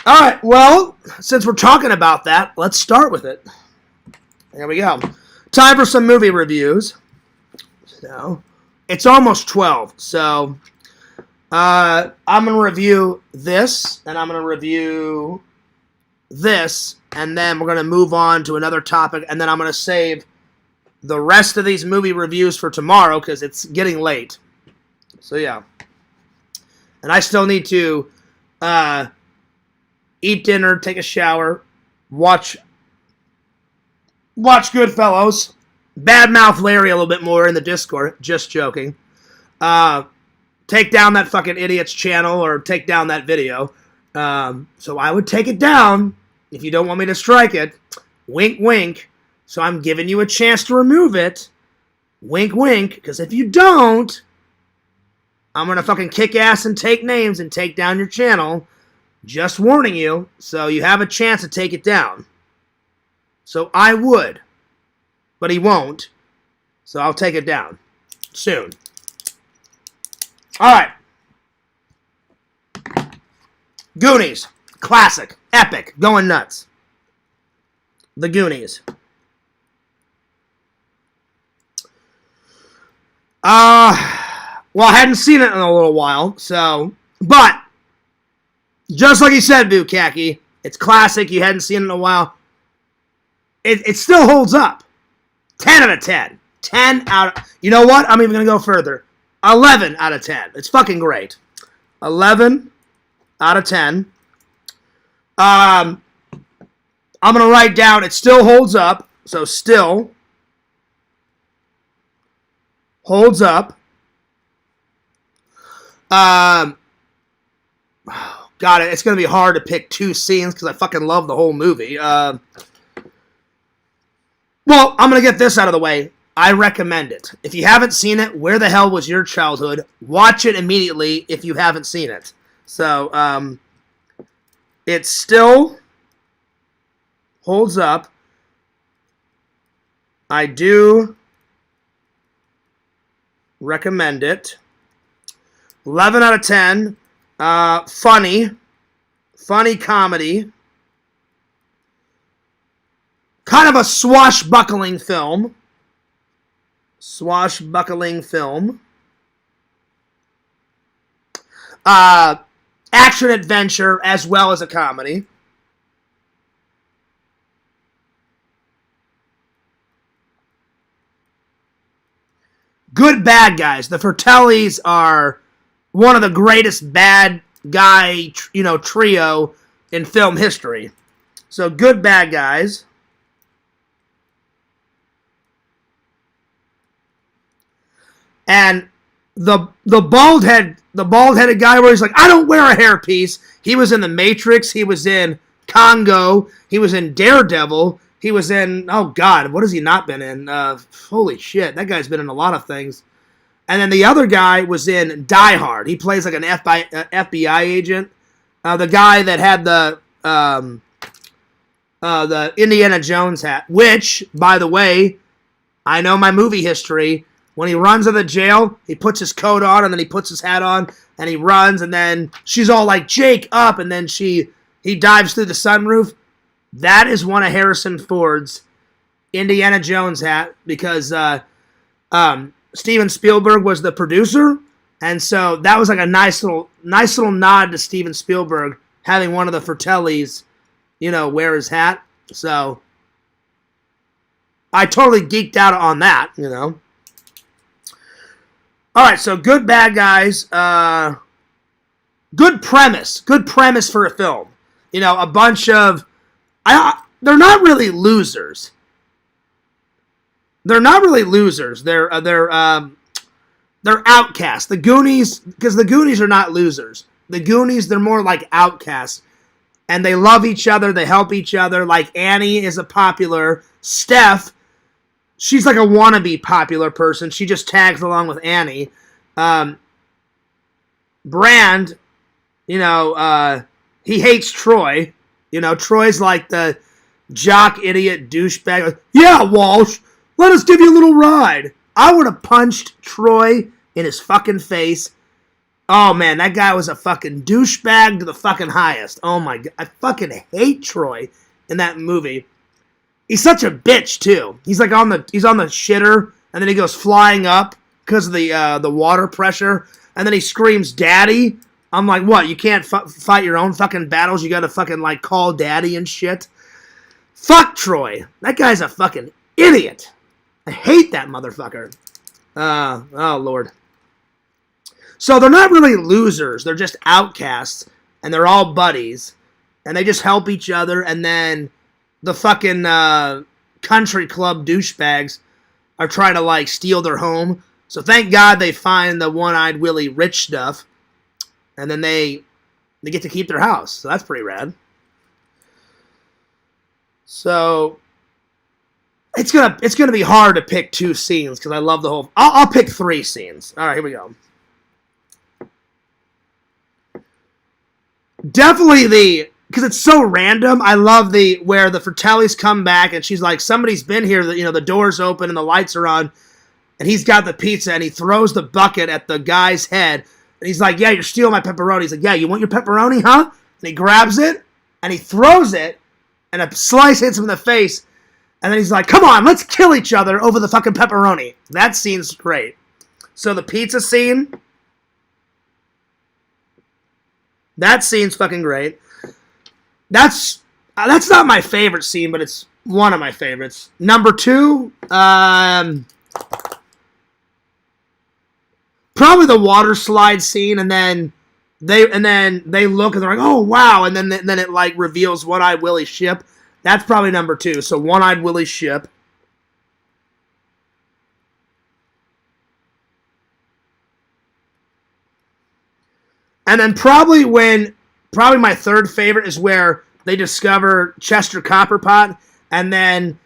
Alright, well, since we're talking about that, let's start with it. There we go. Time for some movie reviews. So, it's almost 12, so I'm going to review this, and I'm going to review this, and then we're going to move on to another topic, and then I'm going to save the rest of these movie reviews for tomorrow, because it's getting late. So, yeah. And I still need to eat dinner, take a shower, watch Goodfellas, badmouth Larry a little bit more in the Discord, just joking. Take down that fucking idiot's channel or take down that video. So I would take it down if you don't want me to strike it. Wink, wink. So I'm giving you a chance to remove it. Wink, wink. Because if you don't, I'm going to fucking kick ass and take names and take down your channel. Just warning you. So you have a chance to take it down. So I would. But he won't. So I'll take it down. Soon. Alright. Goonies. Classic. Epic. Going nuts. The Goonies. Well, I hadn't seen it in a little while, so... But, just like you said, Bukaki, it's classic. You hadn't seen it in a while. It still holds up. 10 out of 10. 10 out of... You know what? I'm even going to go further. 11 out of 10. It's fucking great. 11 out of 10. I'm going to write down, it still holds up. So, still holds up. God, it's going to be hard to pick two scenes because I fucking love the whole movie. Well, I'm going to get this out of the way. I recommend it. If you haven't seen it, where the hell was your childhood? Watch it immediately if you haven't seen it. So, it still holds up. I do recommend it. 11 out of 10. Funny comedy. Kind of a swashbuckling film. Action adventure as well as a comedy. Good bad guys. The Fratellis are one of the greatest bad guy, trio in film history. So good bad guys. And the bald-headed guy where he's like, I don't wear a hairpiece. He was in The Matrix. He was in Congo. He was in Daredevil. He was in, oh God, what has he not been in? Holy shit, that guy's been in a lot of things. And then the other guy was in Die Hard. He plays like an FBI agent. The guy that had the Indiana Jones hat, which, by the way, I know my movie history. When he runs in the jail, he puts his coat on, and then he puts his hat on, and he runs, and then she's all like, Jake, up, and then he dives through the sunroof. That is one of Harrison Ford's Indiana Jones hat, because Steven Spielberg was the producer, and so that was like a nice little nod to Steven Spielberg having one of the Fratellis, wear his hat. So I totally geeked out on that, All right, so good bad guys. Good premise for a film. A bunch of they're not really losers. They're outcasts. The Goonies, because the Goonies are not losers. The Goonies, they're more like outcasts. And they love each other. They help each other. Like Annie is a popular. Steph, she's like a wannabe popular person. She just tags along with Annie. Brand, he hates Troy. Troy's like the jock idiot douchebag. Yeah, Walsh, let us give you a little ride. I would have punched Troy in his fucking face. Oh, man, that guy was a fucking douchebag to the fucking highest. Oh, my God. I fucking hate Troy in that movie. He's such a bitch, too. He's like on the shitter, and then he goes flying up because of the water pressure, and then he screams, Daddy. I'm like, what? You can't fight your own fucking battles? You gotta fucking, call Daddy and shit? Fuck Troy. That guy's a fucking idiot. I hate that motherfucker. Oh, Lord. So they're not really losers. They're just outcasts, and they're all buddies, and they just help each other, and then the fucking country club douchebags are trying to, steal their home. So thank God they find the one-eyed Willie rich stuff, and then they get to keep their house. So that's pretty rad. So it's gonna be hard to pick two scenes because I love the whole. I'll pick three scenes. All right, here we go. Definitely because it's so random. I love where the Fratellis come back and she's like, somebody's been here. The door's open and the lights are on, and he's got the pizza and he throws the bucket at the guy's head and he's like, yeah, you're stealing my pepperoni. He's like, yeah, you want your pepperoni, huh? And he grabs it and he throws it and a slice hits him in the face And then he's like, come on, let's kill each other over the fucking pepperoni. That scene's great. So the pizza scene, that scene's fucking great. That's not my favorite scene, but it's one of my favorites. Number 2, probably the water slide scene, and then they look and they're like, oh wow, and then it like reveals One-Eyed Willie's ship. That's probably number 2. So One-Eyed Willie's ship. And then probably my third favorite is where they discover Chester Copperpot, and then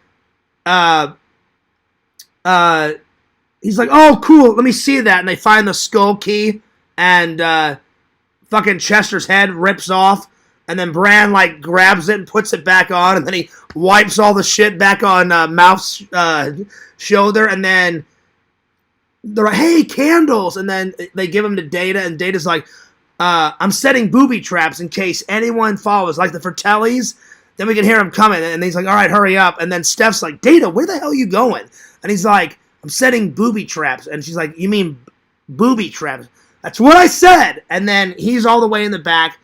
he's like, oh cool, let me see that, and they find the skull key, and fucking Chester's head rips off, and then Bran like grabs it and puts it back on, and then he wipes all the shit back on Mouth's shoulder, and then they're like, hey, candles, and then they give them to Data, and Data's like, I'm setting booby traps in case anyone follows, like the Fratellis. Then we can hear him coming, and he's like, all right, hurry up. And then Steph's like, Data, where the hell are you going? And he's like, I'm setting booby traps. And she's like, you mean booby traps? That's what I said. And then he's all the way in the back.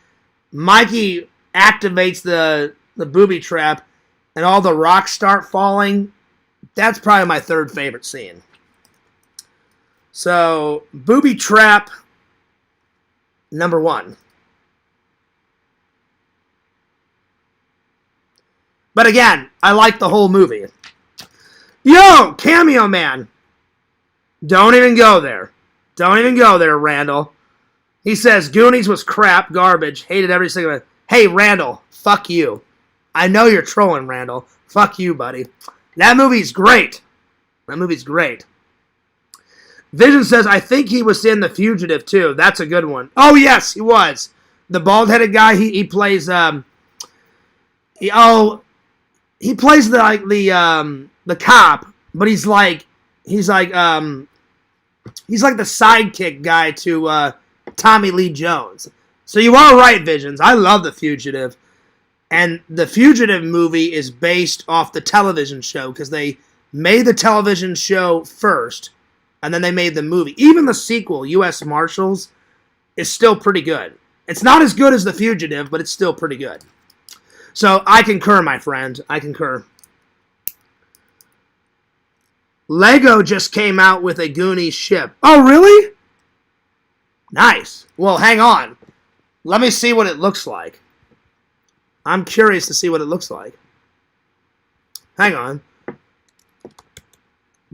Mikey activates the booby trap, and all the rocks start falling. That's probably my third favorite scene. So, booby trap number 1. But again, I like the whole movie. Yo, Cameo Man. Don't even go there. Don't even go there, Randall. He says, Goonies was crap, garbage, hated every single one. Hey, Randall, fuck you. I know you're trolling, Randall. Fuck you, buddy. That movie's great. That movie's great. Vision says, I think he was in The Fugitive, too. That's a good one. Oh, yes, he was. The bald-headed guy, he plays, he plays the cop, but he's like the sidekick guy to Tommy Lee Jones. So you are right, Visions. I love The Fugitive. And The Fugitive movie is based off the television show, because they made the television show first, and then they made the movie. Even the sequel, U.S. Marshals, is still pretty good. It's not as good as The Fugitive, but it's still pretty good. So I concur, my friend. I concur. Lego just came out with a Goonies ship. Oh, really? Nice. Well, hang on. Let me see what it looks like. I'm curious to see what it looks like. Hang on.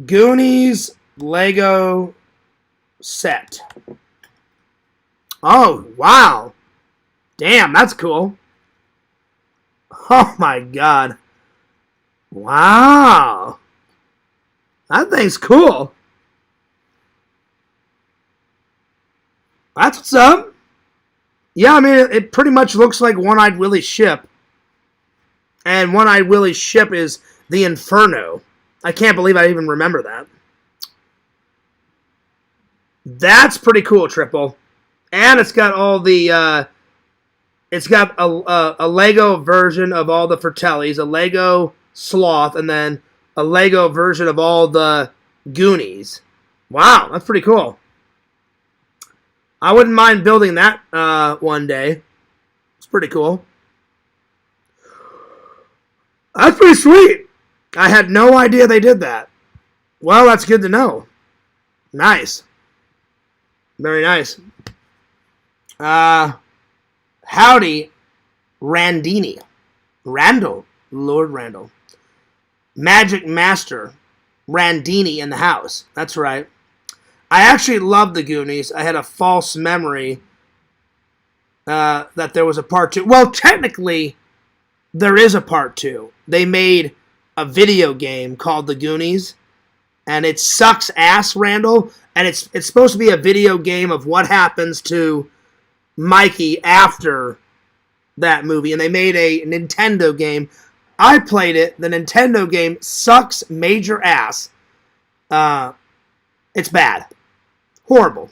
Goonies Lego set. Oh, wow. Damn, that's cool. Oh, my God. Wow. That thing's cool. That's what's up. Yeah, I mean, it pretty much looks like One-Eyed Willie's ship. And One-Eyed Willie's ship is the Inferno. I can't believe I even remember that. That's pretty cool, Triple. And it's got all the, it's got a Lego version of all the Fratellis, a Lego Sloth, and then a Lego version of all the Goonies. Wow, that's pretty cool. I wouldn't mind building that one day. It's pretty cool. That's pretty sweet. I had no idea they did that. Well, that's good to know. Nice. Very nice. Howdy, Randini. Randall. Lord Randall. Magic Master. Randini in the house. That's right. I actually loved the Goonies. I had a false memory that there was a part 2. Well, technically, there is a part 2. They made a video game called The Goonies, and it sucks ass, Randall. And it's supposed to be a video game of what happens to Mikey after that movie. And they made a Nintendo game. I played it. The Nintendo game sucks major ass. It's bad. Horrible.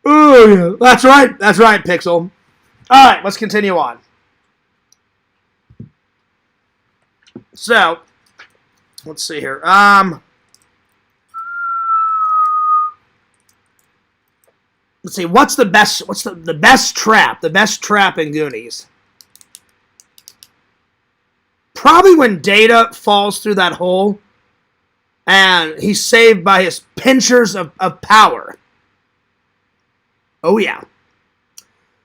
Oh, yeah. That's right, Pixel. Alright, let's continue on. So, let's see here. Let's see. What's the best? What's the best trap? The best trap in Goonies. Probably when Data falls through that hole, and he's saved by his pinchers of power. Oh yeah.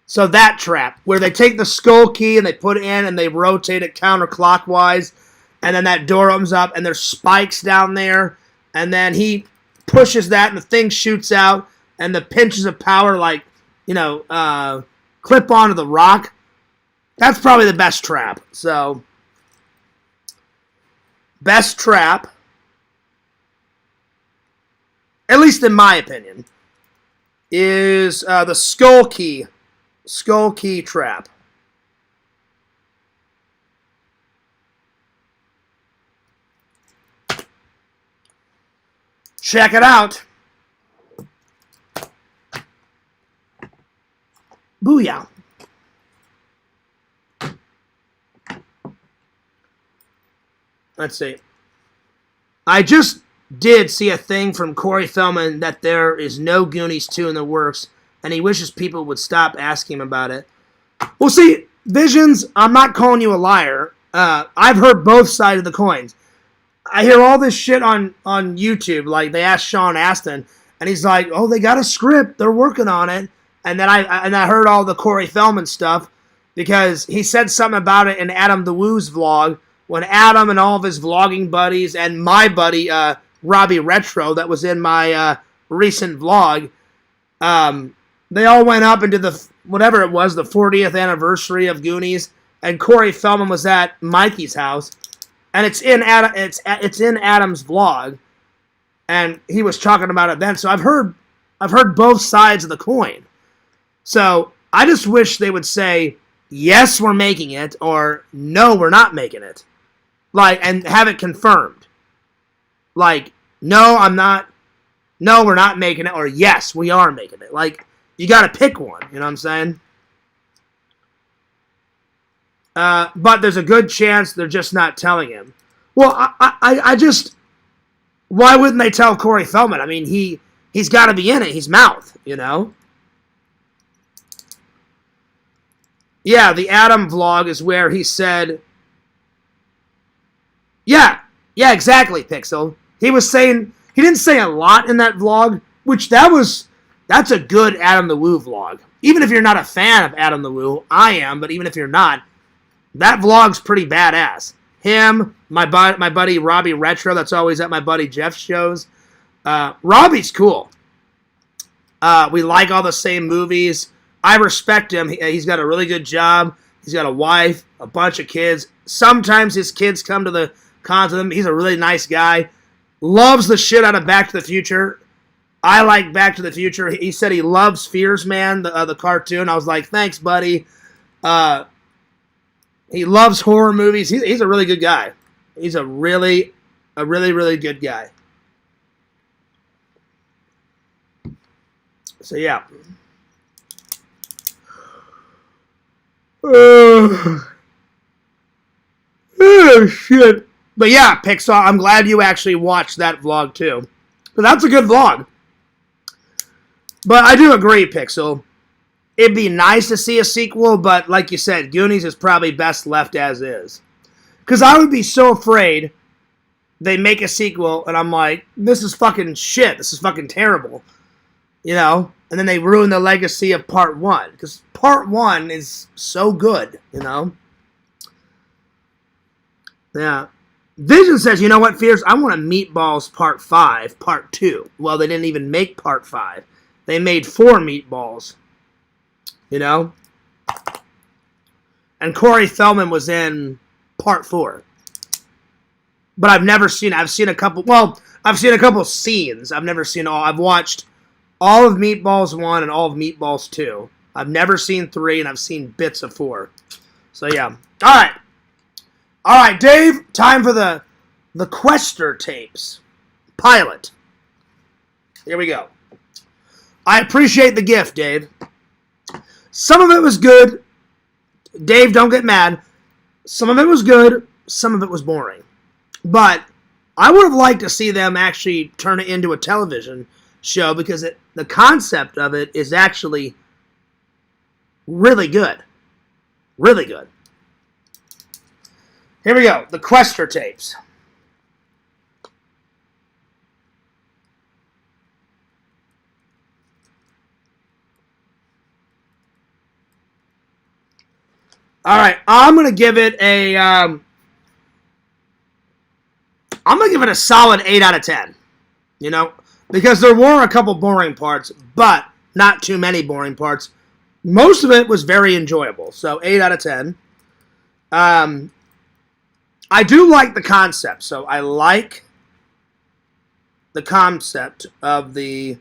So that trap, where they take the skull key and they put it in and they rotate it counterclockwise, and then that door opens up and there's spikes down there, and then he pushes that and the thing shoots out, and the pinches of power, like, clip onto the rock. That's probably the best trap. So, best trap, at least in my opinion, is the skull key trap. Check it out. Booyah. Let's see. I just did see a thing from Corey Feldman that there is no Goonies 2 in the works, and he wishes people would stop asking him about it. Well, see, Visions, I'm not calling you a liar. I've heard both sides of the coins. I hear all this shit on YouTube, like they asked Sean Astin, and he's like, "Oh, they got a script, they're working on it." And then I heard all the Corey Feldman stuff because he said something about it in Adam the Woo's vlog when Adam and all of his vlogging buddies and my buddy Robbie Retro that was in my recent vlog, they all went up into the whatever it was, the 40th anniversary of Goonies, and Corey Feldman was at Mikey's house, and it's in Adam's vlog, and he was talking about it then. So I've heard both sides of the coin. So I just wish they would say, yes, we're making it, or no, we're not making it. Like, and have it confirmed. Like, no, I'm not. No, we're not making it, or yes, we are making it. Like, you got to pick one, you know what I'm saying? But there's a good chance they're just not telling him. Well, I just, why wouldn't they tell Corey Feldman? I mean, he's got to be in it. He's Mouth, you know? Yeah, the Adam vlog is where he said, yeah, exactly, Pixel. He was saying, he didn't say a lot in that vlog, which that's a good Adam the Woo vlog. Even if you're not a fan of Adam the Woo, I am, but even if you're not, that vlog's pretty badass. Him, my buddy Robbie Retro, that's always at my buddy Jeff's shows. Robbie's cool. We like all the same movies. I respect him. He's got a really good job. He's got a wife, a bunch of kids. Sometimes his kids come to the cons with him. He's a really nice guy. Loves the shit out of Back to the Future. I like Back to the Future. He said he loves Fears Man, the cartoon. I was like, thanks, buddy. He loves horror movies. He's a really good guy. He's a really, really good guy. So, yeah. Oh, shit. But yeah, Pixar, I'm glad you actually watched that vlog too. But that's a good vlog. But I do agree, Pixel. It'd be nice to see a sequel, but like you said, Goonies is probably best left as is. Because I would be so afraid they make a sequel, and I'm like, this is fucking shit. This is fucking terrible. You know? And then they ruin the legacy of Part 1. Because Part 1 is so good, you know? Yeah. Vision says, you know what, Fears? I want a Meatballs Part 5, Part 2. Well, they didn't even make Part 5. They made 4 Meatballs. You know? And Corey Feldman was in Part 4. But I've never seen it. I've seen a couple scenes. I've never seen all. I've watched all of Meatballs 1 and all of Meatballs 2. I've never seen 3, and I've seen bits of 4. So, yeah. All right, Dave, time for the Quester tapes. Pilot. Here we go. I appreciate the gift, Dave. Some of it was good. Dave, don't get mad. Some of it was good. some of it was boring. But I would have liked to see them actually turn it into a television show because the concept of it is actually really good. Really good. Here we go. The Quester tapes. All right, I'm gonna give it a solid 8 out of 10. You know, because there were a couple boring parts, but not too many boring parts. Most of it was very enjoyable, so 8 out of 10. I do like the concept, so I like the concept of they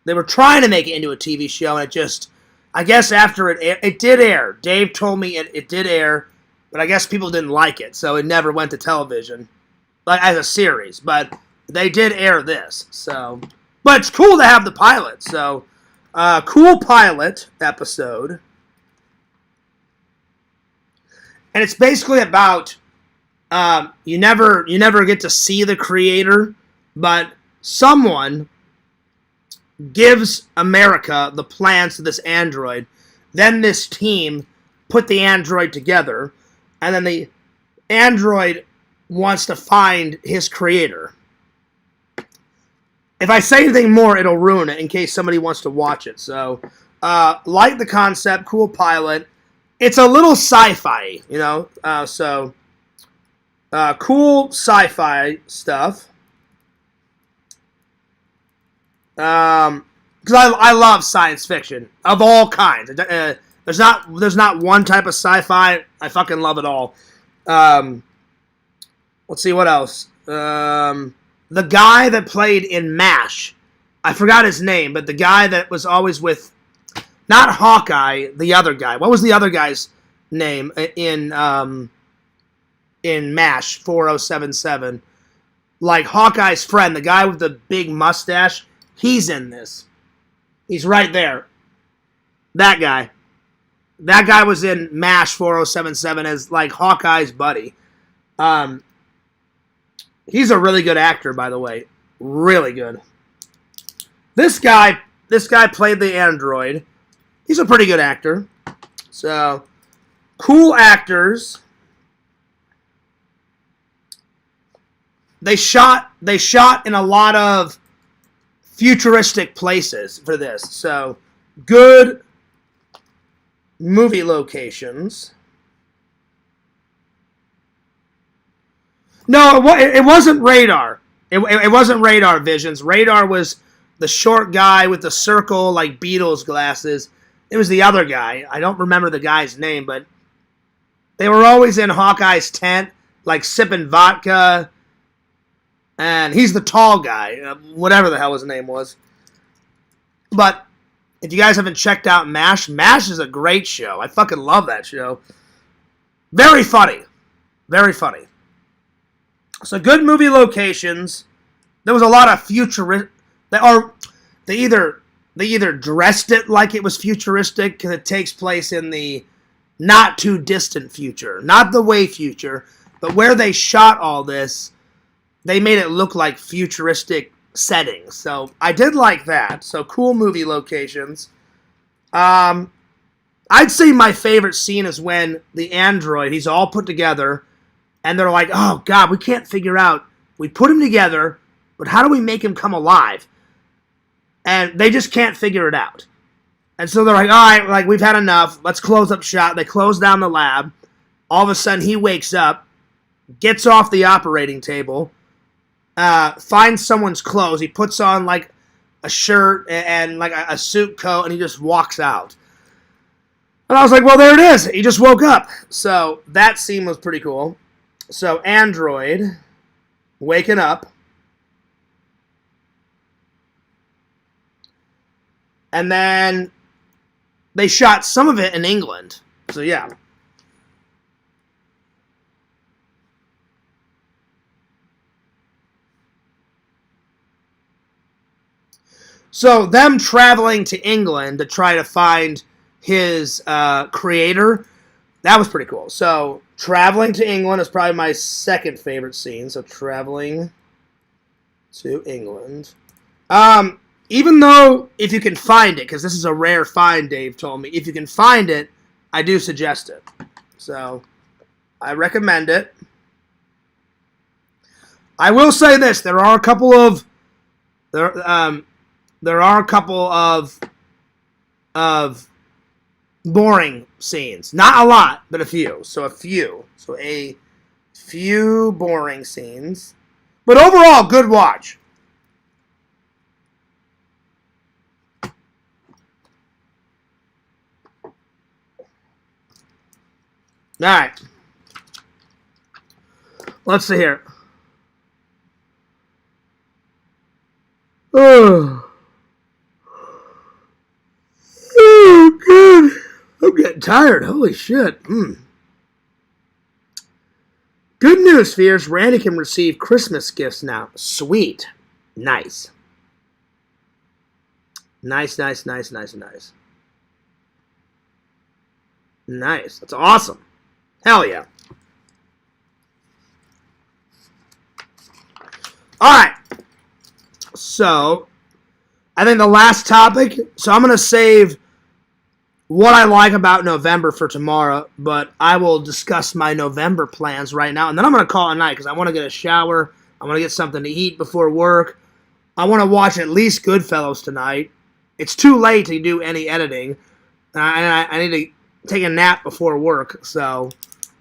were trying to make it into a TV show, and it just, I guess after it did air. Dave told me it did air, but I guess people didn't like it, so it never went to television, like as a series. But they did air this, so. But it's cool to have the pilot, so cool pilot episode, and it's basically about you never get to see the creator, but someone gives America the plans to this android. Then this team put the android together, and then the android wants to find his creator. If I say anything more, it'll ruin it in case somebody wants to watch it. So, like the concept, cool pilot. It's a little sci-fi, you know, cool sci-fi stuff. Because I love science fiction of all kinds. There's not one type of sci-fi. I fucking love it all. Let's see what else. The guy that played in MASH, I forgot his name, but the guy that was always with, not Hawkeye, the other guy. What was the other guy's name in MASH 4077? Like Hawkeye's friend, the guy with the big mustache. He's in this. He's right there. That guy. That guy was in MASH 4077 as like Hawkeye's buddy. He's a really good actor, by the way. Really good. This guy played the android. He's a pretty good actor. So, cool actors. They shot in a lot of futuristic places for this. So, good movie locations. No, it wasn't Radar. It wasn't Radar Visions. Radar was the short guy with the circle, like Beatles glasses. It was the other guy. I don't remember the guy's name, but they were always in Hawkeye's tent, like sipping vodka. And he's the tall guy, whatever the hell his name was. But if you guys haven't checked out MASH, MASH is a great show. I fucking love that show. Very funny. Very funny. So good movie locations. There was a lot of futuristic. They either dressed it like it was futuristic because it takes place in the not too distant future, not the way future, but where they shot all this. They made it look like futuristic settings. So I did like that. So cool movie locations. I'd say my favorite scene is when the android, he's all put together, and they're like, oh, God, we can't figure out. We put him together, but how do we make him come alive? And they just can't figure it out. And so they're like, all right, like, we've had enough. Let's close up shop. They close down the lab. All of a sudden, he wakes up, gets off the operating table, finds someone's clothes. He puts on, like, a shirt and like, a suit coat, and he just walks out. And I was like, well, there it is. He just woke up. So that scene was pretty cool. So android waking up. And then they shot some of it in England. So, yeah. So, them traveling to England to try to find his creator, that was pretty cool. So, Traveling to England is probably my second favorite scene. So traveling to England. Even though if you can find it, because this is a rare find, Dave told me. If you can find it, I do suggest it. So I recommend it. I will say this: there are a couple of boring scenes. Not a lot, but a few. So a few boring scenes. But overall, good watch. All right. Let's see here. Oh, good. I'm getting tired. Holy shit. Good news, Fears. Randy can receive Christmas gifts now. Sweet. Nice. Nice. Nice. That's awesome. Hell yeah. All right. So, I think the last topic. So, I'm going to save what I like about November for tomorrow, but I will discuss my November plans right now, and then I'm going to call it a night because I want to get a shower. I want to get something to eat before work. I want to watch at least Goodfellas tonight. It's too late to do any editing, and I need to take a nap before work, so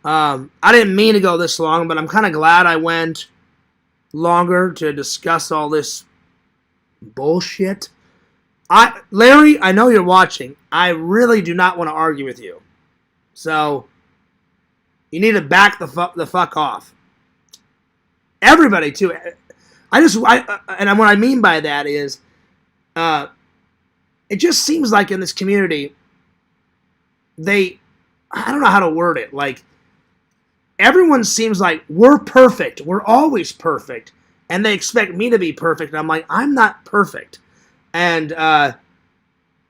I didn't mean to go this long, but I'm kind of glad I went longer to discuss all this bullshit. Larry, I know you're watching. I really do not want to argue with you. So, you need to back the fuck off. Everybody, too. And what I mean by that is, it just seems like in this community, I don't know how to word it. Like, everyone seems like we're perfect. We're always perfect. And they expect me to be perfect. And I'm like, I'm not perfect. And,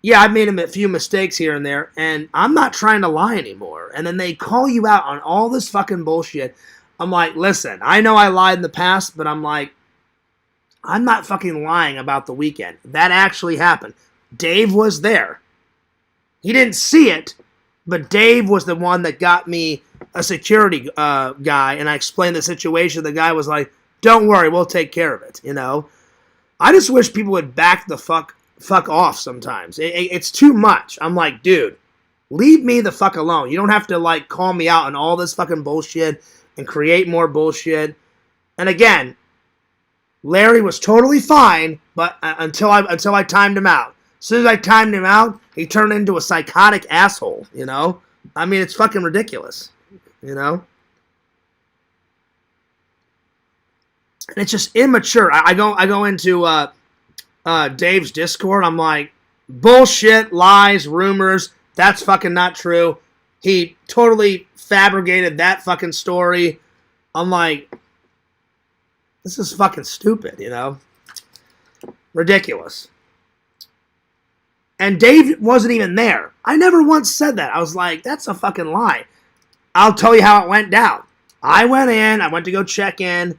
yeah, I've made a few mistakes here and there. And I'm not trying to lie anymore. And then they call you out on all this fucking bullshit. I'm like, listen, I know I lied in the past. But I'm like, I'm not fucking lying about the weekend. That actually happened. Dave was there. He didn't see it. But Dave was the one that got me a security guy, and I explained the situation. The guy was like, don't worry, we'll take care of it, you know? I just wish people would back the fuck off sometimes. It's too much. I'm like, dude, leave me the fuck alone. You don't have to, like, call me out on all this fucking bullshit and create more bullshit. And again, Larry was totally fine, but until I timed him out. As soon as I timed him out, he turned into a psychotic asshole, you know? I mean, it's fucking ridiculous, you know? And it's just immature. I go into Dave's Discord. I'm like, bullshit, lies, rumors. That's fucking not true. He totally fabricated that fucking story. I'm like, this is fucking stupid, you know? Ridiculous. And Dave wasn't even there. I never once said that. I was like, that's a fucking lie. I'll tell you how it went down. I went in. I went to go check in.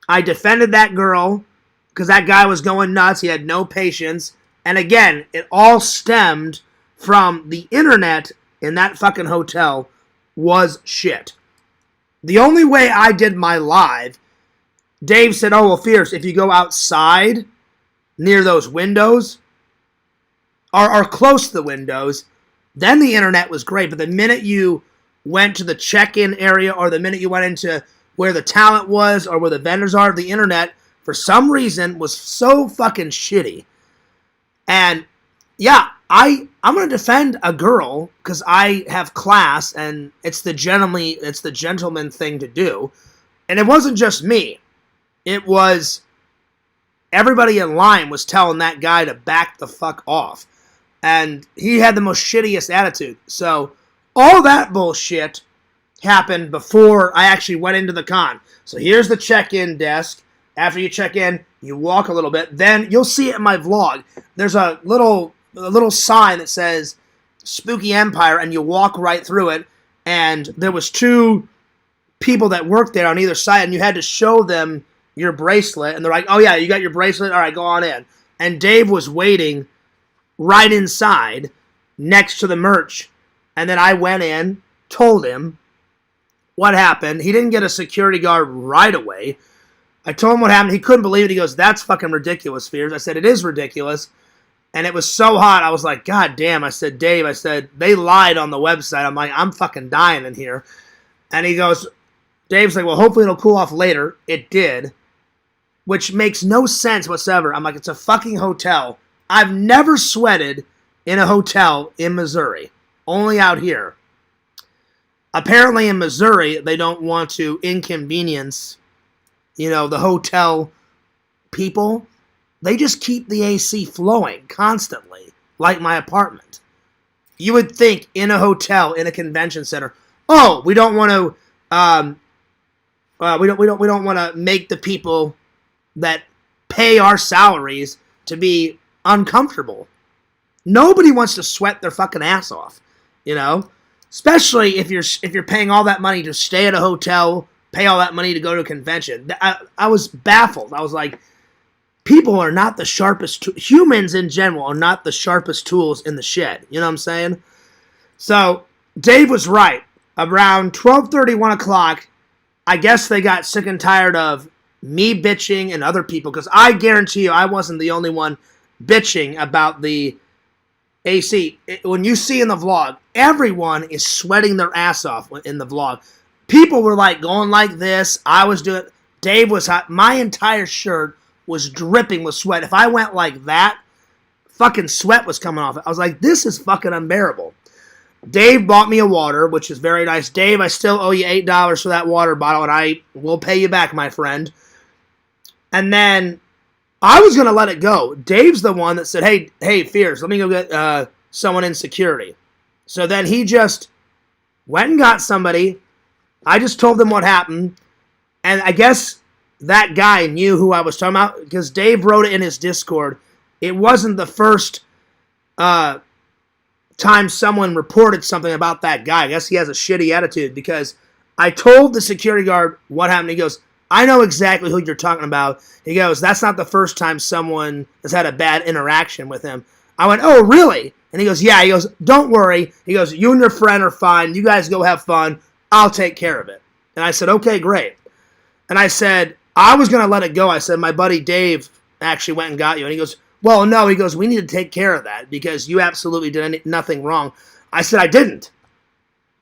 I defended that girl because that guy was going nuts. He had no patience. And again, it all stemmed from the internet in that fucking hotel was shit. The only way I did my live, Dave said, oh, well, Fierce, if you go outside near those windows, or close to the windows, then the internet was great. But the minute you went to the check-in area or the minute you went into where the talent was or where the vendors are, the internet, for some reason, was so fucking shitty. And, yeah, I'm going to defend a girl because I have class and it's the gentleman thing to do. And it wasn't just me. It was everybody in line was telling that guy to back the fuck off. And he had the most shittiest attitude. So, all that bullshit happened before I actually went into the con. So, here's the check-in desk. After you check in, you walk a little bit. Then, you'll see it in my vlog. There's a little sign that says Spooky Empire, and you walk right through it. and there was 2 people that worked there on either side, and you had to show them your bracelet, and they're like, oh yeah, you got your bracelet? All right, go on in. And Dave was waiting right inside next to the merch, and then I went in, told him what happened. He didn't get a security guard right away. I told him what happened. He couldn't believe it. He goes, that's fucking ridiculous, Fears. I said, it is ridiculous. And it was so hot, I was like, God damn. I said, Dave, I said, they lied on the website. I'm like, I'm fucking dying in here. And he goes, Dave's like, well, hopefully it'll cool off later. It did, which makes no sense whatsoever. I'm like, it's a fucking hotel. I've never sweated in a hotel in Missouri, only out here. Apparently in Missouri, they don't want to inconvenience, the hotel people. They just keep the AC flowing constantly, like my apartment. You would think in a hotel, in a convention center, oh, we don't want to, we don't want to make the people that pay our salaries to be uncomfortable. Nobody wants to sweat their fucking ass off, Especially if you're paying all that money to stay at a hotel, pay all that money to go to a convention. I was baffled. I was like, people are not the sharpest. Humans in general are not the sharpest tools in the shed. You know what I'm saying? So Dave was right. Around 12:30, 1 o'clock, I guess they got sick and tired of me bitching and other people, because I guarantee you I wasn't the only one bitching about the AC. When you see in the vlog, everyone is sweating their ass off in the vlog. People were like going like this. I was doing. Dave was hot. My entire shirt was dripping with sweat. If I went like that, fucking sweat was coming off. I was like, this is fucking unbearable. Dave bought me a water, which is very nice. Dave, I still owe you $8 for that water bottle, and I will pay you back, my friend. And then I was going to let it go. Dave's the one that said, hey, Fierce, let me go get someone in security. So then he just went and got somebody. I just told them what happened. And I guess that guy knew who I was talking about, because Dave wrote it in his Discord. It wasn't the first time someone reported something about that guy. I guess he has a shitty attitude, because I told the security guard what happened. He goes, I know exactly who you're talking about. He goes, that's not the first time someone has had a bad interaction with him. I went, oh, really? And he goes, yeah. He goes, don't worry. He goes, you and your friend are fine. You guys go have fun. I'll take care of it. And I said, okay, great. And I said, I was going to let it go. I said, my buddy Dave actually went and got you. And he goes, well, no. He goes, we need to take care of that because you absolutely did nothing wrong. I said, I didn't.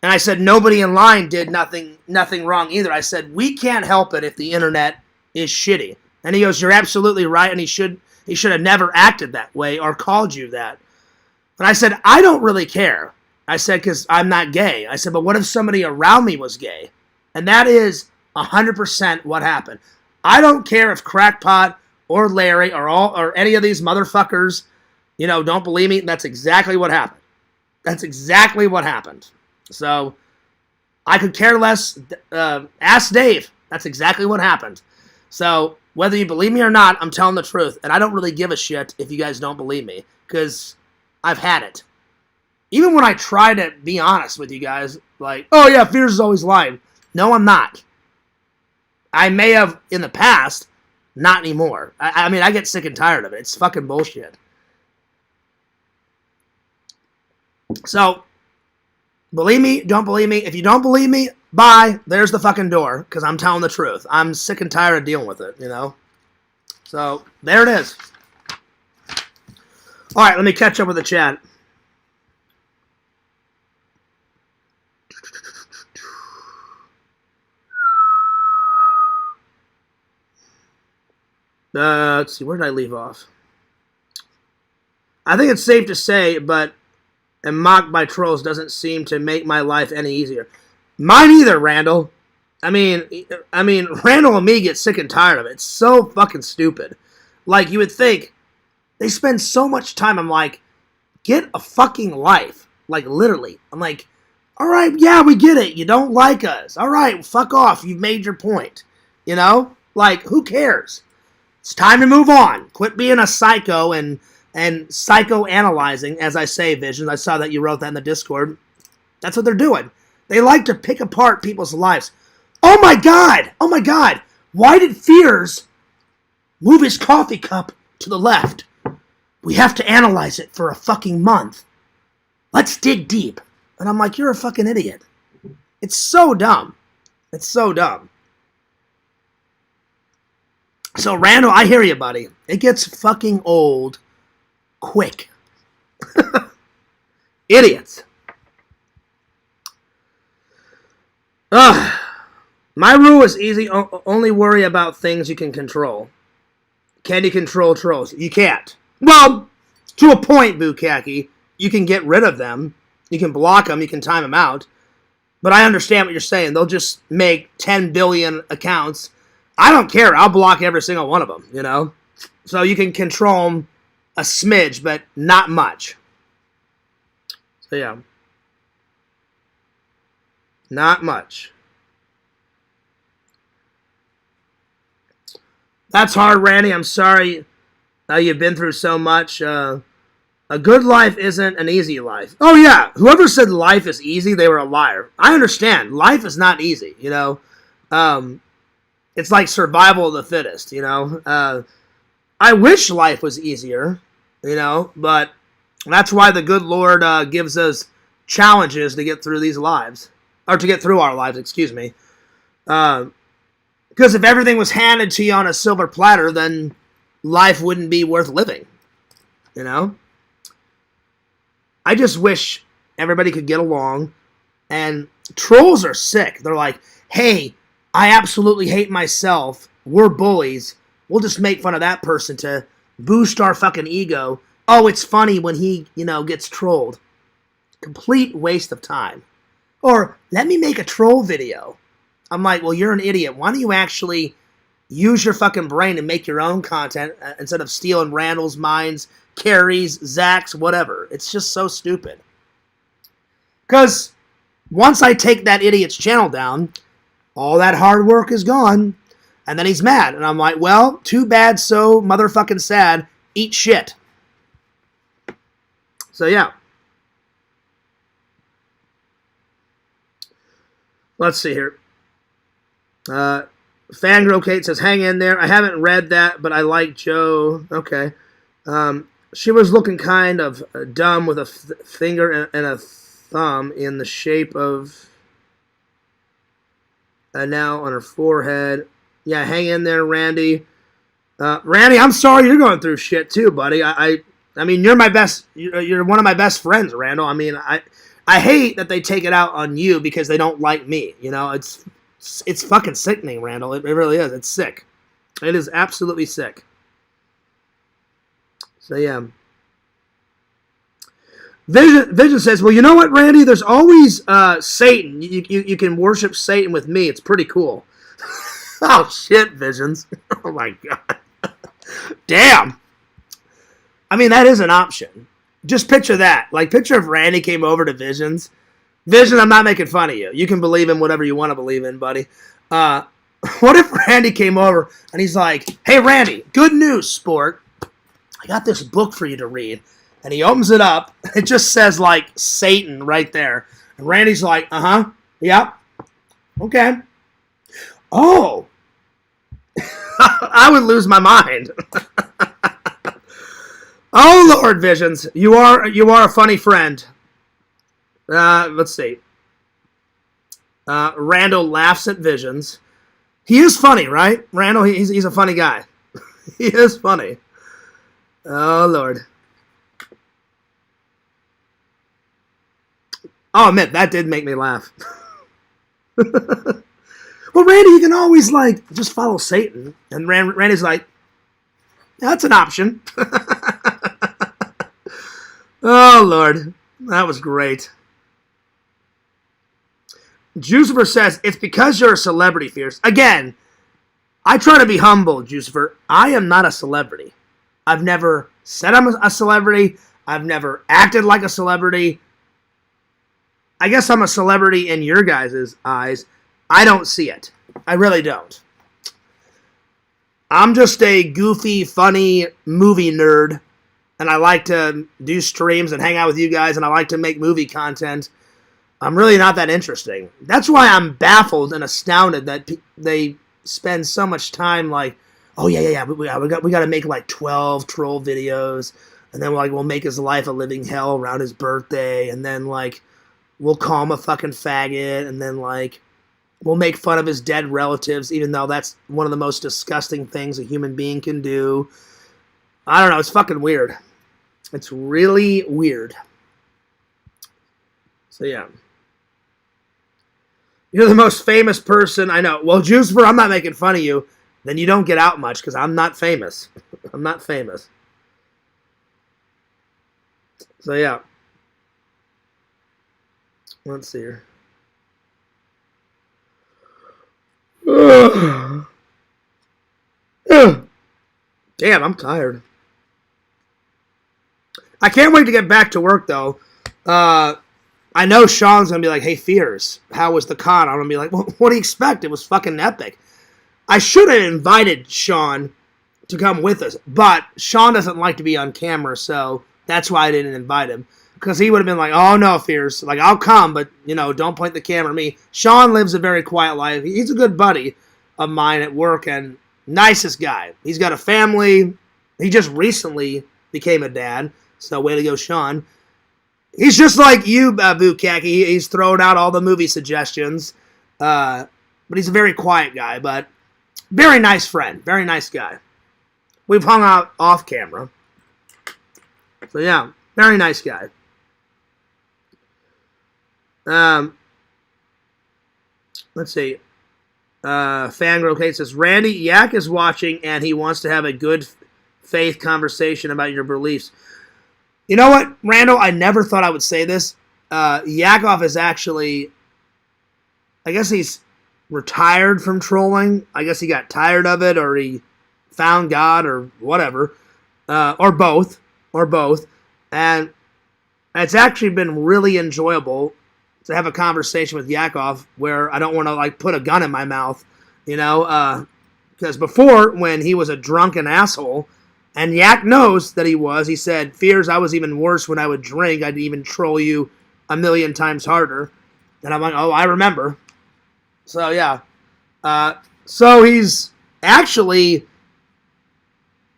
And I said, nobody in line did nothing wrong either. I said, we can't help it if the internet is shitty. And he goes, you're absolutely right, and he should have never acted that way or called you that. And I said, I don't really care. I said, because I'm not gay. I said, but what if somebody around me was gay? And that is 100% what happened. I don't care if Crackpot or Larry or any of these motherfuckers, don't believe me. That's exactly what happened. That's exactly what happened. So, I could care less. Ask Dave. That's exactly what happened. So, whether you believe me or not, I'm telling the truth. And I don't really give a shit if you guys don't believe me, because I've had it. Even when I try to be honest with you guys, like, oh yeah, Fears is always lying. No, I'm not. I may have in the past, not anymore. I mean, I get sick and tired of it. It's fucking bullshit. So, believe me, don't believe me. If you don't believe me, bye. There's the fucking door, because I'm telling the truth. I'm sick and tired of dealing with it, So, there it is. All right, let me catch up with the chat. Let's see, where did I leave off? I think it's safe to say, but and mocked by trolls doesn't seem to make my life any easier. Mine either, Randall. I mean, Randall and me get sick and tired of it. It's so fucking stupid. Like, you would think, they spend so much time. I'm like, get a fucking life. Like, literally. I'm like, all right, yeah, we get it. You don't like us. All right, fuck off. You've made your point. Like, who cares? It's time to move on. Quit being a psycho and psychoanalyzing, as I say, Visions. I saw that you wrote that in the Discord. That's what they're doing. They like to pick apart people's lives. Oh my God! Oh my God! Why did Fears move his coffee cup to the left? We have to analyze it for a fucking month. Let's dig deep. And I'm like, you're a fucking idiot. It's so dumb. It's so dumb. So, Randall, I hear you, buddy. It gets fucking old quick. Idiots. Ugh. My rule is easy. Only worry about things you can control. Can you control trolls? You can't. Well, to a point, Bukaki. You can get rid of them. You can block them. You can time them out. But I understand what you're saying. They'll just make 10 billion accounts. I don't care. I'll block every single one of them, you know? So you can control them a smidge, but not much. So, yeah. Not much. That's hard, Randy. I'm sorry you've been through so much. A good life isn't an easy life. Oh, yeah. Whoever said life is easy, they were a liar. I understand. Life is not easy, you know. It's like survival of the fittest, you know. I wish life was easier, you know, but that's why the good Lord gives us challenges to get through these lives. Or to get through our lives, excuse me. Because if everything was handed to you on a silver platter, then life wouldn't be worth living, you know. I just wish everybody could get along. And trolls are sick. They're like, hey, I absolutely hate myself. We're bullies. We'll just make fun of that person to boost our fucking ego. Oh, it's funny when he, you know, gets trolled. Complete waste of time. Or, let me make a troll video. I'm like, well, you're an idiot. Why don't you actually use your fucking brain and make your own content instead of stealing Randall's minds, Carrie's, Zach's, whatever. It's just so stupid. Because once I take that idiot's channel down, all that hard work is gone. And then he's mad. And I'm like, well, too bad, so motherfucking sad. Eat shit. So, yeah. Let's see here. Fangirl Kate says, hang in there. I haven't read that, but I like Joe. Okay. She was looking kind of dumb with a finger and a thumb in the shape of a nail on her forehead. Yeah, hang in there, Randy. Randy, I'm sorry you're going through shit too, buddy. I mean, you're my best. You're one of my best friends, Randall. I mean, I hate that they take it out on you because they don't like me. You know, it's fucking sickening, Randall. It really is. It's sick. It is absolutely sick. So, yeah. Vision says, well, you know what, Randy? There's always Satan. You can worship Satan with me. It's pretty cool. Oh, shit, Visions. Oh, my God. Damn. I mean, that is an option. Just picture that. Like, picture if Randy came over to Visions. Vision, I'm not making fun of you. You can believe in whatever you want to believe in, buddy. What if Randy came over and he's like, hey, Randy, good news, sport. I got this book for you to read. And he opens it up. It just says, like, Satan right there. And Randy's like, uh-huh, yep, okay. Oh. I would lose my mind. Oh, Lord, Visions, you are a funny friend. Let's see. Randall laughs at Visions. He is funny, right? Randall, he's a funny guy. He is funny. Oh, Lord. Oh, man, that did make me laugh. Well, Randy, you can always, like, just follow Satan. And Randy's like, yeah, that's an option. Oh, Lord. That was great. Jucifer says, it's because you're a celebrity, Fierce. Again, I try to be humble, Jucifer. I am not a celebrity. I've never said I'm a celebrity. I've never acted like a celebrity. I guess I'm a celebrity in your guys' eyes. I don't see it. I really don't. I'm just a goofy, funny movie nerd, and I like to do streams and hang out with you guys, and I like to make movie content. I'm really not that interesting. That's why I'm baffled and astounded that they spend so much time like, oh yeah, we got to make like 12 troll videos, and then we'll make his life a living hell around his birthday, and then like we'll call him a fucking faggot, and then like we'll make fun of his dead relatives, even though that's one of the most disgusting things a human being can do. I don't know. It's fucking weird. It's really weird. So yeah. You're the most famous person I know. Well, Juiceper, I'm not making fun of you. Then you don't get out much because I'm not famous. I'm not famous. So yeah. Let's see here. Damn, I'm tired. I can't wait to get back to work though. I know Sean's going to be like, hey, Fears, how was the con? I'm going to be like, well, what do you expect? It was fucking epic. I should have invited Sean to come with us, but Sean doesn't like to be on camera, so that's why I didn't invite him. Because he would have been like, oh, no, Fears. Like, I'll come, but, don't point the camera at me. Sean lives a very quiet life. He's a good buddy of mine at work and nicest guy. He's got a family. He just recently became a dad, so way to go, Sean. He's just like you, Bukaki. He's throwing out all the movie suggestions. But he's a very quiet guy, but very nice friend. Very nice guy. We've hung out off camera. So, yeah, very nice guy. Let's see. Fangirl Kate says, Randy, Yak is watching, and he wants to have a good faith conversation about your beliefs. You know what, Randall? I never thought I would say this. Yakov is actually, I guess he's retired from trolling. I guess he got tired of it, or he found God, or whatever, or both. And it's actually been really enjoyable to have a conversation with Yakov where I don't want to like put a gun in my mouth, because before, when he was a drunken asshole. And Yak knows that he said, Fears, I was even worse when I would drink. I'd even troll you 1,000,000 times harder. And I'm like, oh, I remember. So, yeah. So he's actually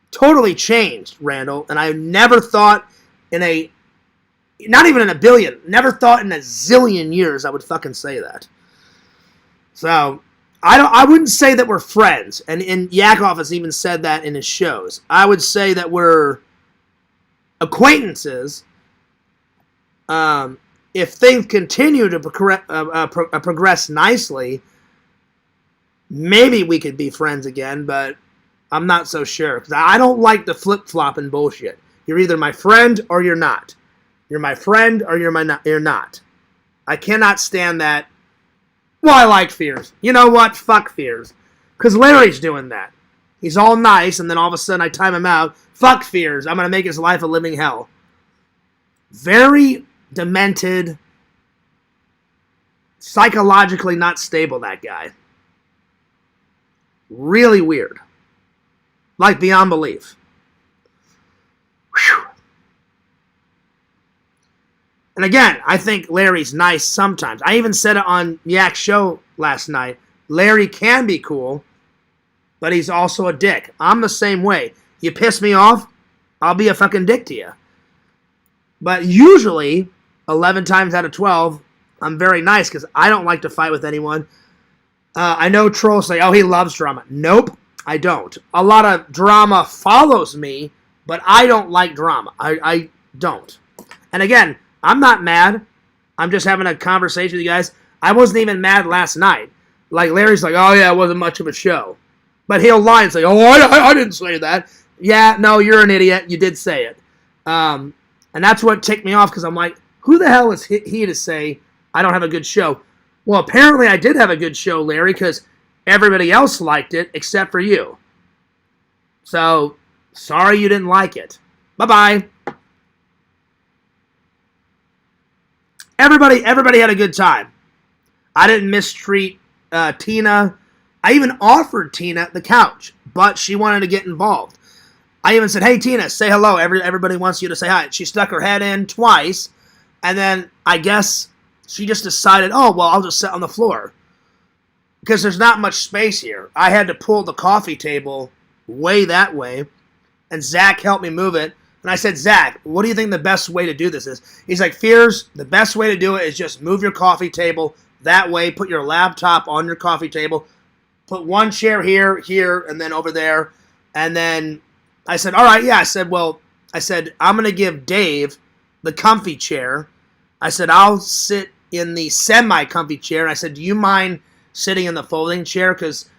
totally changed, Randall. And I never thought not even in a billion, never thought in a zillion years I would fucking say that. So I wouldn't say that we're friends, and Yakov has even said that in his shows. I would say that we're acquaintances. If things continue to progress nicely, maybe we could be friends again, but I'm not so sure. Because I don't like the flip-flopping bullshit. You're either my friend or you're not. You're my friend or you're not. I cannot stand that. Well, I like Fears. You know what? Fuck Fears. Because Larry's doing that. He's all nice, and then all of a sudden I time him out. Fuck Fears. I'm going to make his life a living hell. Very demented, psychologically not stable, that guy. Really weird. Like beyond belief. Whew. And again, I think Larry's nice sometimes. I even said it on Yak's show last night. Larry can be cool, but he's also a dick. I'm the same way. You piss me off, I'll be a fucking dick to you. But usually, 11 times out of 12, I'm very nice because I don't like to fight with anyone. I know trolls say, oh, he loves drama. Nope, I don't. A lot of drama follows me, but I don't like drama. I don't. And again, I'm not mad. I'm just having a conversation with you guys. I wasn't even mad last night. Like, Larry's like, oh, yeah, it wasn't much of a show. But he'll lie and say, oh, I didn't say that. Yeah, no, you're an idiot. You did say it. And that's what ticked me off, because I'm like, who the hell is he to say I don't have a good show? Well, apparently I did have a good show, Larry, because everybody else liked it except for you. So, sorry you didn't like it. Bye-bye. Everybody had a good time. I didn't mistreat Tina. I even offered Tina the couch, but she wanted to get involved. I even said, hey, Tina, say hello. Everybody wants you to say hi. She stuck her head in twice, and then I guess she just decided, oh, well, I'll just sit on the floor. Because there's not much space here. I had to pull the coffee table way that way, and Zach helped me move it. And I said, Zach, what do you think the best way to do this is? He's like, Fears, the best way to do it is just move your coffee table that way, put your laptop on your coffee table, put one chair here, here, and then over there. And then I said, all right, yeah. I said, I'm going to give Dave the comfy chair. I said, I'll sit in the semi-comfy chair. And I said, do you mind sitting in the folding chair? Because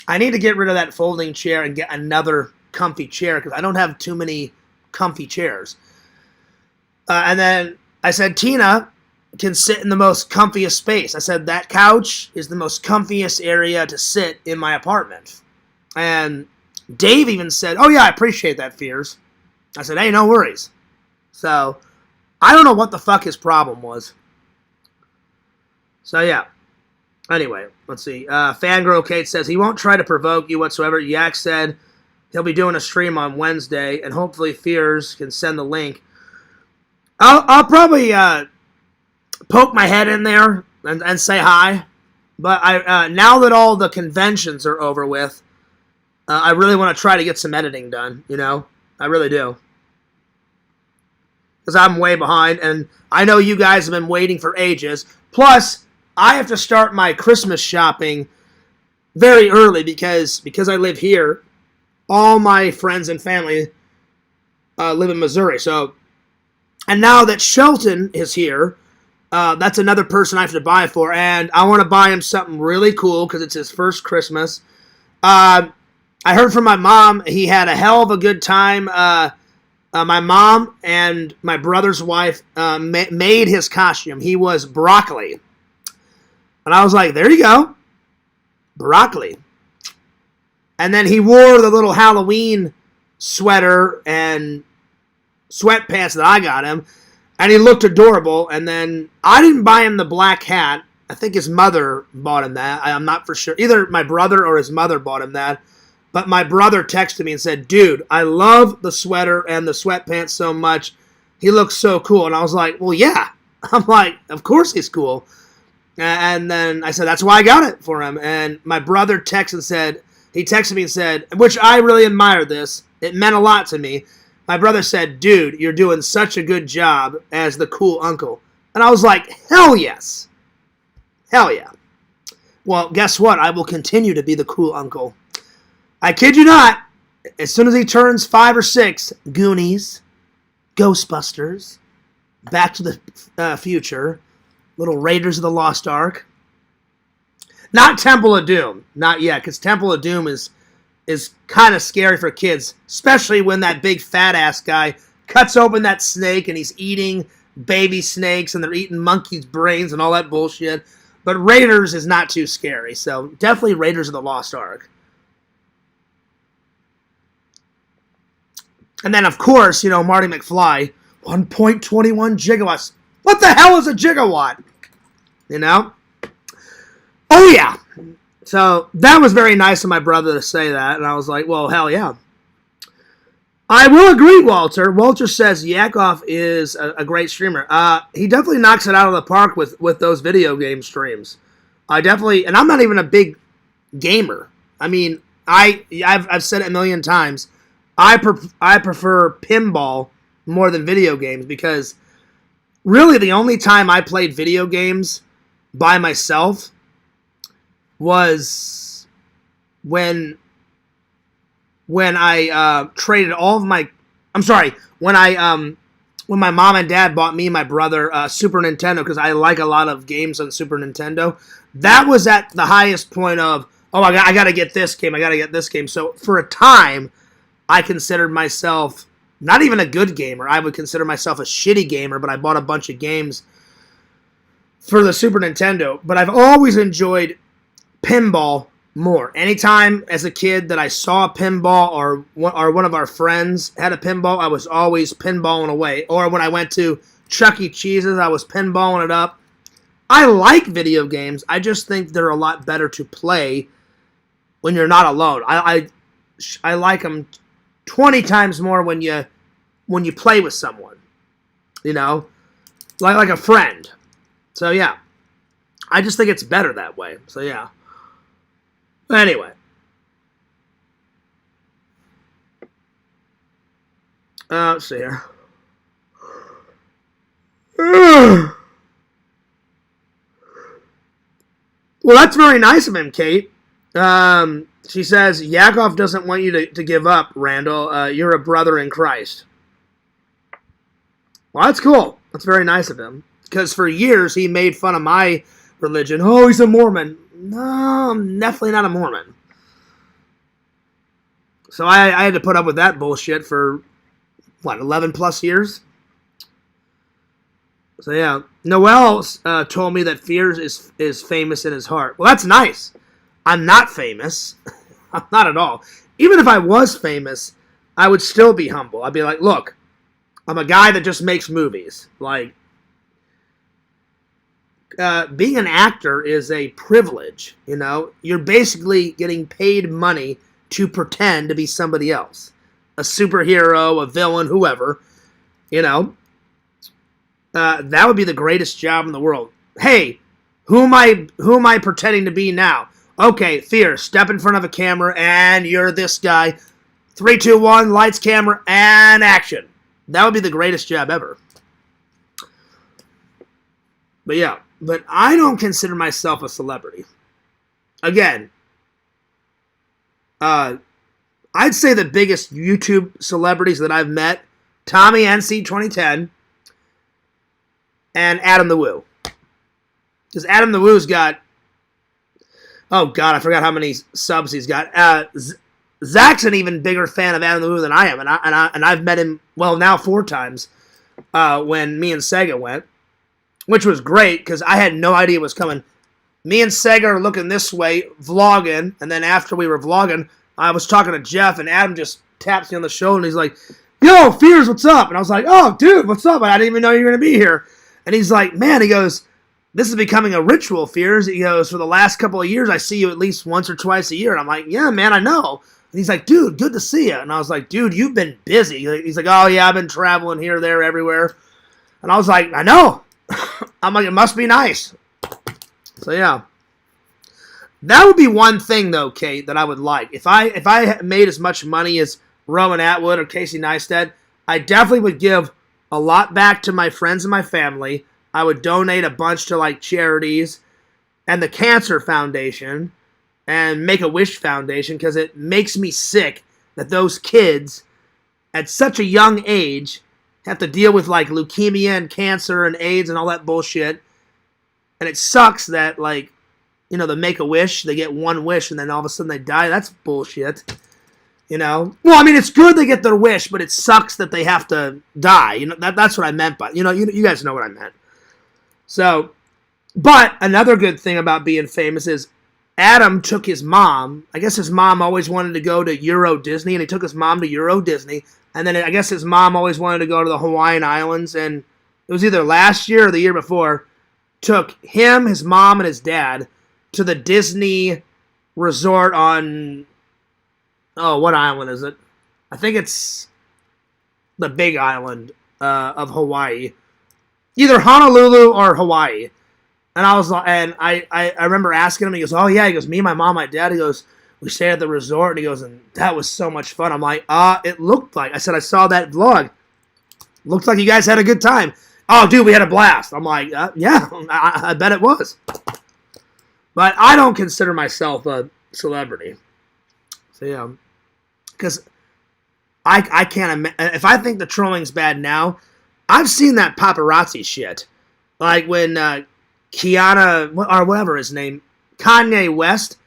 I need to get rid of that folding chair and get another comfy chair because I don't have too many comfy chairs. And then I said, Tina can sit in the most comfiest space. I said, that couch is the most comfiest area to sit in my apartment. And Dave even said, oh yeah, I appreciate that, Fears. I said, hey, no worries. So, I don't know what the fuck his problem was. So yeah. Anyway, let's see. Fangirl Kate says, he won't try to provoke you whatsoever. Yak said he'll be doing a stream on Wednesday, and hopefully Fears can send the link. I'll probably poke my head in there and say hi. But now that all the conventions are over with, I really want to try to get some editing done, you know? I really do. Because I'm way behind, and I know you guys have been waiting for ages. Plus, I have to start my Christmas shopping very early because I live here. All my friends and family live in Missouri. So, and now that Shelton is here, that's another person I have to buy for, and I want to buy him something really cool because it's his first Christmas. I heard from my mom he had a hell of a good time. My mom and my brother's wife made his costume. He was Broccoli. And I was like, there you go. Broccoli. And then he wore the little Halloween sweater and sweatpants that I got him. And he looked adorable. And then I didn't buy him the black hat. I think his mother bought him that. I'm not for sure. Either my brother or his mother bought him that. But my brother texted me and said, dude, I love the sweater and the sweatpants so much. He looks so cool. And I was like, well, yeah. I'm like, of course he's cool. And then I said, that's why I got it for him. And my brother he texted me and said, which I really admire this. It meant a lot to me. My brother said, dude, you're doing such a good job as the cool uncle. And I was like, hell yes. Hell yeah. Well, guess what? I will continue to be the cool uncle. I kid you not. As soon as he turns 5 or 6, Goonies, Ghostbusters, Back to the Future, little Raiders of the Lost Ark. Not Temple of Doom. Not yet, because Temple of Doom is kind of scary for kids, especially when that big fat-ass guy cuts open that snake and he's eating baby snakes and they're eating monkeys' brains and all that bullshit. But Raiders is not too scary, so definitely Raiders of the Lost Ark. And then, of course, Marty McFly, 1.21 gigawatts. What the hell is a gigawatt? Oh, yeah. So, that was very nice of my brother to say that, and I was like, well, hell yeah. I will agree, Walter. Walter says Yakov is a great streamer. He definitely knocks it out of the park with those video game streams. And I'm not even a big gamer. I mean, I've said it a million times. I prefer pinball more than video games because really the only time I played video games by myself was when I traded all of my... I'm sorry, when my mom and dad bought me and my brother Super Nintendo because I like a lot of games on Super Nintendo. That was at the highest point of, I got to get this game, I got to get this game. So for a time, I considered myself not even a good gamer. I would consider myself a shitty gamer, but I bought a bunch of games for the Super Nintendo. But I've always enjoyed pinball more. Anytime as a kid that I saw a pinball or one of our friends had a pinball, I was always pinballing away. Or when I went to Chuck E. Cheese's, I was pinballing it up. I like video games. I just think they're a lot better to play when you're not alone. I like them 20 times more when you play with someone. Like a friend. So, yeah. I just think it's better that way. So, yeah. Anyway. Let's see here. Well, that's very nice of him, Kate. She says, Yakov doesn't want you to give up, Randall. You're a brother in Christ. Well, that's cool. That's very nice of him. Because for years, he made fun of my religion. Oh, he's a Mormon. No, I'm definitely not a Mormon. So I had to put up with that bullshit for, 11 plus years? So, yeah. Noel told me that Fears is famous in his heart. Well, that's nice. I'm not famous. I'm not at all. Even if I was famous, I would still be humble. I'd be like, look, I'm a guy that just makes movies. Like, being an actor is a privilege, you know? You're basically getting paid money to pretend to be somebody else. A superhero, a villain, whoever, you know? That would be the greatest job in the world. Hey, who am I pretending to be now? Okay, Fear, step in front of a camera and you're this guy. 3, 2, 1, lights, camera, and action. That would be the greatest job ever. But yeah, but I don't consider myself a celebrity. Again, I'd say the biggest YouTube celebrities that I've met, Tommy NC 2010 and Adam the Woo. Because Adam the Woo's got, oh God, I forgot how many subs he's got. Zach's an even bigger fan of Adam the Woo than I am, and I've met him, well, now 4 times when me and Sega went, which was great because I had no idea it was coming. Me and Sega are looking this way, vlogging, and then after we were vlogging, I was talking to Jeff, and Adam just taps me on the shoulder, and he's like, yo, Fears, what's up? And I was like, oh, dude, what's up? I didn't even know you were going to be here. And he's like, man, he goes, this is becoming a ritual, Fears. He goes, for the last couple of years, I see you at least once or twice a year. And I'm like, yeah, man, I know. And he's like, dude, good to see you. And I was like, dude, you've been busy. He's like, oh, yeah, I've been traveling here, there, everywhere. And I was like, I know. I'm like, it must be nice. So, yeah. That would be one thing, though, Kate, that I would like. If I made as much money as Rowan Atwood or Casey Neistat, I definitely would give a lot back to my friends and my family. I would donate a bunch to, like, charities and the Cancer Foundation and Make-A-Wish Foundation because it makes me sick that those kids at such a young age have to deal with, like, leukemia and cancer and AIDS and all that bullshit. And it sucks that, like, you know, the Make-A-Wish, they get one wish and then all of a sudden they die. That's bullshit. You know? Well, I mean, it's good they get their wish, but it sucks that they have to die. You know, that's what I meant by, you guys know what I meant. So, but another good thing about being famous is Adam took his mom. I guess his mom always wanted to go to Euro Disney, and he took his mom to Euro Disney. And then I guess his mom always wanted to go to the Hawaiian Islands, and it was either last year or the year before, took him, his mom, and his dad to the Disney resort on, oh, what island is it? I think it's the big island of Hawaii. Either Honolulu or Hawaii. And I was like, and I remember asking him, he goes, oh yeah, he goes, me, my mom, my dad, he goes, we stayed at the resort, and he goes, and that was so much fun. I'm like, it looked like, I said, I saw that vlog. Looked like you guys had a good time. Oh, dude, we had a blast. I'm like, yeah, I bet it was. But I don't consider myself a celebrity. So, yeah. Because I can't, if I think the trolling's bad now, I've seen that paparazzi shit. Like when Kiana, or whatever his name, Kanye West,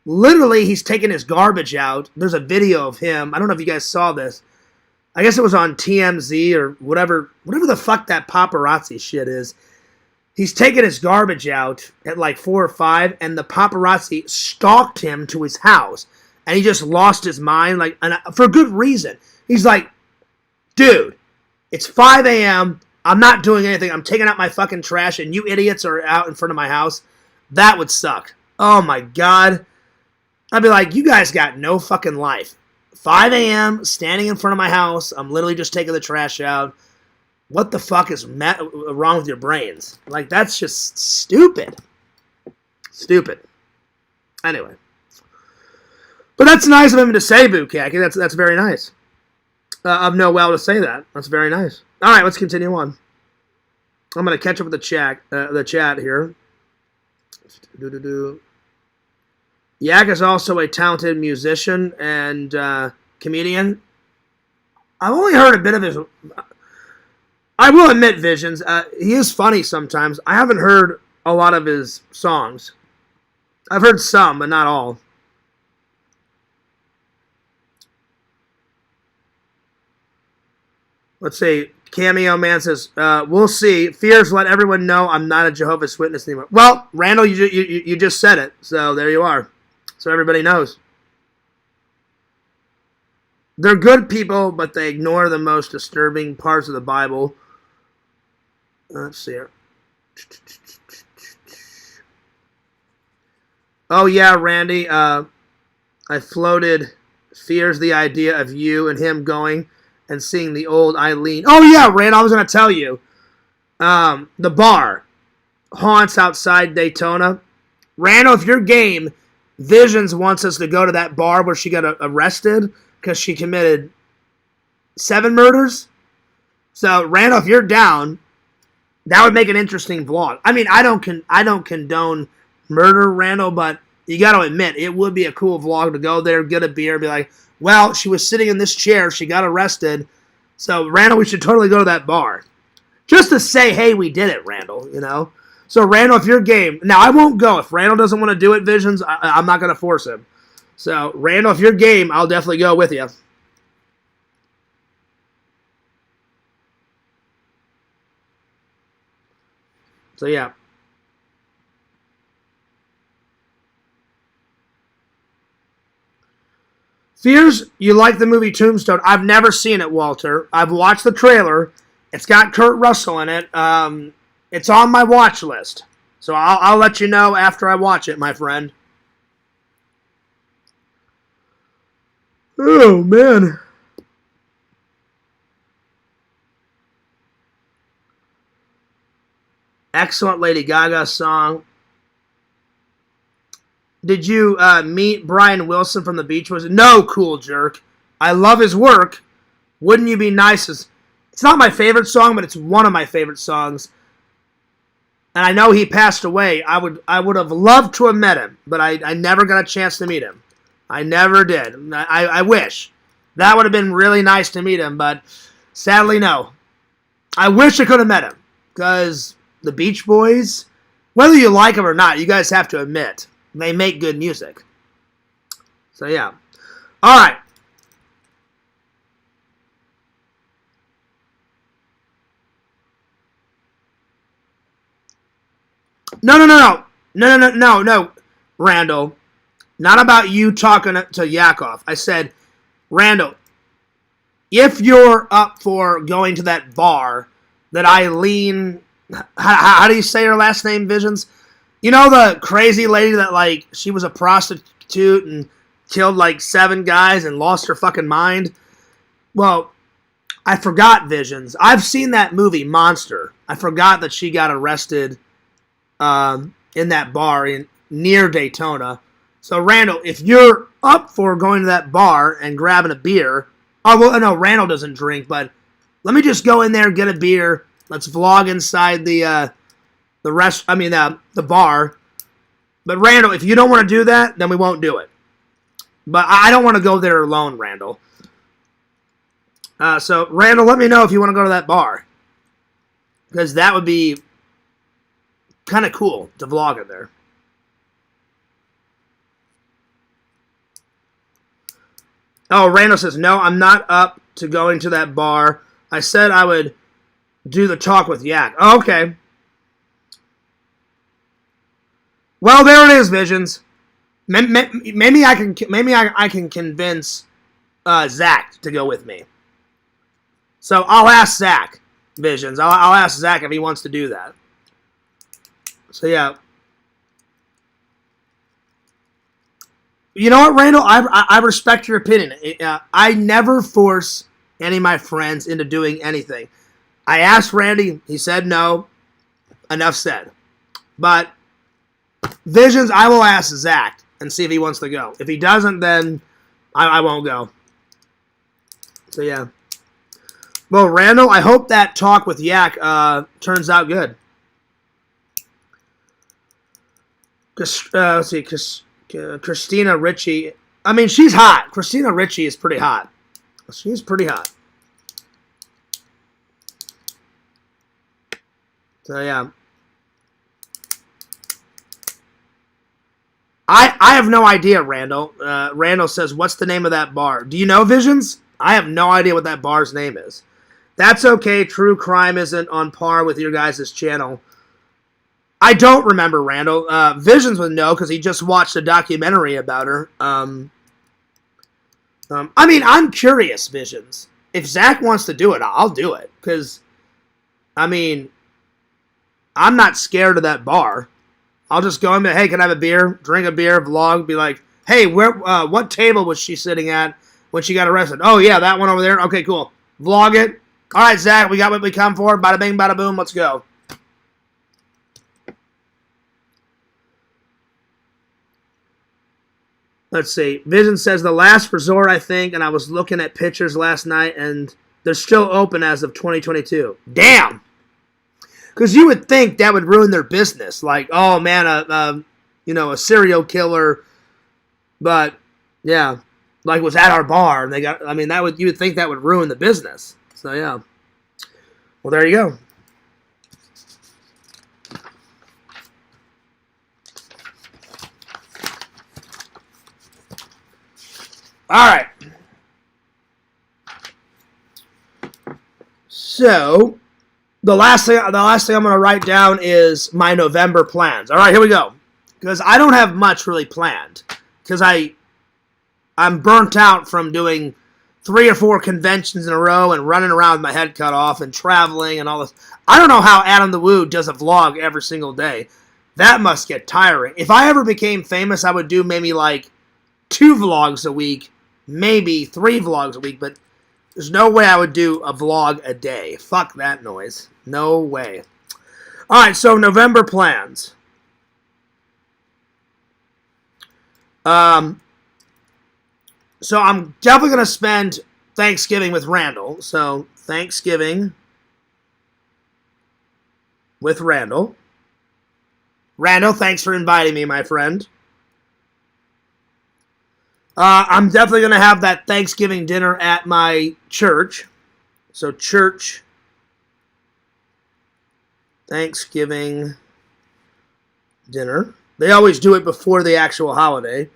literally he's taking his garbage out. There's a video of him. I don't know if you guys saw this. I guess it was on TMZ or whatever the fuck that paparazzi shit is. He's taking his garbage out at like 4 or 5, and the paparazzi stalked him to his house. And he just lost his mind, like, and for good reason. He's like, dude, it's 5 a.m., I'm not doing anything, I'm taking out my fucking trash, and you idiots are out in front of my house. That would suck. Oh my God. I'd be like, you guys got no fucking life. 5 a.m., standing in front of my house, I'm literally just taking the trash out. What the fuck is wrong with your brains? Like, that's just stupid. Stupid. Anyway. But that's nice of him to say, Bukaki. That's very nice. Of Noel to say that. That's very nice. All right, let's continue on. I'm going to catch up with the chat here. Yak is also a talented musician and comedian. I've only heard a bit of his... I will admit, Visions, he is funny sometimes. I haven't heard a lot of his songs. I've heard some, but not all. Let's see. Cameo Man says, we'll see. Fears let everyone know I'm not a Jehovah's Witness anymore. Well, Randall, you just said it, so there you are. So everybody knows. They're good people, but they ignore the most disturbing parts of the Bible. Let's see here. Oh, yeah, Randy. I floated Fears the idea of you and him going and seeing the old Eileen. Oh, yeah, Randall, I was going to tell you. The bar. Haunts outside Daytona. Randall, if you're game, Visions wants us to go to that bar where she got arrested because she committed 7 murders. So, Randall, if you're down, that would make an interesting vlog. I mean, I don't condone murder, Randall, but you got to admit, it would be a cool vlog to go there, get a beer, be like, well, she was sitting in this chair, she got arrested. So, Randall, we should totally go to that bar. Just to say, hey, we did it, Randall, you know? So, Randall, if you're game, now I won't go. If Randall doesn't want to do it, Visions, I'm not going to force him. So, Randall, if you're game, I'll definitely go with you. So, yeah. Fears, you like the movie Tombstone. I've never seen it, Walter. I've watched the trailer. It's got Kurt Russell in it. It's on my watch list. So I'll let you know after I watch it, my friend. Oh, man. Excellent Lady Gaga song. Did you meet Brian Wilson from the Beach Boys? No, cool jerk. I love his work. Wouldn't You Be Nice? It's not my favorite song, but it's one of my favorite songs. And I know he passed away. I would have loved to have met him, but I never got a chance to meet him. I never did. I wish. That would have been really nice to meet him, but sadly, no. I wish I could have met him, because the Beach Boys, whether you like them or not, you guys have to admit, they make good music. So, yeah. All right. No, Randall. Not about you talking to Yakov. I said, Randall, if you're up for going to that bar that Eileen, how do you say her last name, Visions? You know the crazy lady that, like, she was a prostitute and killed, like, 7 guys and lost her fucking mind? Well, I forgot, Visions. I've seen that movie, Monster. I forgot that she got arrested in that bar near Daytona. So, Randall, if you're up for going to that bar and grabbing a beer... Oh, well, no, Randall doesn't drink, but let me just go in there, get a beer. Let's vlog inside the bar. But, Randall, if you don't want to do that, then we won't do it. But I don't want to go there alone, Randall. So, Randall, let me know if you want to go to that bar. Because that would be kind of cool to vlog it there. Oh, Randall says, no, I'm not up to going to that bar. I said I would do the talk with Yak. Oh, okay. Well, there it is, Visions. Maybe I can convince Zach to go with me. So I'll ask Zach, Visions. I'll ask Zach if he wants to do that. So, yeah. You know what, Randall? I respect your opinion. I never force any of my friends into doing anything. I asked Randy. He said no. Enough said. But Visions, I will ask Zach and see if he wants to go. If he doesn't, then I won't go. So, yeah. Well, Randall, I hope that talk with Yak turns out good. Let's see. Christina Ricci. I mean, she's hot. Christina Ricci is pretty hot. She's pretty hot. So, yeah. I have no idea, Randall. Randall says, what's the name of that bar? Do you know, Visions? I have no idea what that bar's name is. That's okay. True crime isn't on par with your guys' channel. I don't remember, Randall. Visions would know because he just watched a documentary about her. I mean, I'm curious, Visions. If Zach wants to do it, I'll do it. Because, I mean, I'm not scared of that bar. I'll just go and be, hey, can I have a beer? Drink a beer, vlog, be like, hey, what table was she sitting at when she got arrested? Oh, yeah, that one over there. Okay, cool. Vlog it. All right, Zach, we got what we come for. Bada bing, bada boom. Let's go. Let's see. Vision says the last resort, I think, and I was looking at pictures last night, and they're still open as of 2022. Damn! Because you would think that would ruin their business. Like, oh, man, a serial killer, but, yeah, like was at our bar, and they got, I mean, you would think that would ruin the business. So, yeah. Well, there you go. All right. So, the last thing I'm going to write down is my November plans. All right, here we go. Because I don't have much really planned. Because I'm burnt out from doing 3 or 4 conventions in a row and running around with my head cut off and traveling and all this. I don't know how Adam the Woo does a vlog every single day. That must get tiring. If I ever became famous, I would do maybe like 2 vlogs a week, maybe 3 vlogs a week, but there's no way I would do a vlog a day. Fuck that noise. No way. All right, so November plans. So I'm definitely going to spend Thanksgiving with Randall. So Thanksgiving with Randall. Randall, thanks for inviting me, my friend. I'm definitely going to have that Thanksgiving dinner at my church. So church Thanksgiving dinner. They always do it before the actual holiday.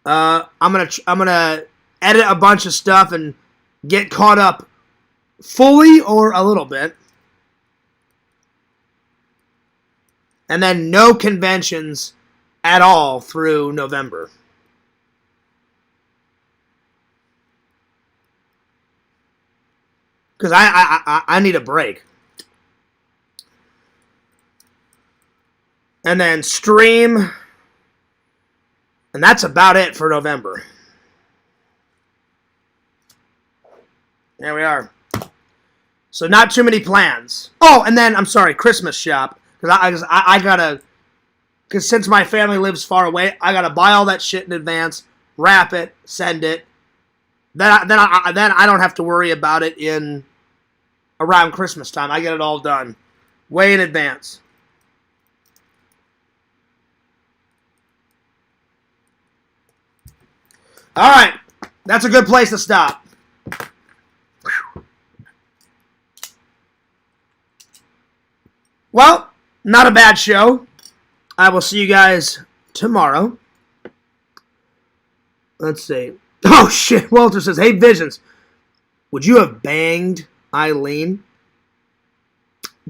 I'm gonna edit a bunch of stuff and get caught up fully or a little bit. And then no conventions at all through November. Because I need a break. And then stream. And that's about it for November. There we are. So not too many plans. Oh, and then, I'm sorry, Christmas shop. Because I gotta, because since my family lives far away, I gotta buy all that shit in advance, wrap it, send it. Then I don't have to worry about it in around Christmas time. I get it all done way in advance. All right, that's a good place to stop. Well, not a bad show. I will see you guys tomorrow. Let's see. Oh, shit. Walter says, hey, Visions, would you have banged Eileen?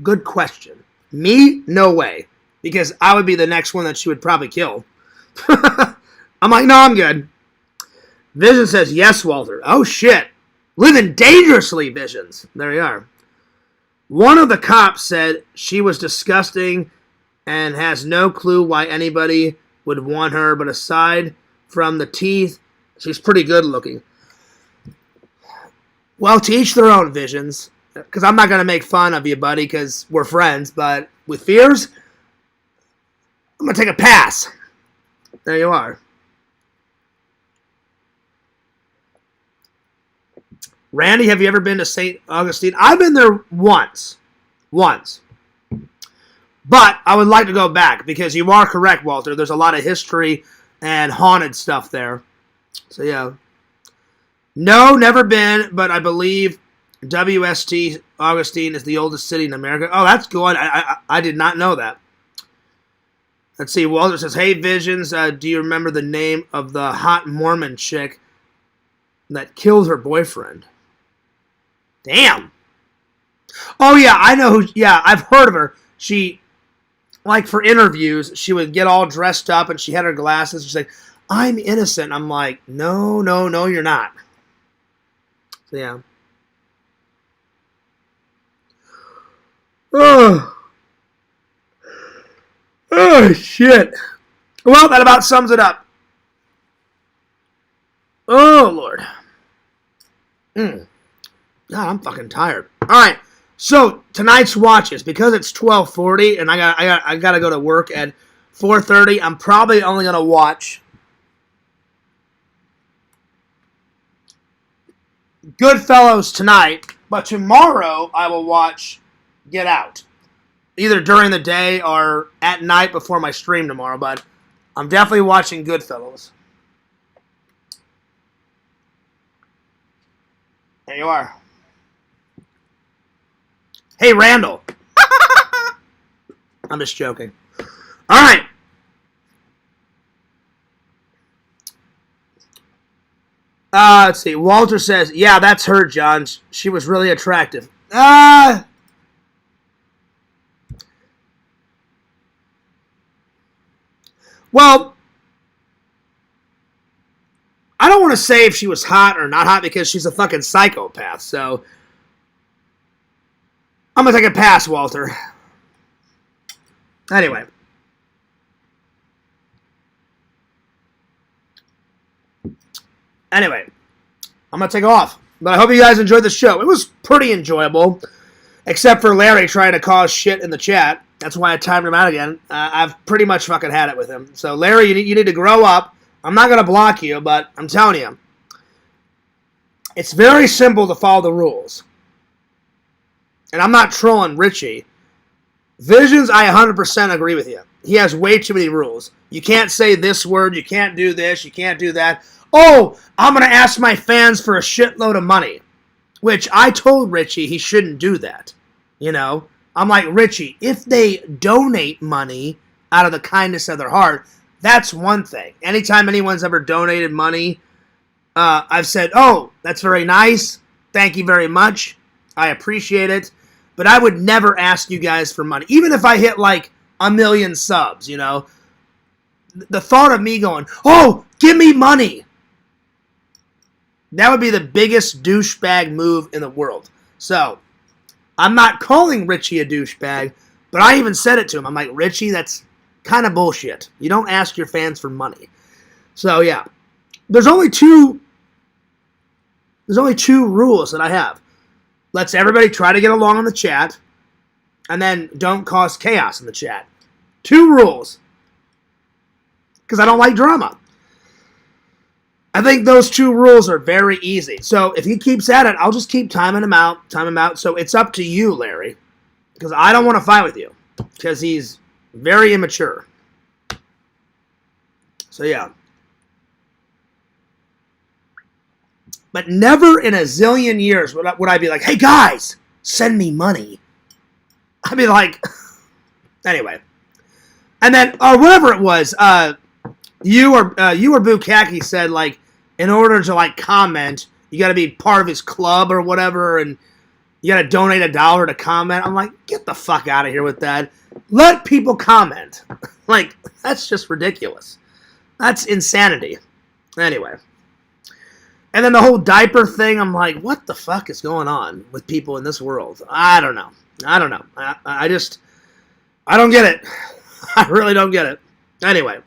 Good question. Me? No way. Because I would be the next one that she would probably kill. I'm like, no, I'm good. Vision says, yes, Walter. Oh, shit. Living dangerously, Visions. There you are. One of the cops said she was disgusting and has no clue why anybody would want her, but aside from the teeth, she's pretty good looking. Well, to each their own, Visions. because I'm not going to make fun of you, buddy, because we're friends. But with fears, I'm going to take a pass. There you are. Randy, have you ever been to St. Augustine? I've been there once. Once. But I would like to go back because you are correct, Walter. There's a lot of history and haunted stuff there. So, yeah. No, never been, but I believe WST Augustine is the oldest city in America. Oh, that's good. I did not know that. Let's see. Walter says, hey, Visions, do you remember the name of the hot Mormon chick that killed her boyfriend? Damn. Oh, yeah, I know who. Yeah, I've heard of her. She, like, for interviews, she would get all dressed up and she had her glasses. She's like, I'm innocent. I'm like, no, you're not. So, yeah. Oh, shit. Well, that about sums it up. Oh, Lord. God, I'm fucking tired. All right, so tonight's watches, because it's 12:40 and I gotta go to work at 4:30. I'm probably only gonna watch Goodfellas tonight, but tomorrow I will watch Get Out, either during the day or at night before my stream tomorrow. But I'm definitely watching Goodfellas. There you are. Hey, Randall. I'm just joking. All right. Let's see. Walter says, yeah, that's her, John. She was really attractive. Well, I don't want to say if she was hot or not hot because she's a fucking psychopath, so I'm going to take a pass, Walter. Anyway. I'm going to take off. But I hope you guys enjoyed the show. It was pretty enjoyable, except for Larry trying to cause shit in the chat. That's why I timed him out again. I've pretty much fucking had it with him. So, Larry, you need to grow up. I'm not going to block you, but I'm telling you, it's very simple to follow the rules. And I'm not trolling Richie. Visions, I 100% agree with you. He has way too many rules. You can't say this word. You can't do this. You can't do that. Oh, I'm going to ask my fans for a shitload of money. Which I told Richie he shouldn't do that. You know? I'm like, Richie, if they donate money out of the kindness of their heart, that's one thing. Anytime anyone's ever donated money, I've said, oh, that's very nice. Thank you very much. I appreciate it. But I would never ask you guys for money. Even if I hit like 1 million subs, you know. The thought of me going, oh, give me money. That would be the biggest douchebag move in the world. So, I'm not calling Richie a douchebag, but I even said it to him. I'm like, Richie, that's kind of bullshit. You don't ask your fans for money. So, yeah. There's only two rules that I have. Let's everybody try to get along in the chat, and then don't cause chaos in the chat. 2 rules. Because I don't like drama. I think those 2 rules are very easy. So if he keeps at it, I'll just keep timing him out. So it's up to you, Larry. Because I don't want to fight with you. Because he's very immature. So yeah. But never in a zillion years would I be like, hey guys, send me money. I'd be like, anyway. And then, or whatever it was, you or Bukaki said, like, in order to, like, comment, you got to be part of his club or whatever, and you got to donate $1 to comment. I'm like, get the fuck out of here with that. Let people comment. Like, that's just ridiculous. That's insanity. Anyway. And then the whole diaper thing, I'm like, what the fuck is going on with people in this world? I don't know. I don't get it. I really don't get it. Anyway.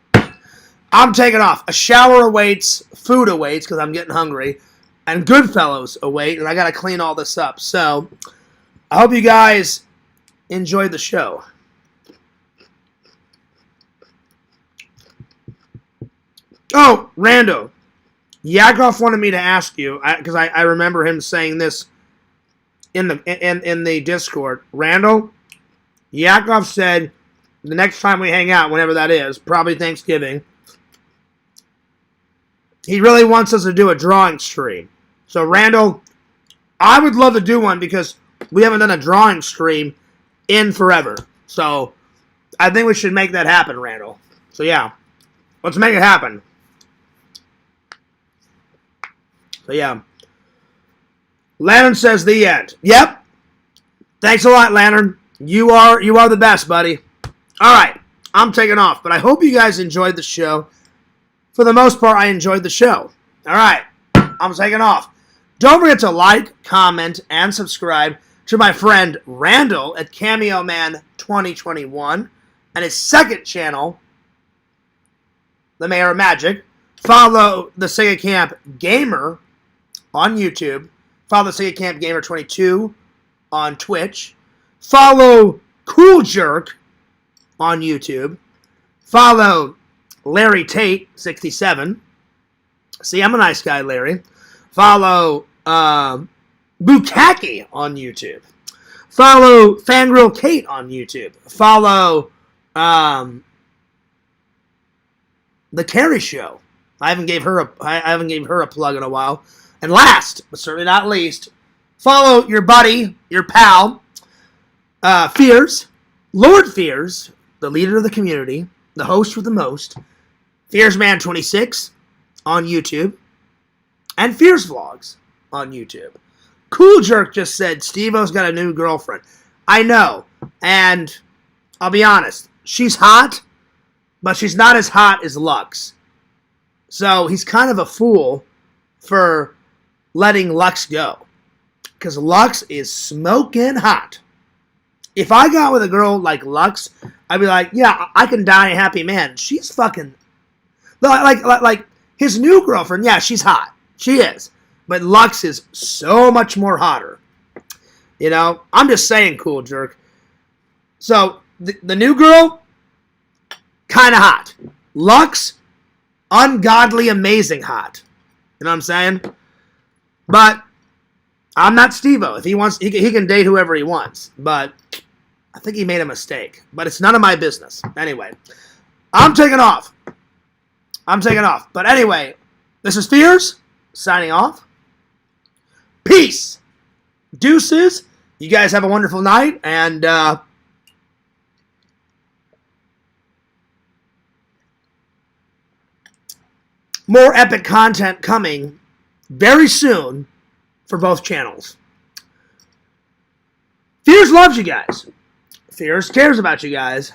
I'm taking off. A shower awaits, food awaits, because I'm getting hungry, and Goodfellas await, and I got to clean all this up. So, I hope you guys enjoyed the show. Oh, Rando. Yakov wanted me to ask you, because I remember him saying this in the Discord. Randall, Yakov said the next time we hang out, whenever that is, probably Thanksgiving, he really wants us to do a drawing stream. So, Randall, I would love to do one because we haven't done a drawing stream in forever. So, I think we should make that happen, Randall. So, yeah, let's make it happen. So, yeah. Lantern says the end. Yep. Thanks a lot, Lantern. You are the best, buddy. All right. I'm taking off, but I hope you guys enjoyed the show. For the most part, I enjoyed the show. All right. I'm taking off. Don't forget to like, comment, and subscribe to my friend Randall at Cameo Man 2021 and his second channel, The Mayor of Magic. Follow the Sega Camp Gamer on YouTube. Follow the Sega Camp Gamer 22 on Twitch. Follow Cool Jerk on YouTube. Follow Larry Tate 67. See, I'm a nice guy, Larry. Follow Bukaki on YouTube. Follow Fangirl Kate on YouTube. Follow The Carrie Show. I haven't gave her a plug in a while. And last, but certainly not least, follow your buddy, your pal, Fears, Lord Fears, the leader of the community, the host with the most, FearsMan26 on YouTube, and Fears Vlogs on YouTube. Cool Jerk just said Steve-O's got a new girlfriend. I know, and I'll be honest, she's hot, but she's not as hot as Lux. So he's kind of a fool for letting Lux go. Because Lux is smoking hot. If I got with a girl like Lux, I'd be like, yeah, I can die a happy man. She's fucking... Like his new girlfriend, yeah, she's hot. She is. But Lux is so much more hotter. You know? I'm just saying, Cool Jerk. So, the new girl, kind of hot. Lux, ungodly amazing hot. You know what I'm saying? But I'm not Steve-O. If he wants, he can date whoever he wants. But I think he made a mistake. But it's none of my business. Anyway, I'm taking off. But anyway, this is Fears, signing off. Peace. Deuces. You guys have a wonderful night. And more epic content coming very soon for both channels. Fears loves you guys. Fears cares about you guys.